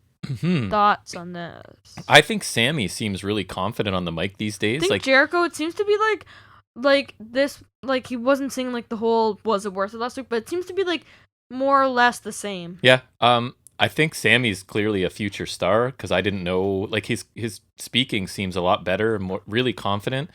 Thoughts on this? I think Sammy seems really confident on the mic these days. I think Jericho, it seems to be like this, like he wasn't saying like the whole was it worth it last week, but it seems to be like more or less the same. Yeah. I think Sammy's clearly a future star because I didn't know, like his speaking seems a lot better and more really confident.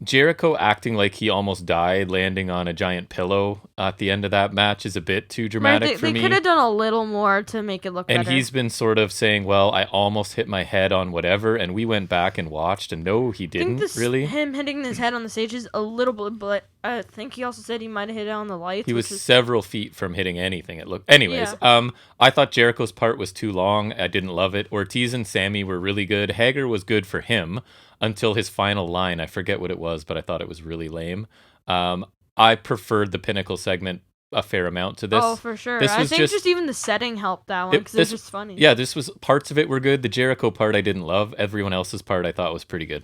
Jericho acting like he almost died landing on a giant pillow at the end of that match is a bit too dramatic for me. They could have done a little more to make it look better. And he's been sort of saying, well, I almost hit my head on whatever, and we went back and watched, and no, he didn't, really. Him hitting his head on the stage is a little bit, but I think he also said he might have hit it on the lights. He was several feet from hitting anything, it looked. Anyways, I thought Jericho's part was too long. I didn't love it. Ortiz and Sammy were really good. Hager was good for him until his final line. I forget what it was, but I thought it was really lame. I preferred the Pinnacle segment a fair amount to this. Oh, for sure. I think just even the setting helped that one because it was just funny. Yeah, parts of it were good. The Jericho part I didn't love. Everyone else's part I thought was pretty good.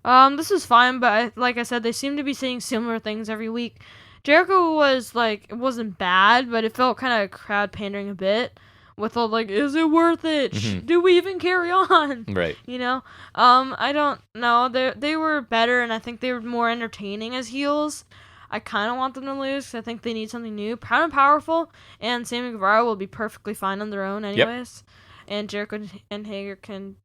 This is fine, but like I said, they seem to be saying similar things every week. Jericho was like, it wasn't bad, but it felt kind of crowd pandering a bit. With all like, is it worth it? Mm-hmm. Do we even carry on? Right. You know? I don't know. They were better, and I think they were more entertaining as heels. I kind of want them to lose, because I think they need something new. Proud and Powerful and Sammy Guevara will be perfectly fine on their own anyways. Yep. And Jericho and Hager can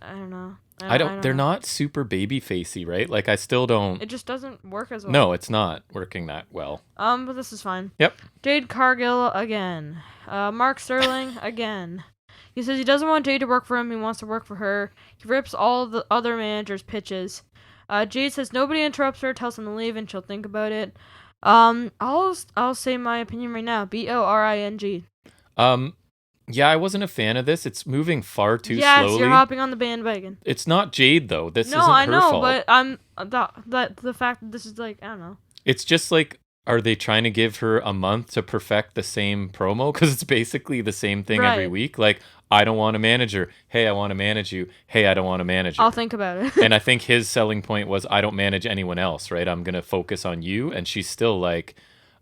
I don't know. I don't they're not super baby facey, right? Like I still don't. It just doesn't work as well. No, it's not working that well. But this is fine. Yep. Jade Cargill again. Mark Sterling again. He says he doesn't want Jade to work for him. He wants to work for her. He rips all the other managers' pitches. Jade says nobody interrupts her, tells him to leave, and she'll think about it. I'll say my opinion right now. Boring. Yeah, I wasn't a fan of this. It's moving far too yes, slowly. You're hopping on the bandwagon. It's not Jade though. This isn't her I know, fault. but I'm the fact that this is like, I don't know. It's just like, are they trying to give her a month to perfect the same promo? Because it's basically the same thing every week. Like, I don't want a manager. Hey, I want to manage you. Hey, I don't want a manager. I'll think about it. And I think his selling point was, I don't manage anyone else, right? I'm going to focus on you. And she's still like,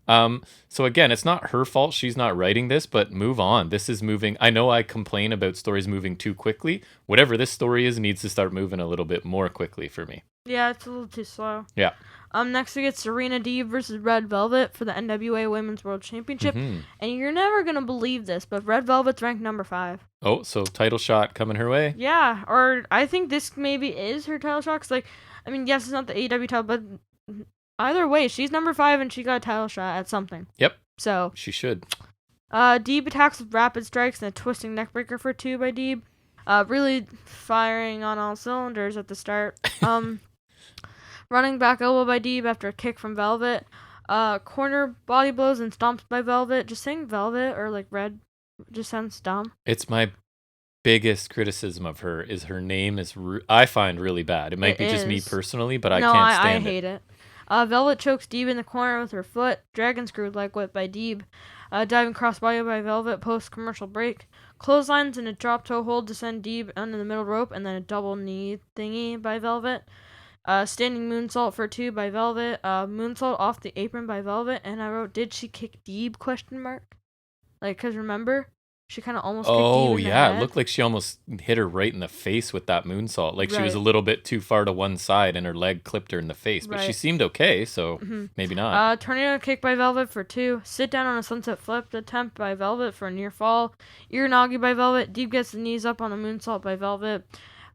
so again, it's not her fault. She's not writing this, but move on. This is moving. I know I complain about stories moving too quickly. Whatever this story is needs to start moving a little bit more quickly for me. Yeah, it's a little too slow. Yeah. Next we get Serena Deeb versus Red Velvet for the NWA Women's World Championship. Mm-hmm. And you're never going to believe this, but Red Velvet's ranked number 5. Oh, so title shot coming her way? Yeah, or I think this maybe is her title shot. 'Cause like, I mean, yes, it's not the AEW title, but either way, she's number 5 and she got a title shot at something. Yep. So. She should. Deeb attacks with rapid strikes and a twisting neckbreaker for 2 by Deeb. Really firing on all cylinders at the start. Running back elbow by Deeb after a kick from Velvet. Corner body blows and stomps by Velvet. Just saying Velvet or like Red just sounds dumb. It's my biggest criticism of her is her name is I find really bad. It might be just me personally, but I can't stand it. I hate it. Velvet chokes Deeb in the corner with her foot. Dragon screw leg whip by Deeb. Diving crossbody by Velvet post commercial break. Clotheslines and a drop toe hold to send Deeb under the middle rope, and then a double knee thingy by Velvet. Standing moonsault for 2 by Velvet. Moonsault off the apron by Velvet, and I wrote, "Did she kick Deeb?" ? Like, cause remember, she kind of almost kicked Deeb in the head. It looked like she almost hit her right in the face with that moonsault. Like she was a little bit too far to one side, and her leg clipped her in the face. But she seemed okay, so maybe not. Tornado kick by Velvet for 2. Sit down on a sunset flip attempt by Velvet for a near fall. Uranagi by Velvet. Deeb gets the knees up on a moonsault by Velvet.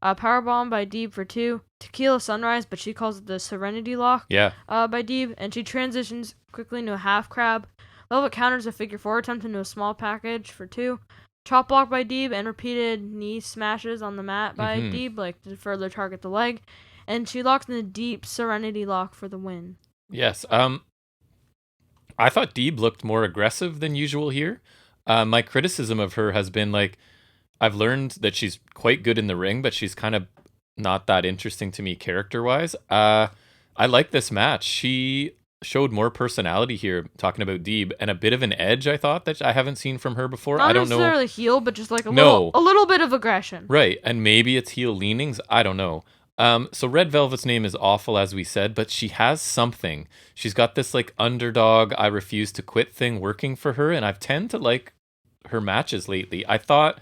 Powerbomb by Deeb for 2. Tequila Sunrise, but she calls it the Serenity Lock. Yeah. By Deeb, and she transitions quickly into a half crab. Velvet counters a figure 4 attempt into a small package for 2. Chop block by Deeb and repeated knee smashes on the mat by Deeb, like to further target the leg. And she locks in a deep Serenity Lock for the win. Yes. I thought Deeb looked more aggressive than usual here. My criticism of her has been like, I've learned that she's quite good in the ring, but she's kind of not that interesting to me character-wise. I like this match. She showed more personality here, talking about Deeb, and a bit of an edge, I thought, that I haven't seen from her before. I don't know. Not necessarily heel, but just like a little bit of aggression. Right, and maybe it's heel leanings. I don't know. So Red Velvet's name is awful, as we said, but she has something. She's got this like underdog, I refuse to quit thing working for her, and I've tend to like her matches lately. I thought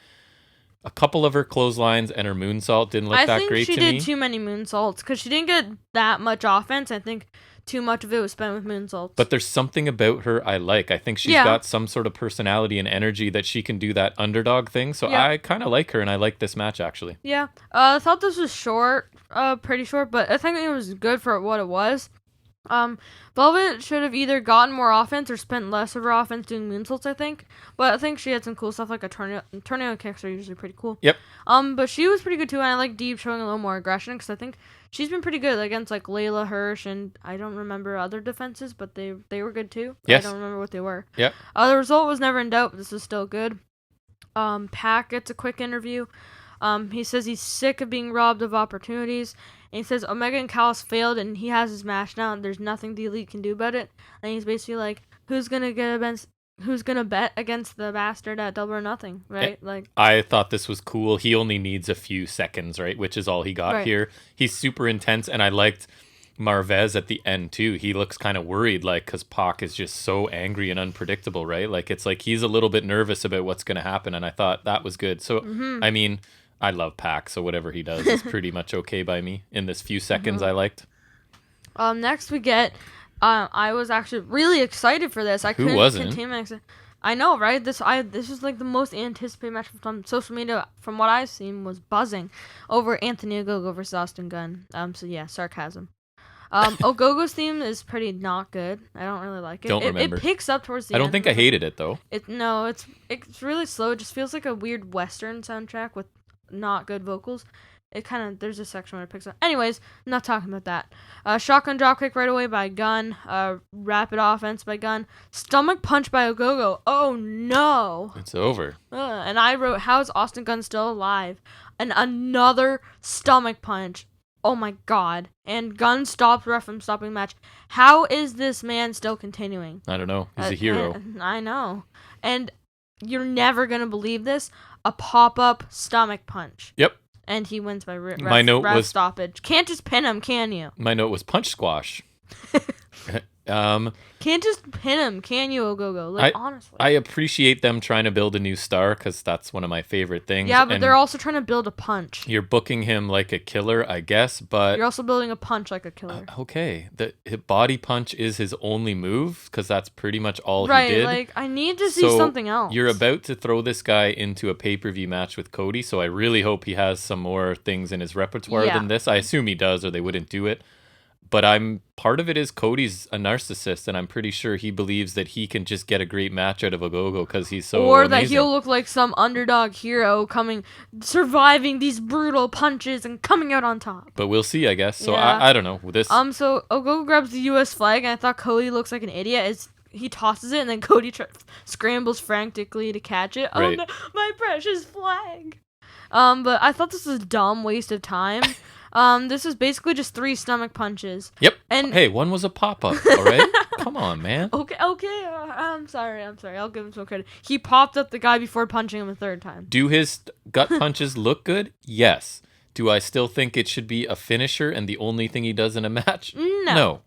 a couple of her clotheslines and her moonsault didn't look that great to me. I think she did too many moonsaults because she didn't get that much offense. I think too much of it was spent with moonsaults. But there's something about her I like. I think she's got some sort of personality and energy that she can do that underdog thing. So I kind of like her, and I like this match, actually. Yeah. I thought this was short, pretty short, but I think it was good for what it was. Velvet should have either gotten more offense or spent less of her offense doing moonsaults, I think. But I think she had some cool stuff, like a tornado kicks are usually pretty cool. Yep. But she was pretty good too, and I like Deeb showing a little more aggression, because I think she's been pretty good against like Layla Hirsch, and I don't remember other defenses, but they were good too. Yes. I don't remember what they were. Yep. The result was never in doubt, but this is still good. Pac gets a quick interview. He says he's sick of being robbed of opportunities. And he says Omega and Callis failed, and he has his match now, and there's nothing the Elite can do about it. And he's basically like, who's gonna bet against the bastard at Double or Nothing, right? Like, I thought this was cool. He only needs a few seconds, right? Which is all he got here. He's super intense, and I liked Marvez at the end too. He looks kind of worried, like, because Pac is just so angry and unpredictable, right? Like, it's like he's a little bit nervous about what's gonna happen, and I thought that was good. So, I mean, I love Pac, so whatever he does is pretty much okay by me. In this few seconds, I liked. Next we get, I was actually really excited for this. I couldn't contain my excitement. I know, right? This is like the most anticipated match from social media, from what I've seen, was buzzing over Anthony Ogogo versus Austin Gunn. So yeah, sarcasm. Ogogo's theme is pretty not good. I don't really like it. Don't remember. It picks up towards the I end. don't think I hated it though. It's really slow. It just feels like a weird Western soundtrack with not good vocals. There's a section where it picks up. Anyways, not talking about that. Shotgun dropkick right away by Gunn. Rapid offense by Gunn. Stomach punch by Ogogo. Oh no. It's over. And I wrote, how is Austin Gunn still alive? And another stomach punch. Oh my god. And Gunn stopped ref from stopping the match. How is this man still continuing? I don't know. He's a hero. I know. And you're never going to believe this. A pop-up stomach punch. Yep. And he wins by ref stoppage. Can't just pin him, can you? My note was punch squash. Can't just pin him, can you, Ogogo? Honestly. I appreciate them trying to build a new star because that's one of my favorite things. Yeah, but they're also trying to build a punch. You're booking him like a killer, I guess, but... You're also building a punch like a killer. Okay. The body punch is his only move because that's pretty much all he did. Right, I need to see something else. You're about to throw this guy into a pay-per-view match with Cody, so I really hope he has some more things in his repertoire than this. I assume he does or they wouldn't do it. But part of it is Cody's a narcissist, and I'm pretty sure he believes that he can just get a great match out of Ogogo because he's so amazing. That he'll look like some underdog hero surviving these brutal punches and coming out on top. But we'll see, I guess. So yeah. I don't know. So Ogogo grabs the U.S. flag, and I thought Cody looks like an idiot. He tosses it, and then Cody scrambles frantically to catch it. Right. Oh no, my precious flag! But I thought this was a dumb waste of time. This is basically just 3 stomach punches. Yep. And hey, one was a pop-up, all right? Come on, man. Okay. I'm sorry. I'll give him some credit. He popped up the guy before punching him a 3rd time. Do his gut punches look good? Yes. Do I still think it should be a finisher and the only thing he does in a match? No.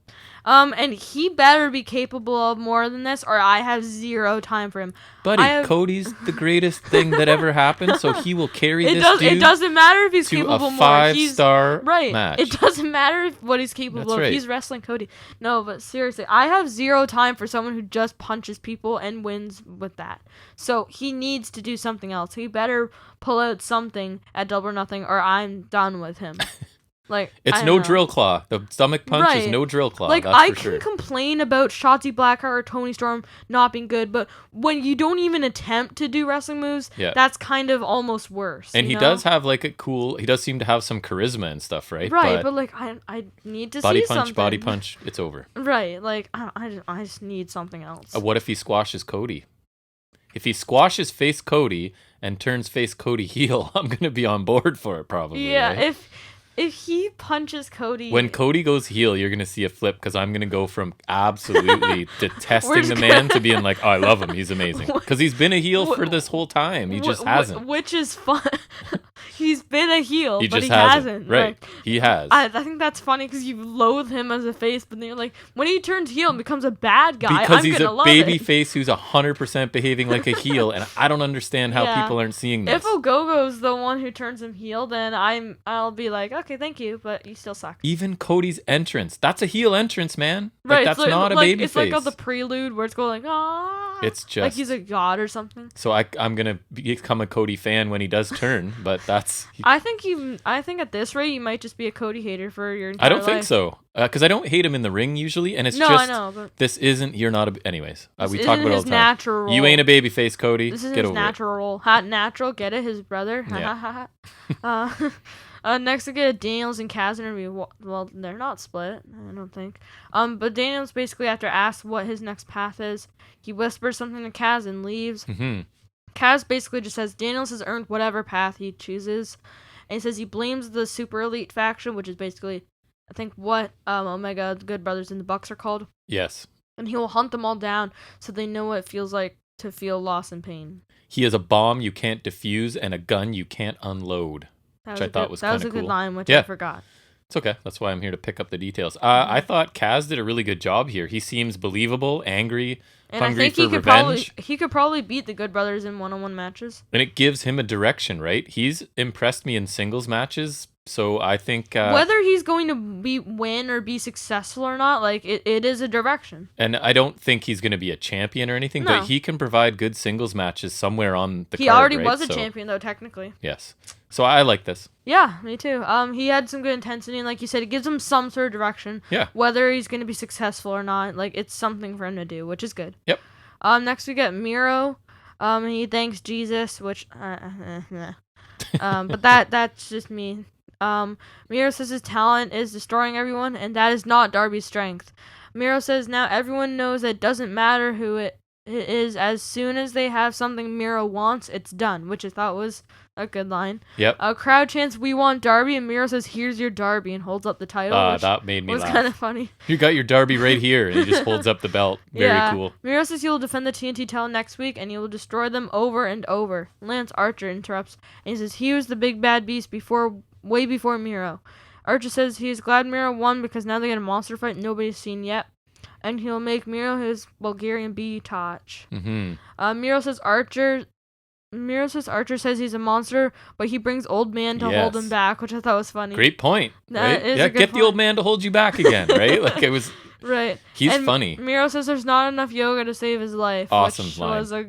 And he better be capable of more than this, or I have 0 time for him. Buddy, Cody's the greatest thing that ever happened, so he will carry dude it doesn't matter if he's capable more. A 5-star match. It doesn't matter what he's capable of. Right. He's wrestling Cody. No, but seriously, I have 0 time for someone who just punches people and wins with that. So he needs to do something else. He better pull out something at Double or Nothing, or I'm done with him. It's no drill claw. The stomach punch is no drill claw. That's I for sure. can complain about Shotzi Blackheart or Toni Storm not being good, but when you don't even attempt to do wrestling moves, that's kind of almost worse. And he does have he does seem to have some charisma and stuff, right? Right, but I need to see something. Body punch, it's over. Right, I just need something else. What if he squashes Cody? If he squashes face Cody and turns face Cody heel, I'm going to be on board for it probably. Yeah, right? If he punches Cody... When Cody goes heel, you're going to see a flip because I'm going to go from absolutely detesting the man to being like, oh, I love him. He's amazing. Because he's been a heel for this whole time. He just hasn't. Which is fun. He's been a heel, but he hasn't. Right. He has. I think that's funny because you loathe him as a face, but then you're like, when he turns heel and becomes a bad guy, because he's a baby face who's 100% behaving like a heel, and I don't understand how people aren't seeing this. If Ogogo's the one who turns him heel, then I'll be like, okay, thank you, but you still suck. Even Cody's entrance, that's a heel entrance, man. Right, that's not a baby face. It's like the prelude where it's going like, ah. It's just like he's a god or something. So I'm gonna become a Cody fan when he does turn, but that's. I think at this rate you might just be a Cody hater for your entire life. I don't think so, because I don't hate him in the ring usually, and it's I know, but this isn't. You're not a. Anyways, we this talk isn't about it all his the time. Natural role. You ain't a baby face, Cody. This is Get his over natural role. Hot natural, get it? His brother. Yeah. Next we get Daniels and Kaz interview. Well, they're not split, I don't think. But Daniels basically, after asked what his next path is, he whispers something to Kaz and leaves. Mm-hmm. Kaz basically just says Daniels has earned whatever path he chooses, and he says he blames the Super Elite faction, which is basically, I think, what Omega, the Good Brothers, and the Bucks are called. Yes. And he will hunt them all down so they know what it feels like to feel loss and pain. He is a bomb you can't defuse and a gun you can't unload. Which I thought was kind of cool. That was a good line, which I forgot. It's okay. That's why I'm here to pick up the details. I thought Kaz did a really good job here. He seems believable, angry, and hungry I think for revenge. He could probably beat the Good Brothers in one-on-one matches. And it gives him a direction, right? He's impressed me in singles matches So I think whether he's going to win or be successful or not, like it is a direction. And I don't think he's going to be a champion or anything, No. but he can provide good singles matches somewhere on the card. He already right? was a champion though, technically. Yes. So I like this. Yeah, me too. He had some good intensity, and like you said, it gives him some sort of direction. Yeah. Whether he's going to be successful or not, like it's something for him to do, which is good. Yep. Next we got Miro. He thanks Jesus, which but that's just me. Miro says his talent is destroying everyone, and that is not Darby's strength. Miro says now everyone knows that it doesn't matter who it is. As soon as they have something Miro wants, it's done, which I thought was a good line. Yep. Crowd chants, "We want Darby," and Miro says, "Here's your Darby," and holds up the title. That made me laugh. Was kind of funny. You got your Darby right here, and he just holds up the belt. Very cool. Miro says he will defend the TNT title next week, and he will destroy them over and over. Lance Archer interrupts, and he says he was the big bad beast way before Miro. Archer says he is glad Miro won because now they get a monster fight nobody's seen yet, and he'll make Miro his Bulgarian B-Touch. Mm-hmm. Miro says Archer says he's a monster, but he brings old man to hold him back, which I thought was funny. Great point. That right? is get point. the old man to hold you back again, right? Like it was. Right. He's funny. Miro says there's not enough yoga to save his life. Awesome which line. Was a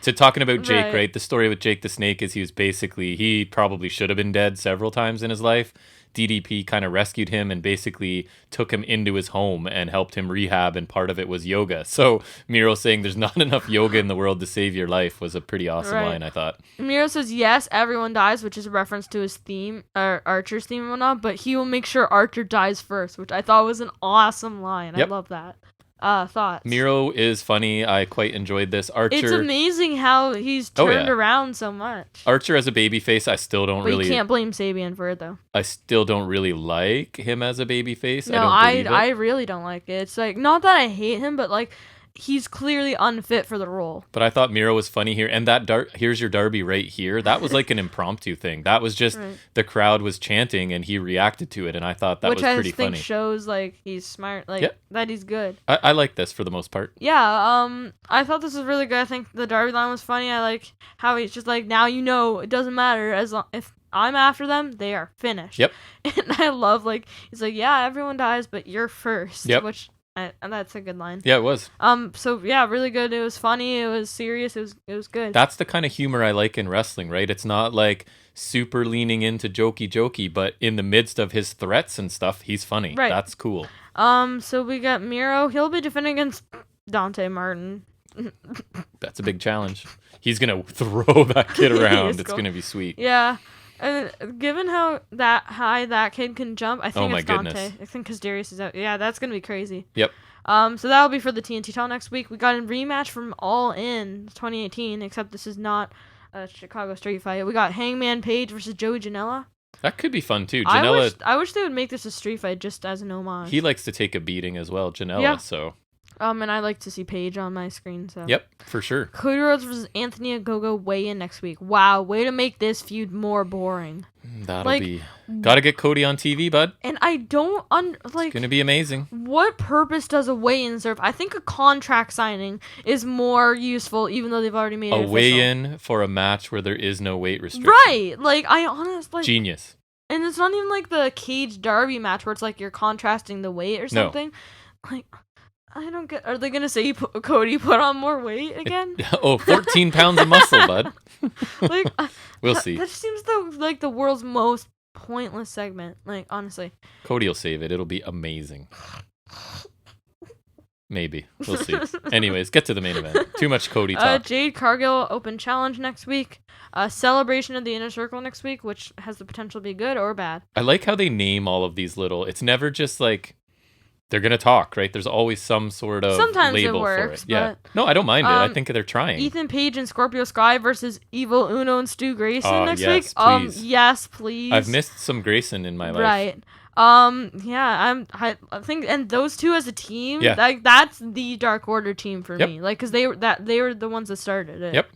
So talking about Jake, right? The story with Jake the Snake is he probably should have been dead several times in his life. DDP kind of rescued him and basically took him into his home and helped him rehab, and part of it was yoga. So Miro saying there's not enough yoga in the world to save your life was a pretty awesome line, I thought. Miro says, yes, everyone dies, which is a reference to his theme, or Archer's theme and whatnot, but he will make sure Archer dies first, which I thought was an awesome line. Yep. I love that. Thoughts? Miro is funny. I quite enjoyed this. Archer. It's amazing how he's turned around so much. Archer as a babyface, I still don't really. You can't blame Sabian for it though. I still don't really like him as a babyface. No, I really don't like it. It's like not that I hate him, but like he's clearly unfit for the role. But I thought Miro was funny here, and that here's your Darby right here. That was like an impromptu thing. That was just the crowd was chanting and he reacted to it, and I thought that was pretty funny. Which I think shows like he's smart, like that he's good. I like this for the most part. Yeah, I thought this was really good. I think the Darby line was funny. I like how he's just like, now you know it doesn't matter as long if I'm after them, they are finished. Yep. And I love like he's like, yeah, everyone dies, but you're first. Yep. Which. And that's a good line. Yeah, it was. So yeah, really good. It was funny. It was serious. It was good. That's the kind of humor I like in wrestling, right? It's not like super leaning into jokey, but in the midst of his threats and stuff, he's funny. Right. That's cool. So we got Miro. He'll be defending against Dante Martin. That's a big challenge. He's gonna throw that kid around. It's gonna be sweet. Yeah. Given how high that kid can jump, I think it's Dante. Goodness. I think because Darius is out. Yeah, that's gonna be crazy. Yep. So that'll be for the TNT title next week. We got a rematch from All In 2018, except this is not a Chicago Street Fight. We got Hangman Page versus Joey Janela. That could be fun too. Janela. I wish they would make this a street fight just as an homage. He likes to take a beating as well, Janela. So. And I like to see Paige on my screen, so. Yep, for sure. Cody Rhodes versus Anthony Ogogo weigh in next week. Wow, way to make this feud more boring. That'll be. Gotta get Cody on TV, bud. And I don't it's gonna be amazing. What purpose does a weigh-in serve? I think a contract signing is more useful, even though they've already made it official. A weigh-in for a match where there is no weight restriction. Right, like I honestly. Genius. And it's not even like the Cage Derby match where it's like you're contrasting the weight or something. No. Like. I don't get. Are they gonna say Cody put on more weight again? 14 pounds of muscle, bud. Like we'll see. That seems like the world's most pointless segment. Like honestly, Cody will save it. It'll be amazing. Maybe we'll see. Anyways, get to the main event. Too much Cody talk. Jade Cargill Open Challenge next week. Celebration of the Inner Circle next week, which has the potential to be good or bad. I like how they name all of these little. It's never just like. They're going to talk, right? There's always some sort of Sometimes label it works, for it. Yeah. No, I don't mind it. I think they're trying. Ethan Page and Scorpio Sky versus Evil Uno and Stu Grayson next week. Please. Yes, please. I've missed some Grayson in my life. Right. Yeah, I think, and those two as a team, yeah. that's the Dark Order team for me. Like, because they were the ones that started it. Yep.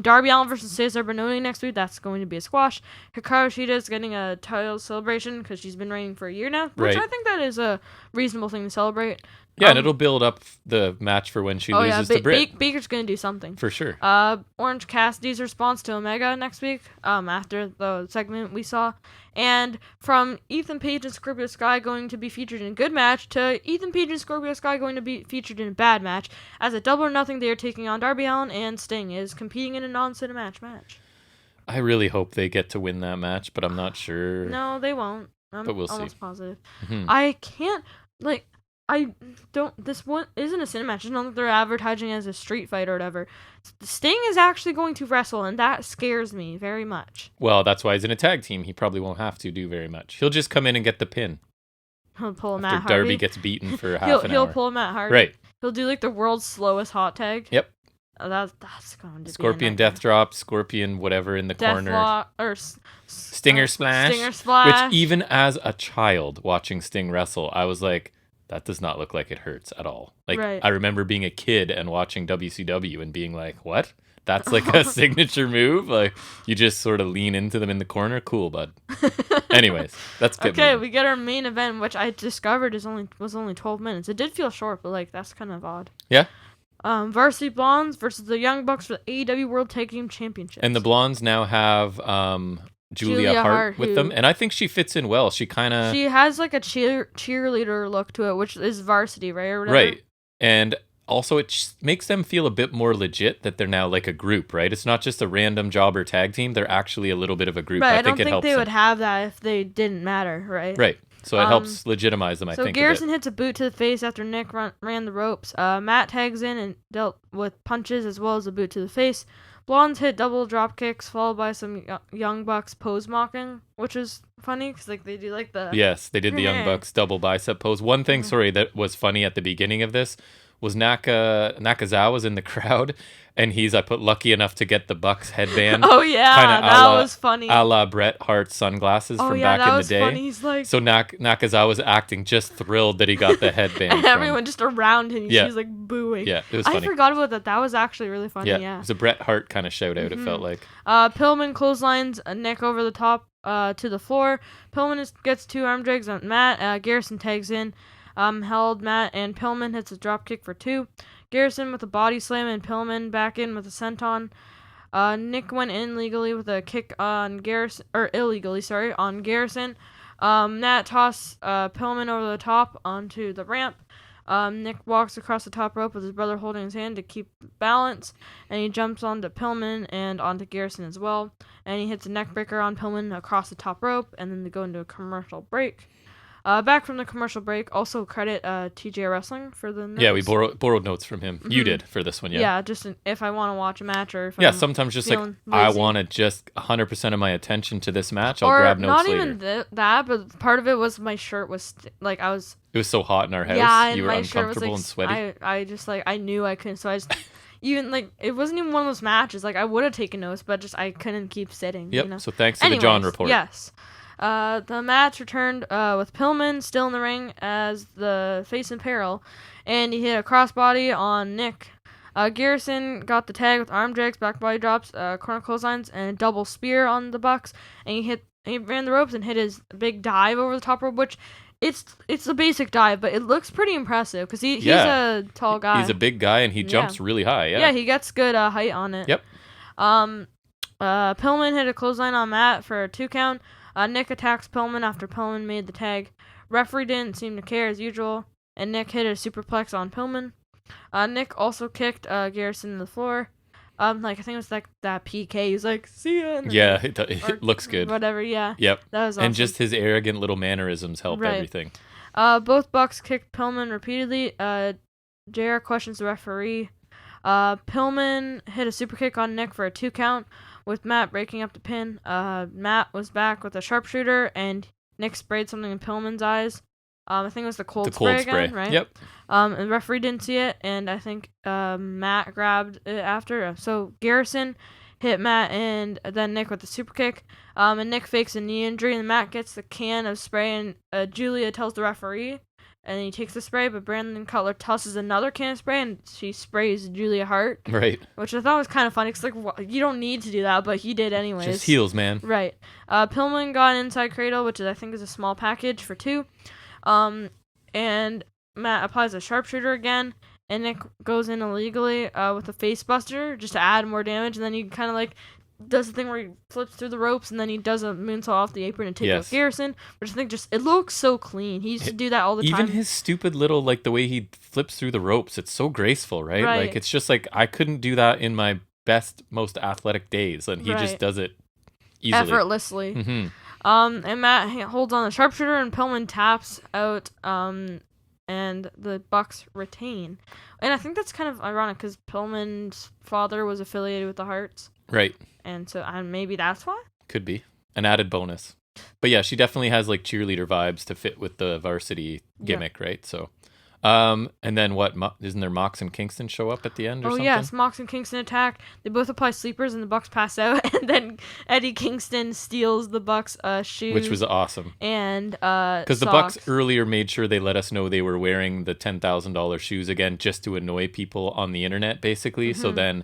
Darby Allin versus Cesar Bononi next week. That's going to be a squash. Hikaru Shida is getting a title celebration because she's been reigning for a year now, which Right. I think that is a reasonable thing to celebrate. Yeah, and it'll build up the match for when she loses to Britt. Baker's going to do something. For sure. Orange Cassidy's response to Omega next week, after the segment we saw. And from Ethan Page and Scorpio Sky going to be featured in a good match to Ethan Page and Scorpio Sky going to be featured in a bad match. As a Double or Nothing, they are taking on Darby Allin, and Sting is competing in a non-cinematic match. I really hope they get to win that match, but I'm not sure. No, they won't. I'm But we'll almost see. positive. Mhm. I can't, this one isn't a cinema match. It's not that they're advertising as a street fight or whatever. Sting is actually going to wrestle, and that scares me very much. Well, that's why he's in a tag team. He probably won't have to do very much. He'll just come in and get the pin. He'll pull a Matt After Hardy. Darby gets beaten for half an hour. He'll pull a Matt Hardy. Right. He'll do like the world's slowest hot tag. Yep. Oh, that's going to Scorpion be a death drop, Scorpion whatever in the corner. Deathlock or Stinger splash. Stinger splash. Which even as a child watching Sting wrestle, I was like, that does not look like it hurts at all. Like Right. I remember being a kid and watching WCW and being like, what? That's like a signature move? Like you just sort of lean into them in the corner? Cool, bud. Anyways, that's good. Okay, we get our main event, which I discovered was only 12 minutes. It did feel short, but like that's kind of odd. Yeah. Varsity Blondes versus the Young Bucks for the AEW World Tag Team Championship. And the Blondes now have Julia Hart with them, and I think she fits in well. She has like a cheerleader look to it, which is varsity, right? Or whatever. Right. And also it makes them feel a bit more legit that they're now like a group, right? It's not just a random jobber tag team. They're actually a little bit of a group. Right, I think don't it helps they them. would have that if they didn't matter, right? Right. So it helps legitimize them, I think. So Garrison hits a boot to the face after Nick ran the ropes. Matt tags in and dealt with punches as well as a boot to the face. Blondes hit double drop kicks followed by some Young Bucks pose mocking, which is funny because like they do like the... Yes, they did the Young Bucks double bicep pose. One thing, sorry, that was funny at the beginning of this was Nakazawa's in the crowd, and I put lucky enough to get the Bucks headband. Oh yeah, that was funny. A la Bret Hart's sunglasses from back in the day. Funny. He's like... So Nakazawa's acting just thrilled that he got the headband. And everyone just around him, he's like booing. Yeah, it was funny. I forgot about that. That was actually really funny, yeah. It was a Bret Hart kind of shout out, it felt like. Pillman clotheslines Nick over the top to the floor. Pillman gets 2 arm drags on Matt. Garrison tags in. Held Matt, and Pillman hits a drop kick for 2. Garrison with a body slam, and Pillman back in with a senton. Nick went in legally with a kick on Garrison, or illegally, sorry, on Garrison. Matt tossed Pillman over the top onto the ramp. Nick walks across the top rope with his brother holding his hand to keep balance, and he jumps onto Pillman and onto Garrison as well. And he hits a neckbreaker on Pillman across the top rope, and then they go into a commercial break. Back from the commercial break, also credit TJ Wrestling for the notes. Yeah, we borrowed notes from him. You did for this one, yeah. Yeah, just if I want to watch a match or if sometimes just like, lazy. I want to just 100% of my attention to this match, I'll grab notes later. Not even that, but part of it was my shirt was, like, I was... It was so hot in our house, and you were my shirt was, uncomfortable like, and sweaty. I just, like, I knew I couldn't, so I just... Even, like, it wasn't even one of those matches. Like, I would have taken notes, but just I couldn't keep sitting, Yep, you know? so thanks to the John report. Yes. The match returned with Pillman still in the ring as the face in peril, and he hit a crossbody on Nick. Garrison got the tag with arm drags, back body drops, corner clotheslines, and a double spear on the Bucks, and he ran the ropes and hit his big dive over the top rope, which it's a basic dive, but it looks pretty impressive because he's a tall guy. He's a big guy and he jumps really high. Yeah, he gets good height on it. Yep. Pillman hit a clothesline on Matt for a 2 count. Nick attacks Pillman after Pillman made the tag. Referee didn't seem to care as usual, and Nick hit a superplex on Pillman. Nick also kicked Garrison to the floor. I think it was like that PK. He was like, "See ya." Yeah, it looks good. Whatever, yeah. Yep. That was awesome. And just his arrogant little mannerisms help everything. Both Bucks kicked Pillman repeatedly. JR questions the referee. Pillman hit a super kick on Nick for a 2 count, with Matt breaking up the pin. Matt was back with a sharpshooter, and Nick sprayed something in Pillman's eyes. I think it was the cold spray again, right? Yep. And the referee didn't see it, and I think Matt grabbed it after. So Garrison hit Matt and then Nick with the super kick. And Nick fakes a knee injury, and Matt gets the can of spray, and Julia tells the referee. and he takes the spray, but Brandon Cutler tosses another can of spray, and she sprays Julia Hart. Right. Which I thought was kind of funny, because, like, you don't need to do that, but he did anyways. Just heels, man. Right. Pillman got an inside cradle, which I think is a small package for 2. And Matt applies a sharpshooter again, and Nick goes in illegally with a face buster just to add more damage, and then he kind of, like, does the thing where he flips through the ropes, and then he does a moonsault off the apron and take out Garrison, which I think it looks so clean. He used to do that all the time. Even his stupid little, like, the way he flips through the ropes, it's so graceful, right? Like, it's just like, I couldn't do that in my best, most athletic days, and he just does it easily. Effortlessly. Mm-hmm. And Matt holds on the sharpshooter, and Pillman taps out, and the Bucks retain. And I think that's kind of ironic, because Pillman's father was affiliated with the Hearts. Right. And so maybe that's why? Could be. An added bonus. But yeah, she definitely has like cheerleader vibes to fit with the varsity gimmick, right? So, and then what? Isn't there Mox and Kingston show up at the end or something? Oh, yes. Mox and Kingston attack. They both apply sleepers and the Bucks pass out. And then Eddie Kingston steals the Bucks' shoes. Which was awesome. And because the Bucks earlier made sure they let us know they were wearing the $10,000 shoes again just to annoy people on the internet, basically. So then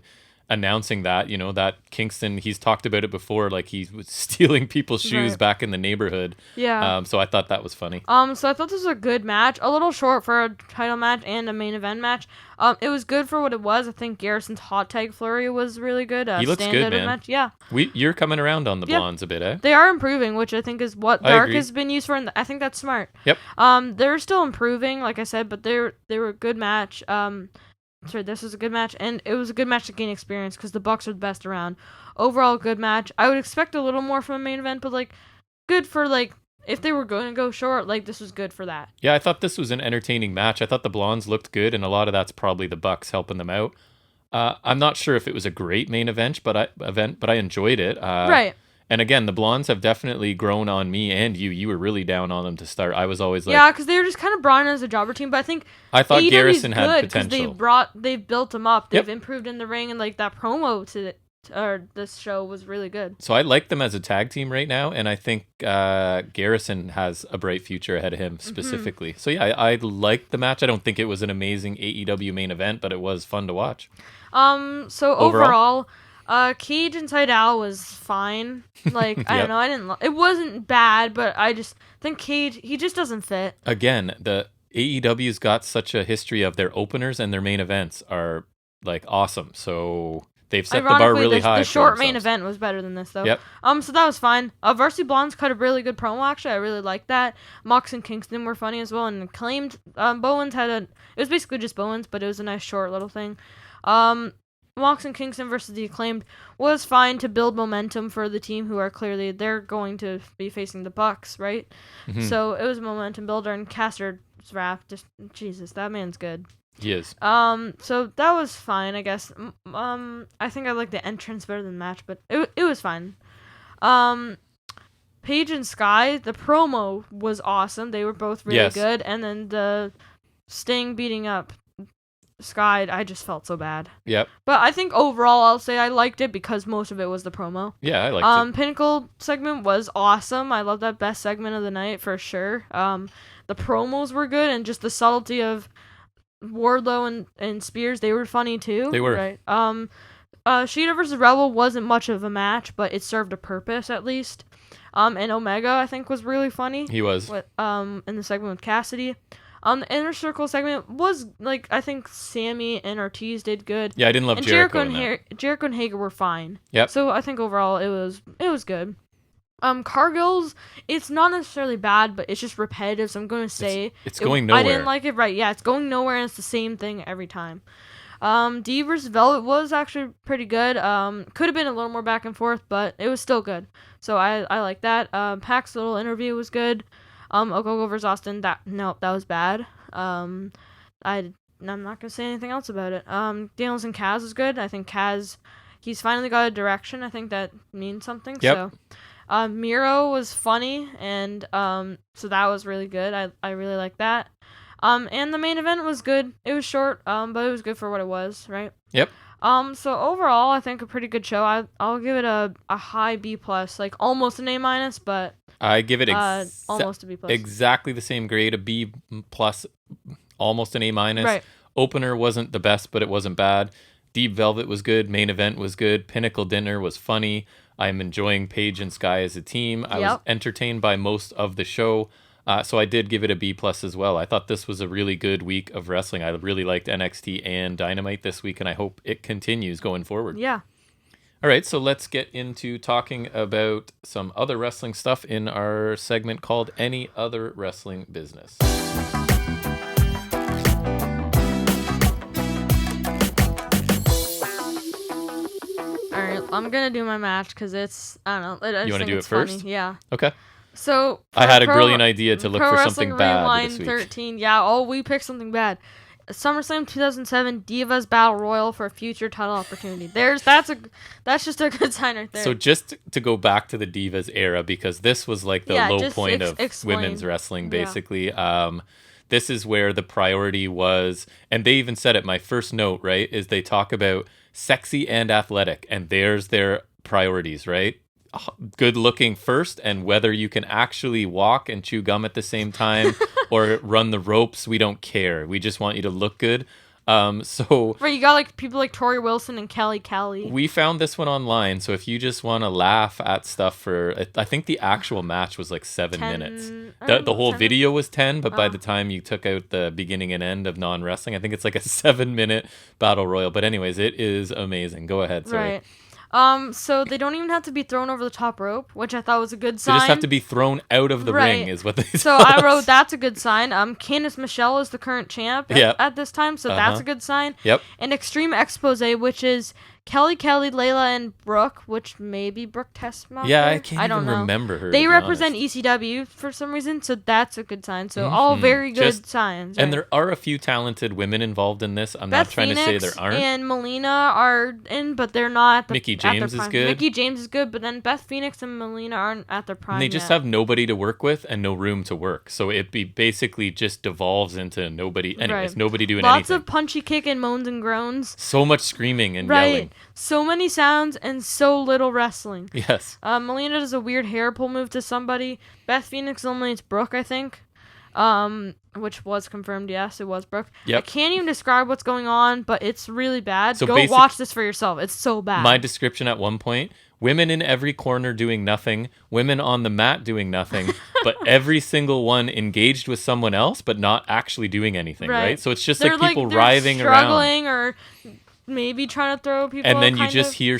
announcing that, that Kingston, he's talked about it before, like he was stealing people's shoes back in the neighborhood. Yeah. So I thought that was funny. So I thought this was a good match, a little short for a title match and a main event match. It was good for what it was. I think Garrison's hot tag flurry was really good. He looks good, man. Match. Yeah. You're coming around on the blondes a bit, eh? They are improving, which I think is what Dark has been used for, and I think that's smart. Yep. They're still improving, like I said, but they were a good match. Sorry, this was a good match, and it was a good match to gain experience because the Bucks are the best around. Overall, good match. I would expect a little more from a main event, but like, good for like if they were going to go short, like this was good for that. Yeah, I thought this was an entertaining match. I thought the blondes looked good, and a lot of that's probably the Bucks helping them out. I'm not sure if it was a great main event, but I enjoyed it. Right. And again, the blondes have definitely grown on me and you. You were really down on them to start. I was always like, yeah, because they were just kind of brought in as a jobber team. But I think thought AEW's Garrison had potential. They've built them up. They've improved in the ring, and like that promo this show was really good. So I like them as a tag team right now, and I think Garrison has a bright future ahead of him specifically. So yeah, I liked the match. I don't think it was an amazing AEW main event, but it was fun to watch. So overall Cage Inside Al was fine. Like, I don't know, it wasn't bad, but I just think Cage, he just doesn't fit. Again, the AEW's got such a history of their openers and their main events are like awesome. So they've set the bar really high. The short main event was better than this, though. Yep. So that was fine. Varsity Blondes cut a really good promo, actually. I really liked that. Mox and Kingston were funny as well, and Acclaimed. Bowens it was basically just Bowens, but it was a nice short little thing. Mox and Kingston versus the Acclaimed was fine to build momentum for the team who are clearly, they're going to be facing the Bucks, right? Mm-hmm. So it was a momentum builder, and Caster's rap, just, Jesus, that man's good. He is. So that was fine, I guess. I think I like the entrance better than the match, but it was fine. Paige and Sky, the promo was awesome. They were both really good, and then the Sting beating up Sky, I just felt so bad. Yep. But I think overall, I'll say I liked it because most of it was the promo. Yeah, I liked it. Pinnacle segment was awesome. I love that, best segment of the night for sure. The promos were good, and just the subtlety of Wardlow and Spears, they were funny too. They were. Right. Shida versus Rebel wasn't much of a match, but it served a purpose at least. And Omega, I think, was really funny. He was. In the segment with Cassidy. The Inner Circle segment was, like, I think Sammy and Ortiz did good. Yeah, I didn't love Jericho Jericho and Hager were fine. Yep. So I think overall it was good. Cargill's, it's not necessarily bad, but it's just repetitive, so I'm going to say... It's going nowhere. I didn't like it, right. Yeah, it's going nowhere, and it's the same thing every time. D versus Velvet was actually pretty good. Could have been a little more back and forth, but it was still good. So I like that. Pac's little interview was good. Ogogo versus Austin, that was bad. I'm not gonna say anything else about it. Daniels and Kaz was good. I think Kaz, he's finally got a direction. I think that means something. Yep. So, Miro was funny, and so that was really good. I really like that. And the main event was good. It was short, but it was good for what it was, right? Yep. So overall, I think a pretty good show. I'll give it a high B plus, like almost an A minus, but I give it almost a B plus. exactly the same grade, a B plus, almost an A minus. Right. Opener wasn't the best, but it wasn't bad. Deep Velvet was good. Main event was good. Pinnacle Dinner was funny. I'm enjoying Paige and Sky as a team. I was entertained by most of the show. So I did give it a B plus as well. I thought this was a really good week of wrestling. I really liked NXT and Dynamite this week, and I hope it continues going forward. Yeah. All right, so let's get into talking about some other wrestling stuff in our segment called Any Other Wrestling Business. Alright, I'm gonna do my match because it's, I don't know. You want to do it first? Funny. Yeah. Okay. So I had a brilliant idea to look for something bad Rewind this week. 13. Yeah, we picked something bad. SummerSlam 2007 Divas Battle Royal for a future title opportunity. That's just a good sign right there. So just to go back to the Divas era, because this was like the low point of women's wrestling, basically. Yeah. This is where the priority was, and they even said it. My first note, right, is they talk about sexy and athletic, and there's their priorities, right? Good looking first, and whether you can actually walk and chew gum at the same time or run the ropes, we don't care. We just want you to look good. So right, you got like people like Tori Wilson and Kelly. We found this one online, so if you just want to laugh at stuff for, I think the actual match was like 7 minutes. The whole video was 10, but by the time you took out the beginning and end of non-wrestling, I think it's like a 7-minute battle royal. But anyways, it is amazing. Go ahead. Sorry. Right. So they don't even have to be thrown over the top rope, which I thought was a good sign. They just have to be thrown out of the ring, is what they said. So I wrote that's a good sign. Candice Michelle is the current champ at this time, so that's a good sign. Yep. And Extreme Expose, which is Kelly, Layla, and Brooke, which maybe Brooke Tessmacher. Yeah, I can't even remember her. They represent ECW for some reason, so that's a good sign. So all very good signs. Right? And there are a few talented women involved in this. I'm not trying to say there aren't. And Melina are in, but they're not. Mickey James is good. Mickey James is good, but then Beth Phoenix and Melina aren't at their prime. And they just have nobody to work with and no room to work. So it basically just devolves into nobody. Anyways, nobody doing anything. Lots of punchy kick and moans and groans. So much screaming and yelling. So many sounds and so little wrestling. Yes. Melina does a weird hair pull move to somebody. Beth Phoenix eliminates Brooke, I think. Which was confirmed. Yes, it was Brooke. Yep. I can't even describe what's going on, but it's really bad. So go watch this for yourself. It's so bad. My description at one point: women in every corner doing nothing, women on the mat doing nothing, but every single one engaged with someone else, but not actually doing anything. Right? So it's just like people writhing around, struggling or maybe trying to throw people, and then you just hear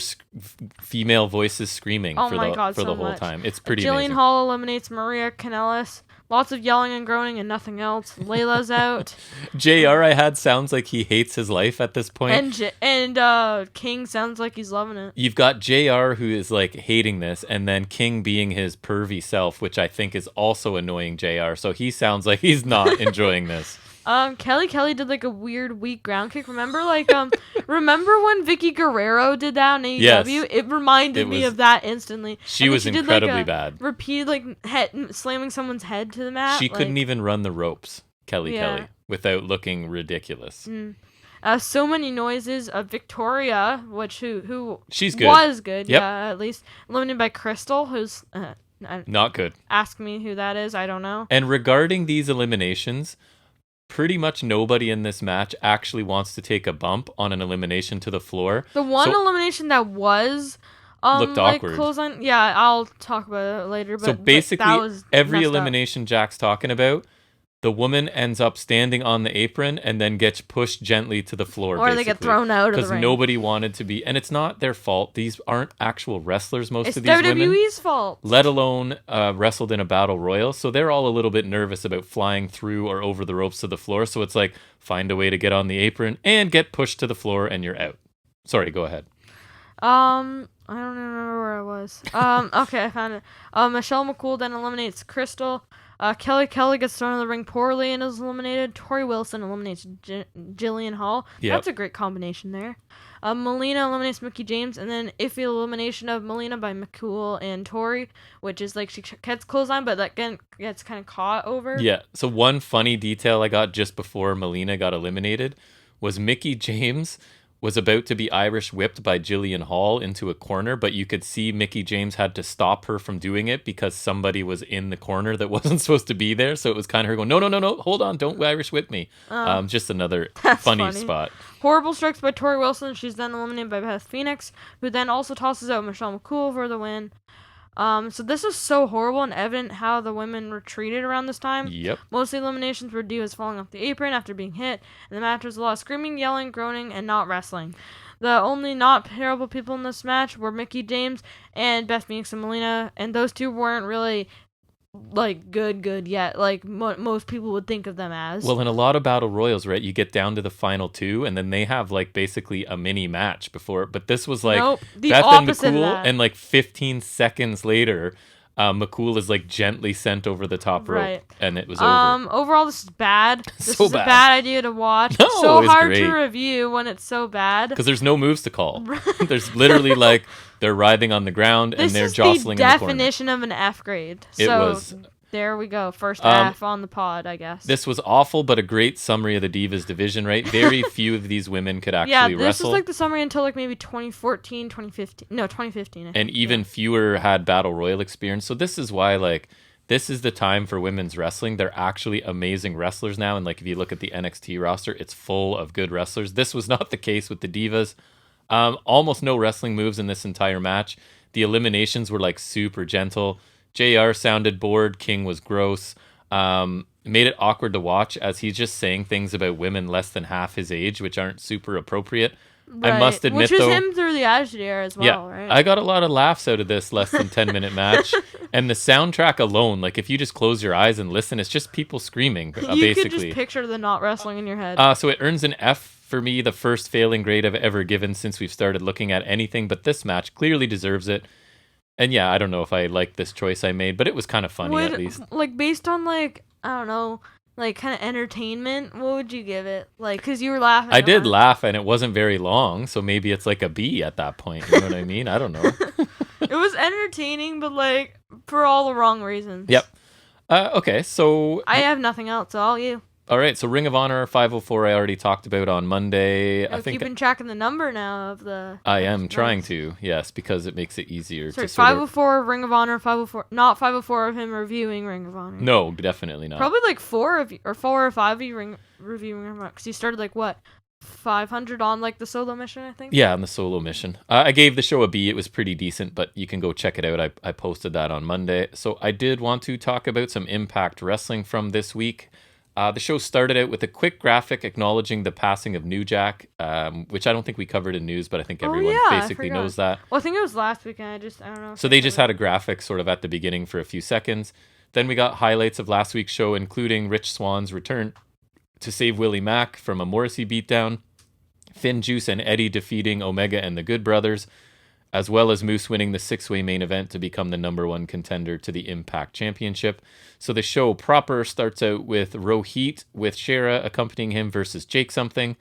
female voices screaming for the whole time. It's pretty amazing. Jillian Hall eliminates Maria Kanellis. Lots of yelling and groaning and nothing else. Layla's out. JR, I had, sounds like he hates his life at this point. And King sounds like he's loving it. You've got JR who is like hating this, and then King being his pervy self, which I think is also annoying JR. So he sounds like he's not enjoying this. Kelly did like a weird weak ground kick. Remember remember when Vicky Guerrero did that on AEW? Yes. It reminded me of that instantly. She was incredibly bad. Repeated head slamming someone's head to the mat. She couldn't even run the ropes, Kelly, without looking ridiculous. So many noises. Victoria, who she's good. Was good, at least eliminated by Crystal, who's not good. Ask me who that is. I don't know. And regarding these eliminations, pretty much nobody in this match actually wants to take a bump on an elimination to the floor. The one elimination that was looked awkward. Clothesline. Yeah, I'll talk about it later. But so basically, that was every elimination Jack's talking about, the woman ends up standing on the apron and then gets pushed gently to the floor. Or they get thrown out of the ring. Because nobody wanted to be... And it's not their fault. These aren't actual wrestlers, most of these women. It's WWE's fault. Let alone wrestled in a battle royal. So they're all a little bit nervous about flying through or over the ropes to the floor. So it's like, find a way to get on the apron and get pushed to the floor and you're out. Sorry, go ahead. I don't remember where I was. Okay, I found it. Michelle McCool then eliminates Crystal. Kelly gets thrown in the ring poorly and is eliminated. Tori Wilson eliminates Jillian Hall. Yep. That's a great combination there. Melina eliminates Mickey James, and then iffy elimination of Melina by McCool and Tori, which is like she gets clothesline, but that gets kind of caught over. Yeah, so one funny detail I got just before Melina got eliminated was Mickey James was about to be Irish whipped by Jillian Hall into a corner, but you could see Mickie James had to stop her from doing it because somebody was in the corner that wasn't supposed to be there. So it was kind of her going, no, hold on, don't Irish whip me. Just another funny spot. Horrible strikes by Tori Wilson. She's then eliminated by Beth Phoenix, who then also tosses out Michelle McCool for the win. So this is so horrible and evident how the women retreated around this time. Yep. Most of the eliminations were Divas falling off the apron after being hit, and the match was a lot of screaming, yelling, groaning, and not wrestling. The only not terrible people in this match were Mickie James and Beth Phoenix and Melina, and those two weren't really like good yet, like most people would think of them as. Well, in a lot of battle royals, right, you get down to the final two and then they have like basically a mini match before, but this was like Beth and McCool, and like 15 seconds later McCool is like gently sent over the top rope, and it was over. Overall, this is bad. This so is bad. A bad idea to watch. No, it's so hard great to review when it's so bad. Because there's no moves to call. There's literally like they're writhing on the ground and they're jostling in the corner. This is the definition of an F grade. It was. There we go. First F on the pod, I guess. This was awful, but a great summary of the Divas division, right? Very few of these women could actually wrestle. Yeah, this was like the summary until like maybe 2014, 2015. No, 2015. I think. And even fewer had Battle Royal experience. So this is why, like, this is the time for women's wrestling. They're actually amazing wrestlers now. And, like, if you look at the NXT roster, it's full of good wrestlers. This was not the case with the Divas. Almost no wrestling moves in this entire match. The eliminations were, like, super gentle. JR sounded bored. King was gross. Made it awkward to watch as he's just saying things about women less than half his age, which aren't super appropriate. Right. I must admit, which was though, him through the Attitude Era as well, right? I got a lot of laughs out of this less than 10-minute match. And the soundtrack alone, like if you just close your eyes and listen, it's just people screaming, basically. You could just picture the not wrestling in your head. So it earns an F for me, the first failing grade I've ever given since we've started looking at anything, but this match clearly deserves it. And yeah, I don't know if I like this choice I made, but it was kind of funny at least. Like based on like, I don't know, like kind of entertainment, what would you give it? Like, because you were laughing. I did laugh, and it wasn't very long, so maybe it's like a B at that point. You know what I mean? I don't know. It was entertaining, but like for all the wrong reasons. Yep. Okay, so I have nothing else. All you. All right, so Ring of Honor 504 I already talked about on Monday. I think you've been tracking the number now of the... I am trying to, yes, because it makes it easier to 504 Ring of Honor, 504... Not 504 of him reviewing Ring of Honor. No, definitely not. Probably like 4 or 5 of you reviewing Ring of Honor, because you started like, what, 500 on like the solo mission, I think? Yeah, on the solo mission. I gave the show a B. It was pretty decent, but you can go check it out. I posted that on Monday. So I did want to talk about some Impact Wrestling from this week. The show started out with a quick graphic acknowledging the passing of New Jack, which I don't think we covered in news, but I think everyone basically knows that. Well, I think it was last weekend. I don't know. So they just had a graphic sort of at the beginning for a few seconds. Then we got highlights of last week's show, including Rich Swann's return to save Willie Mack from a Morrissey beatdown, Finn, Juice, and Eddie defeating Omega and the Good Brothers, as well as Moose winning the 6-way main event to become the #1 contender to the Impact Championship. So the show proper starts out with Rohit with Shera accompanying him versus Jake Something.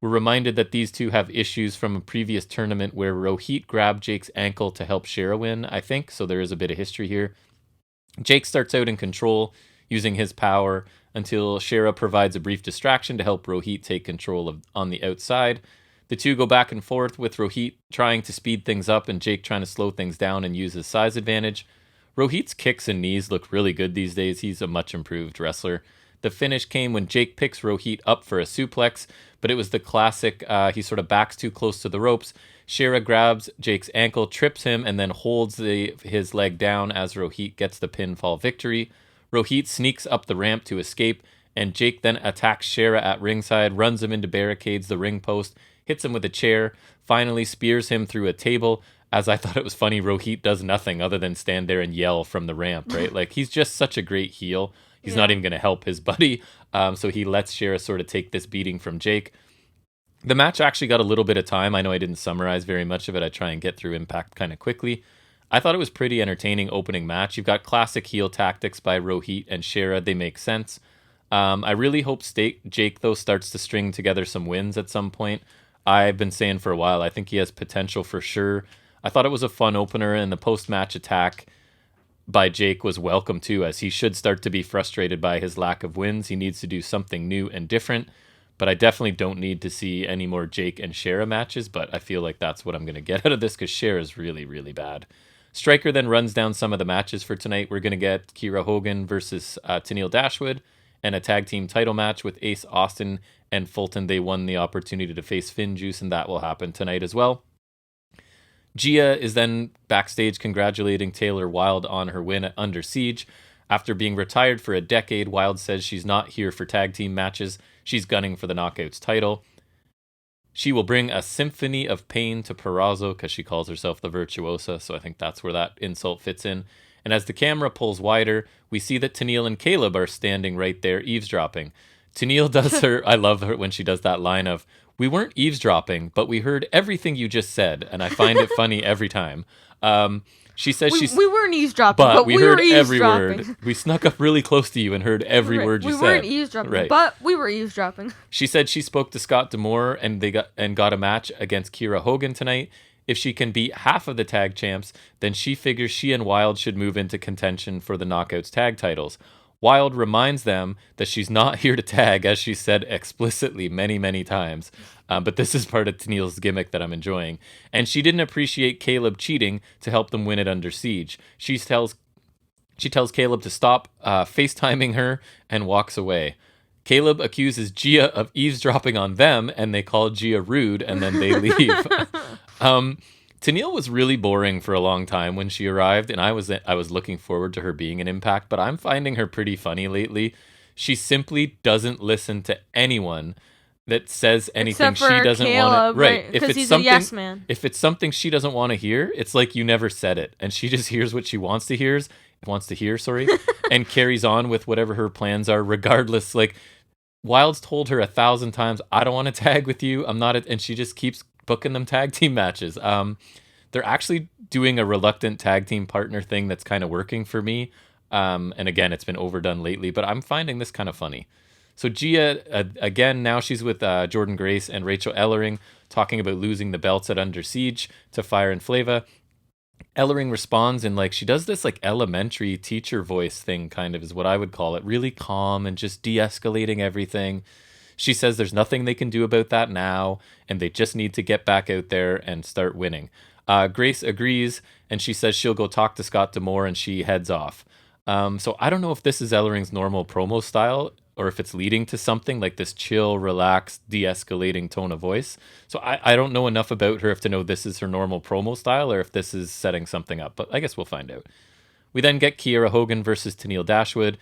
We're reminded that these two have issues from a previous tournament where Rohit grabbed Jake's ankle to help Shera win, I think, so there is a bit of history here. Jake starts out in control, using his power, until Shera provides a brief distraction to help Rohit take control on the outside. The two go back and forth, with Rohit trying to speed things up and Jake trying to slow things down and use his size advantage. Rohit's kicks and knees look really good these days. He's a much improved wrestler. The finish came when Jake picks Rohit up for a suplex, but it was the classic, he sort of backs too close to the ropes. Shera grabs Jake's ankle, trips him, and then holds his leg down as Rohit gets the pinfall victory. Rohit sneaks up the ramp to escape, and Jake then attacks Shera at ringside, runs him into barricades, the ring post, hits him with a chair, finally spears him through a table. As I thought it was funny, Rohit does nothing other than stand there and yell from the ramp, right? Like, he's just such a great heel. He's not even going to help his buddy. So he lets Shera sort of take this beating from Jake. The match actually got a little bit of time. I know I didn't summarize very much of it. I try and get through Impact kind of quickly. I thought it was pretty entertaining opening match. You've got classic heel tactics by Rohit and Shera. They make sense. I really hope Jake, though, starts to string together some wins at some point. I've been saying for a while, I think he has potential for sure. I thought it was a fun opener, and the post-match attack by Jake was welcome too, as he should start to be frustrated by his lack of wins. He needs to do something new and different. But I definitely don't need to see any more Jake and Shera matches, but I feel like that's what I'm going to get out of this because Shera is really, really bad. Stryker then runs down some of the matches for tonight. We're going to get Kiera Hogan versus Tenille Dashwood and a tag team title match with Ace Austin and Fulton. They won the opportunity to face Finn Juice, and that will happen tonight as well. Gia is then backstage congratulating Taylor Wilde on her win at Under Siege. After being retired for a decade, Wilde says she's not here for tag team matches. She's gunning for the Knockouts title. She will bring a symphony of pain to Purrazzo because she calls herself the Virtuosa, so I think that's where that insult fits in. And as the camera pulls wider, we see that Tenille and Caleb are standing right there eavesdropping. Tenille does her, I love her when she does that line of, "We weren't eavesdropping, but we heard everything you just said," and I find it funny every time. She says we weren't eavesdropping, but we heard were every eavesdropping. word. We snuck up really close to you and heard every word you said. We weren't eavesdropping, but we were eavesdropping. She said she spoke to Scott D'Amore and got a match against Kiera Hogan tonight. If she can beat half of the tag champs, then she figures she and Wilde should move into contention for the Knockouts tag titles. Wilde reminds them that she's not here to tag, as she said explicitly many, many times. But this is part of Tenille's gimmick that I'm enjoying. And she didn't appreciate Caleb cheating to help them win it Under Siege. She tells Caleb to stop FaceTiming her and walks away. Caleb accuses Gia of eavesdropping on them, and they call Gia rude, and then they leave. Tenille was really boring for a long time when she arrived, and I was looking forward to her being an Impact, but I'm finding her pretty funny lately. She simply doesn't listen to anyone that says anything she doesn't want to. Right, because he's a yes man. If it's something she doesn't want to hear, it's like you never said it, and she just hears what she wants to hear, and carries on with whatever her plans are, regardless. Like, Wilde's told her 1,000 times, "I don't want to tag with you. I'm not," and she just keeps booking them tag team matches. They're actually doing a reluctant tag team partner thing that's kind of working for me. And again, it's been overdone lately, but I'm finding this kind of funny. So Gia, again, now she's with Jordan Grace and Rachel Ellering, talking about losing the belts at Under Siege to Fire and Flava. Ellering responds and she does this elementary teacher voice thing, kind of is what I would call it, really calm and just de-escalating everything. She says there's nothing they can do about that now, and they just need to get back out there and start winning. Grace agrees, and she says she'll go talk to Scott D'Amore, and she heads off. So I don't know if this is Ellering's normal promo style, or if it's leading to something like this chill, relaxed, de-escalating tone of voice. So I don't know enough about her to know this is her normal promo style, or if this is setting something up, but I guess we'll find out. We then get Kiera Hogan versus Tenille Dashwood.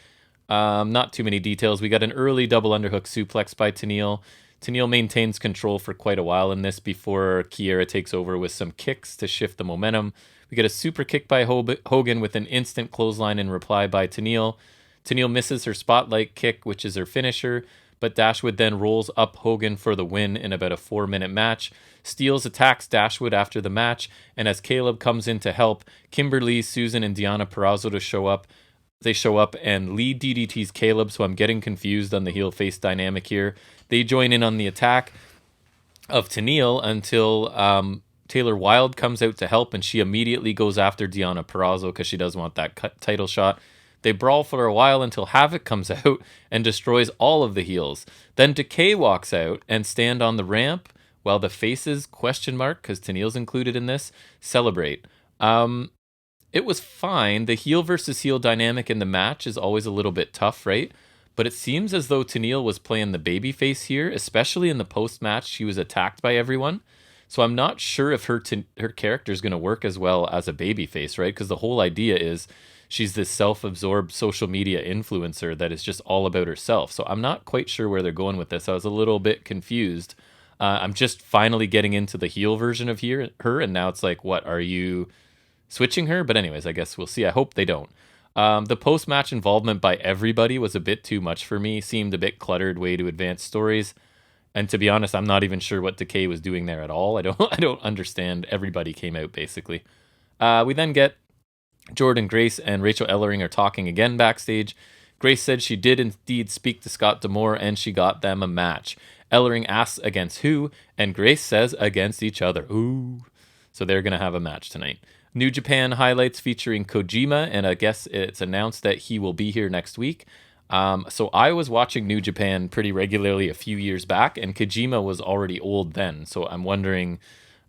Not too many details. We got an early double underhook suplex by Tenille. Tenille maintains control for quite a while in this before Kiera takes over with some kicks to shift the momentum. We get a super kick by Hogan with an instant clothesline in reply by Tenille. Tenille misses her spotlight kick, which is her finisher, but Dashwood then rolls up Hogan for the win in about a 4-minute match. Steels attacks Dashwood after the match, and as Caleb comes in to help, Kimberly, Susan, and Deonna Purrazzo show up. They show up and lead DDT's Caleb, so I'm getting confused on the heel-face dynamic here. They join in on the attack of Tenille until Taylor Wilde comes out to help, and she immediately goes after Deonna Purrazzo because she does want that title shot. They brawl for a while until Havoc comes out and destroys all of the heels. Then Decay walks out and stand on the ramp while the faces, because Tenille's included in this, celebrate. It was fine. The heel versus heel dynamic in the match is always a little bit tough, right? But it seems as though Tenille was playing the babyface here, especially in the post-match. She was attacked by everyone. So I'm not sure if her character is going to work as well as a babyface, right? Because the whole idea is she's this self-absorbed social media influencer that is just all about herself. So I'm not quite sure where they're going with this. I was a little bit confused. I'm just finally getting into the heel version of her, and now it's like, what, are you switching her? But anyways, I guess we'll see. I hope they don't. The post-match involvement by everybody was a bit too much for me. Seemed a bit cluttered way to advance stories. And to be honest, I'm not even sure what Decay was doing there at all. I don't understand. Everybody came out, basically. We then get Jordan Grace and Rachel Ellering are talking again backstage. Grace said she did indeed speak to Scott D'Amore, and she got them a match. Ellering asks against who, and Grace says against each other. Ooh. So they're going to have a match tonight. New Japan highlights featuring Kojima, and I guess it's announced that he will be here next week. So I was watching New Japan pretty regularly a few years back, and Kojima was already old then. So I'm wondering,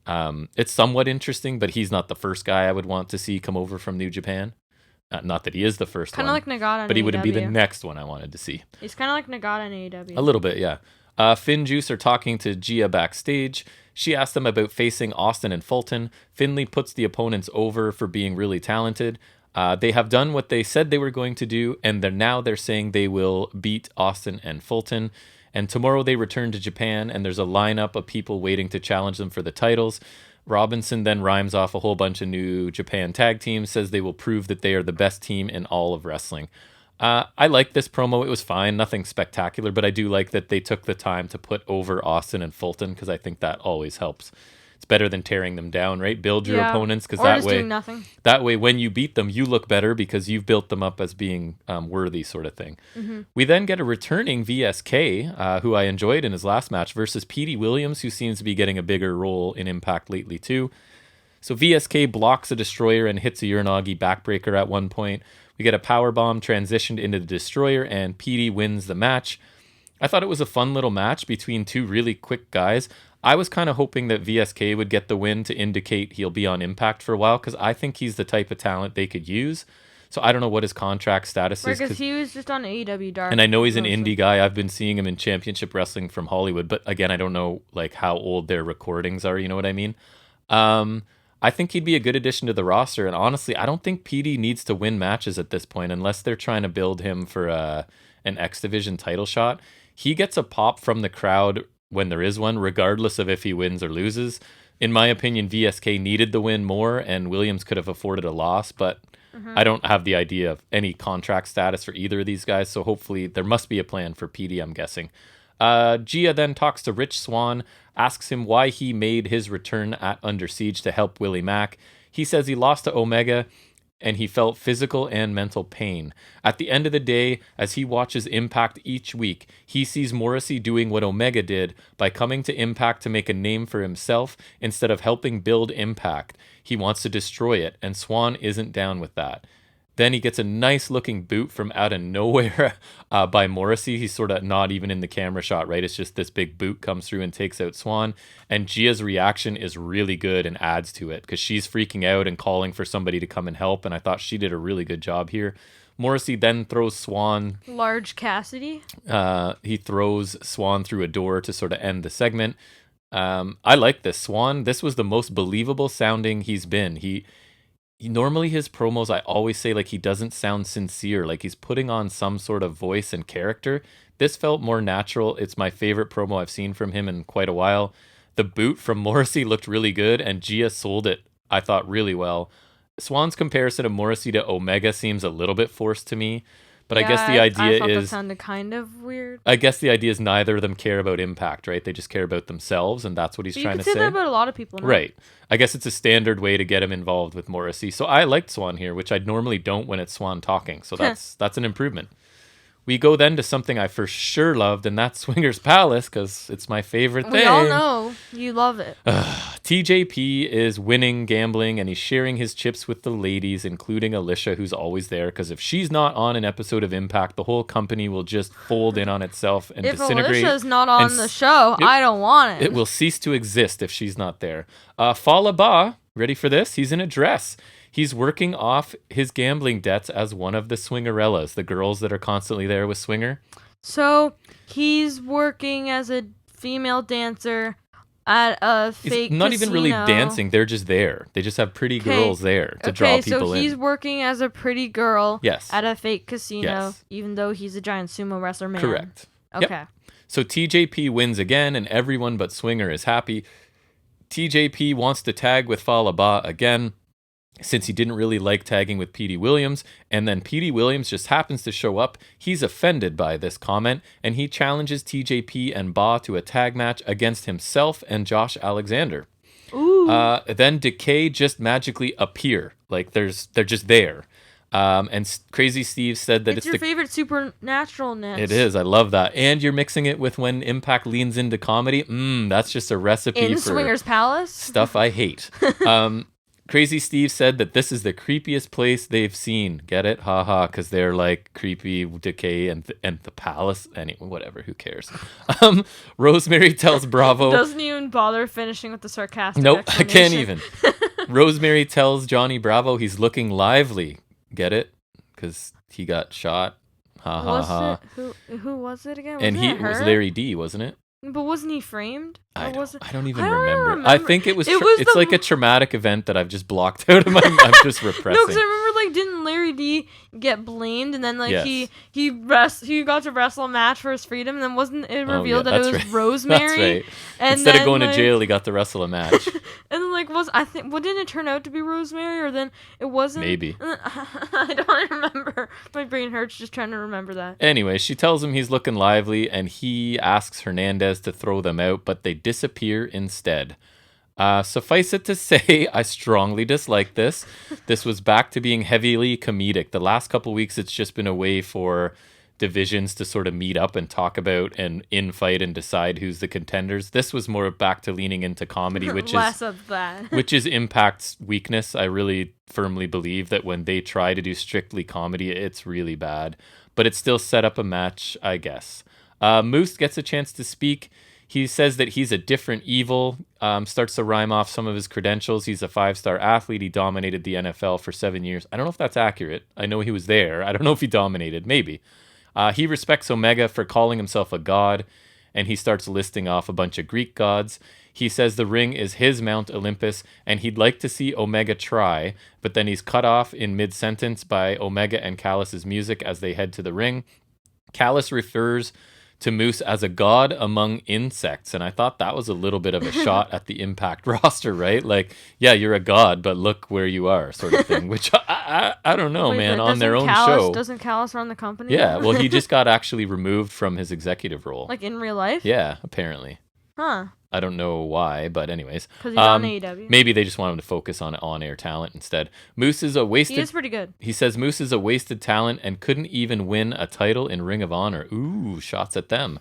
it's somewhat interesting, but he's not the first guy I would want to see come over from New Japan. Not that he is the first Kind one. of like Nagata in but he wouldn't be the AEW. next one I wanted to see. He's kind of like Nagata in AEW. A little bit, yeah. Finn Juice are talking to Gia backstage. She asks them about facing Austin and Fulton. Finley puts the opponents over for being really talented. They have done what they said they were going to do, and they're saying they will beat Austin and Fulton. And tomorrow they return to Japan, and there's a lineup of people waiting to challenge them for the titles. Robinson then rhymes off a whole bunch of New Japan tag teams, says they will prove that they are the best team in all of wrestling. I like this promo. It was fine, nothing spectacular, but I do like that they took the time to put over Austin and Fulton, because I think that always helps. It's better than tearing them down, right? Build your opponents, because doing nothing. That way, when you beat them, you look better because you've built them up as being worthy, sort of thing. Mm-hmm. We then get a returning VSK, who I enjoyed in his last match, versus Petey Williams, who seems to be getting a bigger role in Impact lately too. So VSK blocks a destroyer and hits a Uranagi backbreaker at one point. We get a powerbomb transitioned into the destroyer, and Petey wins the match. I thought it was a fun little match between two really quick guys. I was kind of hoping that VSK would get the win to indicate he'll be on Impact for a while, because I think he's the type of talent they could use. So I don't know what his contract status is. Because he was just on AEW Dark. And I know he's an indie guy. I've been seeing him in Championship Wrestling from Hollywood. But again, I don't know like how old their recordings are. You know what I mean? I think he'd be a good addition to the roster. And honestly, I don't think PD needs to win matches at this point unless they're trying to build him for an X Division title shot. He gets a pop from the crowd when there is one, regardless of if he wins or loses. In my opinion, VSK needed the win more, and Williams could have afforded a loss, but I don't have the idea of any contract status for either of these guys, so hopefully there must be a plan for PD, I'm guessing. Gia then talks to Rich Swann, asks him why he made his return at Under Siege to help Willie Mack. He says he lost to Omega, and he felt physical and mental pain. At the end of the day, as he watches Impact each week, he sees Morrissey doing what Omega did by coming to Impact to make a name for himself instead of helping build Impact. He wants to destroy it, and Swann isn't down with that. Then he gets a nice-looking boot from out of nowhere by Morrissey. He's sort of not even in the camera shot, right? It's just this big boot comes through and takes out Swann. And Gia's reaction is really good and adds to it because she's freaking out and calling for somebody to come and help. And I thought she did a really good job here. Morrissey then throws Swann. Large Cassidy. He throws Swann through a door to sort of end the segment. I like this. Swann, this was the most believable sounding he's been. Normally his promos, I always say like he doesn't sound sincere, like he's putting on some sort of voice and character. This felt more natural. It's my favorite promo I've seen from him in quite a while. The boot from Morrissey looked really good, and Gia sold it, I thought, really well. Swann's comparison of Morrissey to Omega seems a little bit forced to me, but I guess the idea is... that sounded kind of weird. I guess the idea is neither of them care about Impact, right? They just care about themselves, and that's what he's trying to say. You can say that about a lot of people now. Right. I guess it's a standard way to get him involved with Morrissey. So I liked Swann here, which I normally don't when it's Swann talking. So that's an improvement. We go then to something I for sure loved, and that's Swingers Palace, because it's my favorite thing. We all know you love it. TJP is winning gambling, and he's sharing his chips with the ladies, including Alicia, who's always there, because if she's not on an episode of Impact, the whole company will just fold in on itself and disintegrate. If Alicia's not on the show, I don't want it. It will cease to exist if she's not there. Fallah Bahh, ready for this? He's in a dress. He's working off his gambling debts as one of the Swingerellas, the girls that are constantly there with Swinger. So he's working as a female dancer at a fake not casino. even really dancing. They're just there. They just have pretty girls there to draw people in. Okay, so he's working as a pretty girl at a fake casino, Yes. even though he's a giant sumo wrestler man. Correct. Okay. Yep. So TJP wins again, and everyone but Swinger is happy. TJP wants to tag with Fallah Bahh again, since he didn't really like tagging with Petey Williams, and then Petey Williams just happens to show up. He's offended by this comment, and he challenges TJP and Bahh to a tag match against himself and Josh Alexander. Ooh. Then Decay just magically appear, like they're just there. And Crazy Steve said that it's your favorite supernaturalness. It is. I love that. And you're mixing it with when Impact leans into comedy. That's just a recipe in for Swingers Palace stuff I hate. Crazy Steve said that this is the creepiest place they've seen. Get it? Haha, because they're like creepy decay and the palace. Anyway, whatever. Who cares? Rosemary tells Bravo. Doesn't even bother finishing with the sarcastic. Nope, I can't even. Rosemary tells Johnny Bravo he's looking lively. Get it? Because he got shot. Ha ha ha. Who was it again? And it was Larry D, wasn't it? But wasn't he framed? I don't even remember. I think it was. It's like a traumatic event that I've just blocked out of my. I'm just repressing. No, because I remember didn't Larry D get blamed and then yes. he got to wrestle a match for his freedom and then wasn't it revealed that it was right. Rosemary? That's right. And instead of going to jail, he got to wrestle a match. And didn't it turn out to be Rosemary or then it wasn't? Maybe. I don't remember. My brain hurts just trying to remember that. Anyway, she tells him he's looking lively and he asks Hernandez to throw them out, but they disappear instead. Suffice it to say, I strongly dislike this. This was back to being heavily comedic. The last couple weeks, it's just been a way for divisions to sort of meet up and talk about and infight and decide who's the contenders. This was more back to leaning into comedy, which less of that. Which is Impact's weakness. I really firmly believe that when they try to do strictly comedy, it's really bad. But it still set up a match, I guess. Moose gets a chance to speak. He says that he's a different evil, starts to rhyme off some of his credentials. He's a 5-star athlete. He dominated the NFL for 7 years. I don't know if that's accurate. I know he was there. I don't know if he dominated. Maybe. He respects Omega for calling himself a god, and he starts listing off a bunch of Greek gods. He says the ring is his Mount Olympus, and he'd like to see Omega try, but then he's cut off in mid-sentence by Omega and Callus's music as they head to the ring. Callus refers to Moose as a god among insects, and I thought that was a little bit of a shot at the Impact roster, right? Like, yeah, you're a god, but look where you are, sort of thing. Which I don't know, man. On their own show, doesn't Callus run the company? Yeah, well, he just got actually removed from his executive role, like in real life. Yeah, apparently. Huh. I don't know why, but anyways. Because he's on AEW. Maybe they just want him to focus on on-air talent instead. Moose is a wasted... He is pretty good. He says Moose is a wasted talent and couldn't even win a title in Ring of Honor. Ooh, shots at them.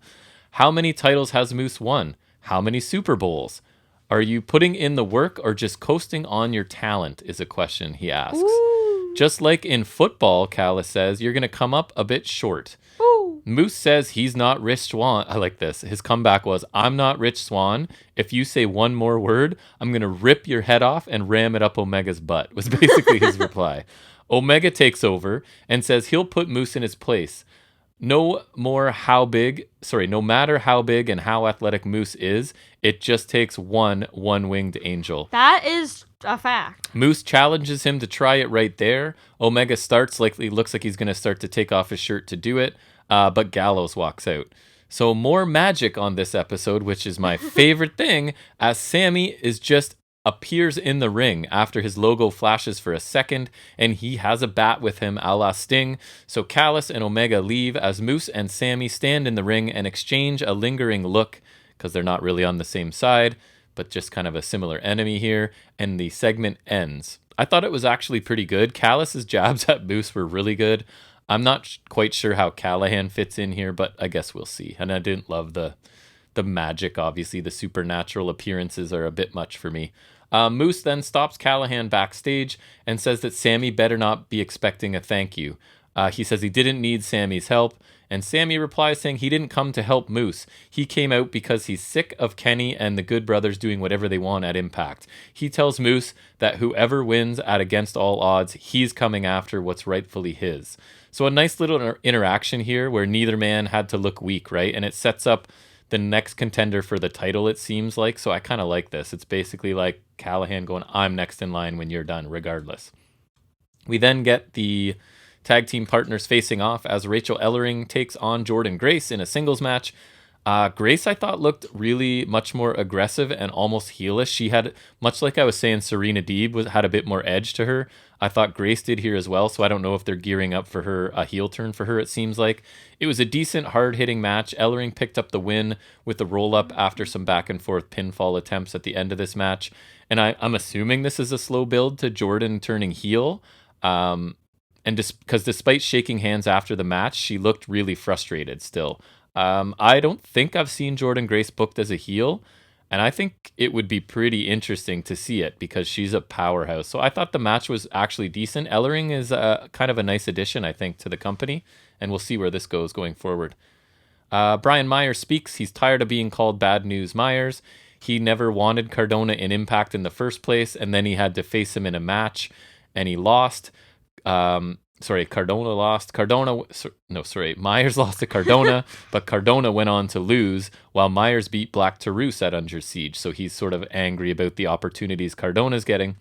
How many titles has Moose won? How many Super Bowls? Are you putting in the work or just coasting on your talent is a question he asks. Ooh. Just like in football, Callus says, you're going to come up a bit short. Ooh. Moose says he's not Rich Swann. I like this. His comeback was, I'm not Rich Swann. If you say one more word, I'm going to rip your head off and ram it up Omega's butt, was basically his reply. Omega takes over and says he'll put Moose in his place. No matter how big and how athletic Moose is, it just takes one-winged angel. That is a fact. Moose challenges him to try it right there. Omega looks like he's going to start to take off his shirt to do it, but Gallows walks out. So more magic on this episode, which is my favorite thing, as Sammy appears in the ring after his logo flashes for a second, and he has a bat with him a la Sting. So Callus and Omega leave as Moose and Sammy stand in the ring and exchange a lingering look, because they're not really on the same side, but just kind of a similar enemy here, and the segment ends. I thought it was actually pretty good. Callus's jabs at Moose were really good. I'm not quite sure how Callahan fits in here, but I guess we'll see. And I didn't love the magic, obviously. The supernatural appearances are a bit much for me. Moose then stops Callahan backstage and says that Sammy better not be expecting a thank you. He says he didn't need Sammy's help, and Sammy replies saying he didn't come to help Moose. He came out because he's sick of Kenny and the Good Brothers doing whatever they want at Impact. He tells Moose that whoever wins at against all odds, he's coming after what's rightfully his. So a nice little interaction here where neither man had to look weak, right? And it sets up the next contender for the title, it seems like. So I kind of like this. It's basically like Callahan going, I'm next in line when you're done, regardless. We then get the tag team partners facing off as Rachel Ellering takes on Jordynne Grace in a singles match. Grace, I thought, looked really much more aggressive and almost heelish. She had, much like I was saying, Serena Deeb had a bit more edge to her. I thought Grace did here as well, so I don't know if they're gearing up for her, a heel turn for her, it seems like. It was a decent, hard-hitting match. Ellering picked up the win with the roll-up after some back-and-forth pinfall attempts at the end of this match. And I'm assuming this is a slow build to Jordynne turning heel. And because despite shaking hands after the match, she looked really frustrated still. I don't think I've seen Jordynne Grace booked as a heel. And I think it would be pretty interesting to see it because she's a powerhouse. So I thought the match was actually decent. Ellering is kind of a nice addition, I think, to the company. And we'll see where this goes going forward. Brian Myers speaks. He's tired of being called Bad News Myers. He never wanted Cardona in Impact in the first place. And then he had to face him in a match. And he lost. Cardona lost. Myers lost to Cardona, but Cardona went on to lose, while Myers beat Black Taurus at Under Siege. So he's sort of angry about the opportunities Cardona's getting.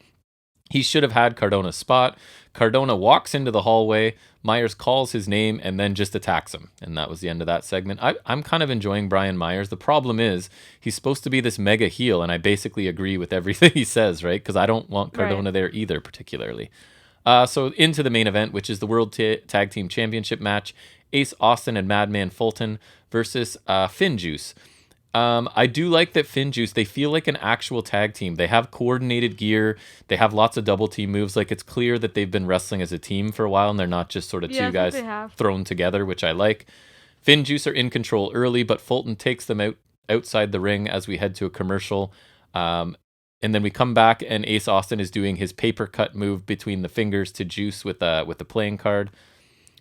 He should have had Cardona's spot. Cardona walks into the hallway. Myers calls his name and then just attacks him. And that was the end of that segment. I'm kind of enjoying Brian Myers. The problem is he's supposed to be this mega heel, and I basically agree with everything he says, right? Because I don't want Cardona there either, particularly. So into the main event, which is the World Tag Team Championship match. Ace Austin and Madman Fulton versus FinJuice. I do like that FinJuice, they feel like an actual tag team. They have coordinated gear. They have lots of double team moves. Like, it's clear that they've been wrestling as a team for a while, and they're not just sort of two guys thrown together, which I like. FinJuice are in control early, but Fulton takes them outside the ring as we head to a commercial. And then we come back, and Ace Austin is doing his paper cut move between the fingers to Juice with the playing card.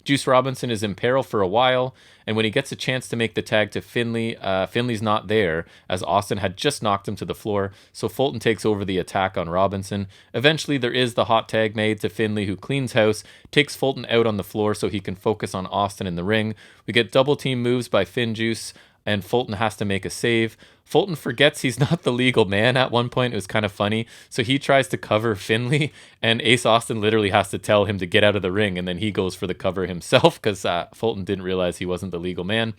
Juice Robinson is in peril for a while, and when he gets a chance to make the tag to Finley, Finley's not there, as Austin had just knocked him to the floor, so Fulton takes over the attack on Robinson. Eventually, there is the hot tag made to Finley, who cleans house, takes Fulton out on the floor so he can focus on Austin in the ring. We get double team moves by FinJuice, and Fulton has to make a save. Fulton forgets he's not the legal man at one point. It was kind of funny. So he tries to cover Finley, and Ace Austin literally has to tell him to get out of the ring, and then he goes for the cover himself because Fulton didn't realize he wasn't the legal man.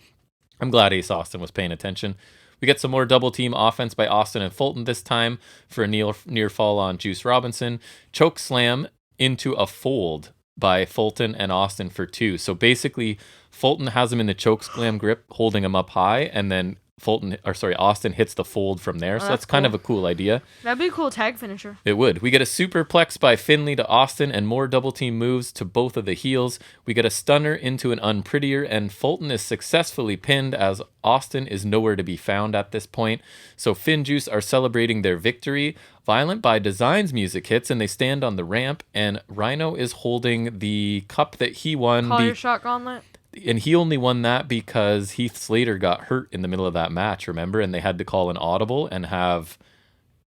I'm glad Ace Austin was paying attention. We get some more double team offense by Austin and Fulton this time for a near fall on Juice Robinson. Choke slam into a fold by Fulton and Austin for 2. So basically, Fulton has him in the choke slam grip, holding him up high, and then Austin hits the fold from there. So that's kind of a cool idea. That'd be a cool tag finisher. It would. We get a superplex by Finley to Austin and more double team moves to both of the heels. We get a stunner into an unprettier, and Fulton is successfully pinned as Austin is nowhere to be found at this point. So FinJuice are celebrating their victory. Violent by Design's music hits, and they stand on the ramp, and Rhino is holding the cup that he won. Call your shot gauntlet. And he only won that because Heath Slater got hurt in the middle of that match, remember? And they had to call an audible and have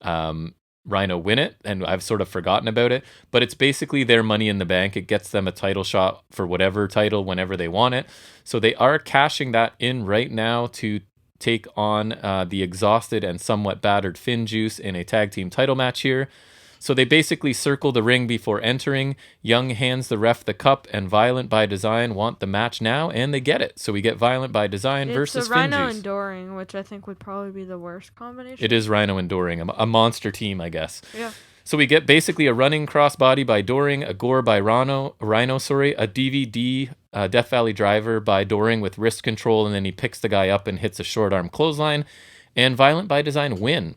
Rhino win it. And I've sort of forgotten about it. But it's basically their Money in the Bank. It gets them a title shot for whatever title whenever they want it. So they are cashing that in right now to take on the exhausted and somewhat battered FinJuice in a tag team title match here. So they basically circle the ring before entering. Young hands the ref the cup, and Violent by Design want the match now, and they get it. So we get Violent by Design versus FinJuice. It's Rhino and Doring, which I think would probably be the worst combination. It is Rhino and Doring, a monster team, I guess. Yeah. So we get basically a running crossbody by Doring, a gore by Rhino, a DVD Death Valley Driver by Doring with wrist control, and then he picks the guy up and hits a short arm clothesline, and Violent by Design win.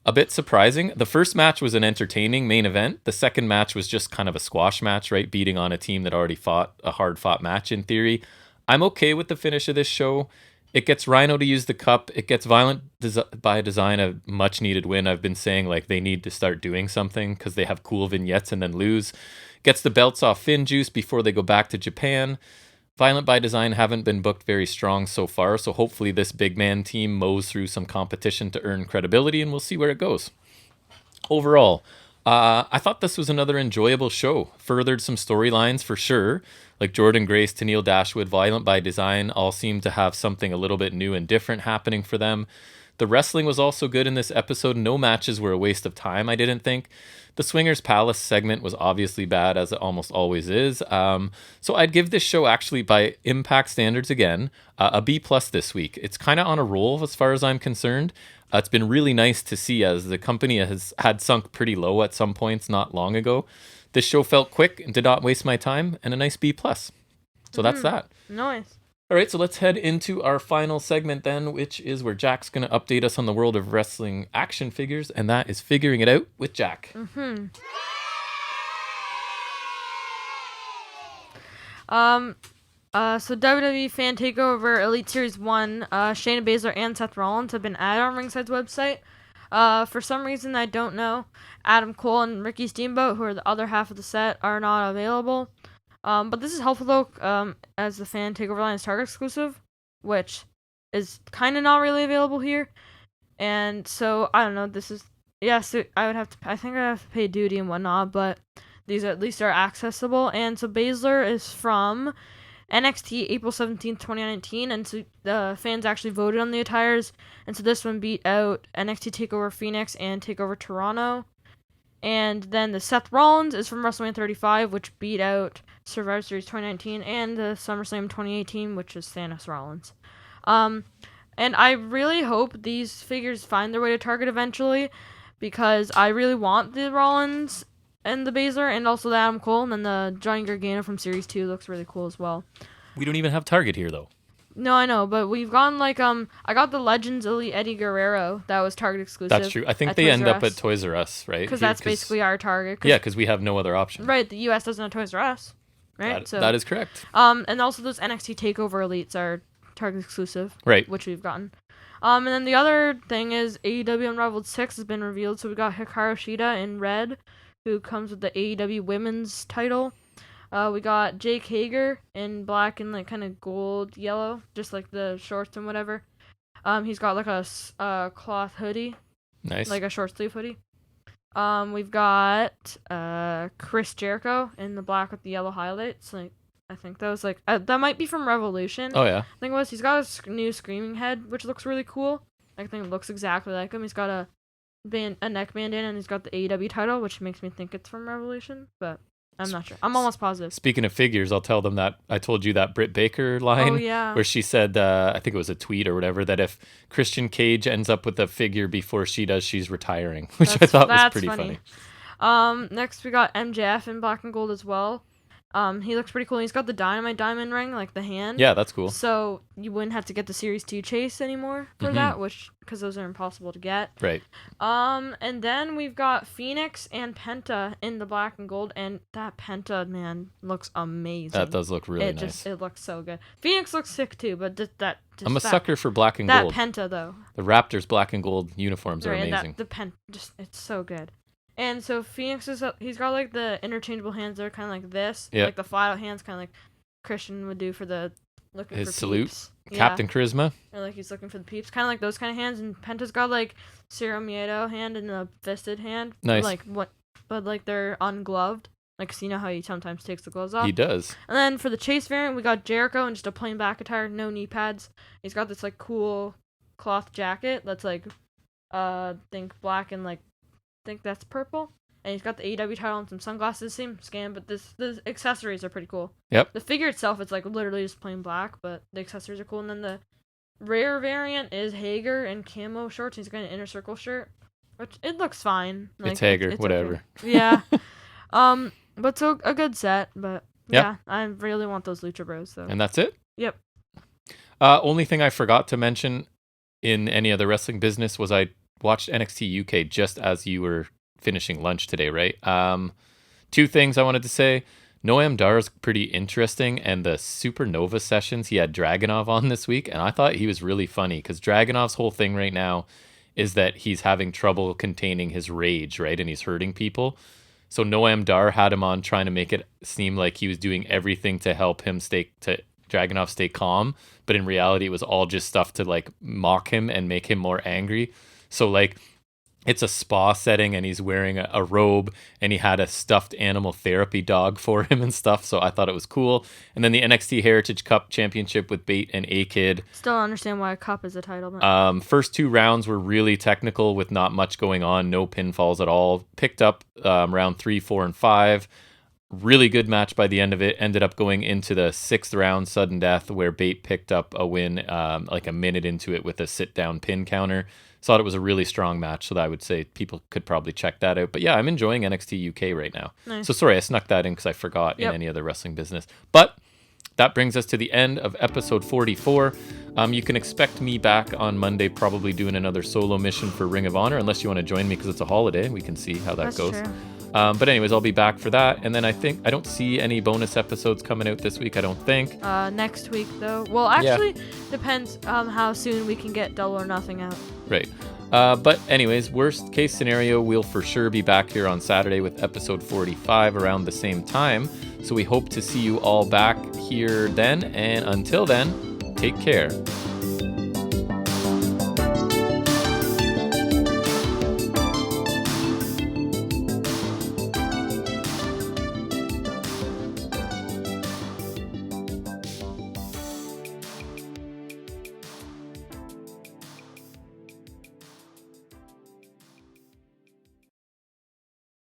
A bit surprising. The first match was an entertaining main event. The second match was just kind of a squash match, right? Beating on a team that already fought a hard-fought match in theory. I'm okay with the finish of this show. It gets Rhino to use the cup. It gets Violent by Design a much-needed win. I've been saying, like, they need to start doing something because they have cool vignettes and then lose. Gets the belts off FinJuice before they go back to Japan. Violent by Design haven't been booked very strong so far, so hopefully this big man team mows through some competition to earn credibility, and we'll see where it goes. Overall, I thought this was another enjoyable show. Furthered some storylines for sure, like Jordan Grace, Tennille Dashwood, Violent by Design all seem to have something a little bit new and different happening for them. The wrestling was also good in this episode. No matches were a waste of time, I didn't think. The Swingers Palace segment was obviously bad, as it almost always is. So I'd give this show, actually, by Impact standards again, a B+ this week. It's kind of on a roll as far as I'm concerned. It's been really nice to see, as the company had sunk pretty low at some points not long ago. This show felt quick and did not waste my time, and a nice B+. So that's that. Nice. All right, so let's head into our final segment then, which is where Jack's going to update us on the world of wrestling action figures, and that is Figuring It Out with Jack. So WWE Fan Takeover Elite Series 1, Shayna Baszler and Seth Rollins have been added on Ringside's website. For some reason I don't know, Adam Cole and Ricky Steamboat, who are the other half of the set, are not available. But this is helpful though, as the Fan Takeover line is Target exclusive, which is kind of not really available here. And so, I don't know, so I think I have to pay duty and whatnot, but these at least are accessible. And so Baszler is from NXT April 17th, 2019, and so the fans actually voted on the attires, and so this one beat out NXT TakeOver Phoenix and TakeOver Toronto. And then the Seth Rollins is from WrestleMania 35, which beat out Survivor Series 2019, and the SummerSlam 2018, which is Thanos Rollins. And I really hope these figures find their way to Target eventually, because I really want the Rollins and the Baszler, and also the Adam Cole, and then the Johnny Gargano from Series 2 looks really cool as well. We don't even have Target here, though. No, I know, but we've gone, I got the Legends Elite Eddie Guerrero. That was Target exclusive. That's true. I think they end up at Toys R Us, right? Because that's basically our Target. Because we have no other option. Right, the U.S. doesn't have Toys R Us, right? That is correct. And also those NXT TakeOver Elites are Target exclusive. Right. Which we've gotten. And then the other thing is AEW Unrivaled 6 has been revealed, so we got Hikaru Shida in red, who comes with the AEW Women's title. We got Jake Hager in black and kind of gold yellow, just like the shorts and whatever. He's got a cloth hoodie. Nice. Like a short sleeve hoodie. We've got Chris Jericho in the black with the yellow highlights. I think that was that might be from Revolution. Oh yeah. I think it was. He's got a new Screaming Head, which looks really cool. I think it looks exactly like him. He's got a neck bandana, and he's got the AEW title, which makes me think it's from Revolution, but I'm not sure. I'm almost positive. Speaking of figures, I'll tell them that I told you that Britt Baker line where she said, I think it was a tweet or whatever, that if Christian Cage ends up with a figure before she does, she's retiring, which I thought was pretty funny. Next we got MJF in black and gold as well. He looks pretty cool. He's got the Dynamite diamond ring, like the hand. Yeah, that's cool. So you wouldn't have to get the Series 2 chase anymore for that, because those are impossible to get. Right. And then we've got Phoenix and Penta in the black and gold, and that Penta, man, looks amazing. That does look really nice. It looks so good. Phoenix looks sick too, but I'm a sucker for black and gold. That Penta, though. The Raptors black and gold uniforms are amazing. It's so good. And so Phoenix he's got the interchangeable hands that are kind of like this, like the flat out hands, kind of like Christian would do for the looking his for salute, peeps. Captain Charisma, or he's looking for the peeps, kind of like those kind of hands. And Penta's got Ciro Miedo hand and a fisted hand, nice. But they're ungloved, cause you know how he sometimes takes the gloves off. He does. And then for the chase variant, we got Jericho in just a plain black attire, no knee pads. He's got this cool cloth jacket that's think black and think that's purple, and he's got the AEW title and some sunglasses, same scan, but the accessories are pretty cool. Yep. The figure itself, it's literally just plain black, but the accessories are cool. And then the rare variant is Hager in camo shorts. He's got an inner circle shirt, which it looks fine. It's Hager, it's whatever. Okay. Yeah. But so a good set, but yeah, I really want those Lucha Bros though. And that's it? Yep. Only thing I forgot to mention in any other wrestling business was I watched NXT UK just as you were finishing lunch today, right? Two things I wanted to say. Noam Dar's pretty interesting, and the Supernova sessions, he had Dragunov on this week, and I thought he was really funny, because Dragunov's whole thing right now is that he's having trouble containing his rage, right? And he's hurting people. So Noam Dar had him on trying to make it seem like he was doing everything to help him Dragunov stay calm, but in reality it was all just stuff to mock him and make him more angry. So it's a spa setting and he's wearing a robe and he had a stuffed animal therapy dog for him and stuff. So I thought it was cool. And then the NXT Heritage Cup Championship with Bate and A-Kid. Still don't understand why a cup is a title. But... first two rounds were really technical with not much going on. No pinfalls at all. Picked up round 3, 4, and 5. Really good match by the end of it. Ended up going into the 6th round, sudden death, where Bate picked up a win a minute into it with a sit-down pin counter. Thought it was a really strong match, so that I would say people could probably check that out. But yeah, I'm enjoying NXT UK right now. Nice. So sorry, I snuck that in because I forgot in any other wrestling business. But that brings us to the end of episode 44. You can expect me back on Monday, probably doing another solo mission for Ring of Honor, unless you want to join me because it's a holiday. We can see how that goes. True. But anyways, I'll be back for that. And then I don't see any bonus episodes coming out this week, I don't think. Next week, though. Well, actually, depends how soon we can get Double or Nothing out. Right. But anyways, worst case scenario, we'll for sure be back here on Saturday with episode 45 around the same time. So we hope to see you all back here then. And until then, take care.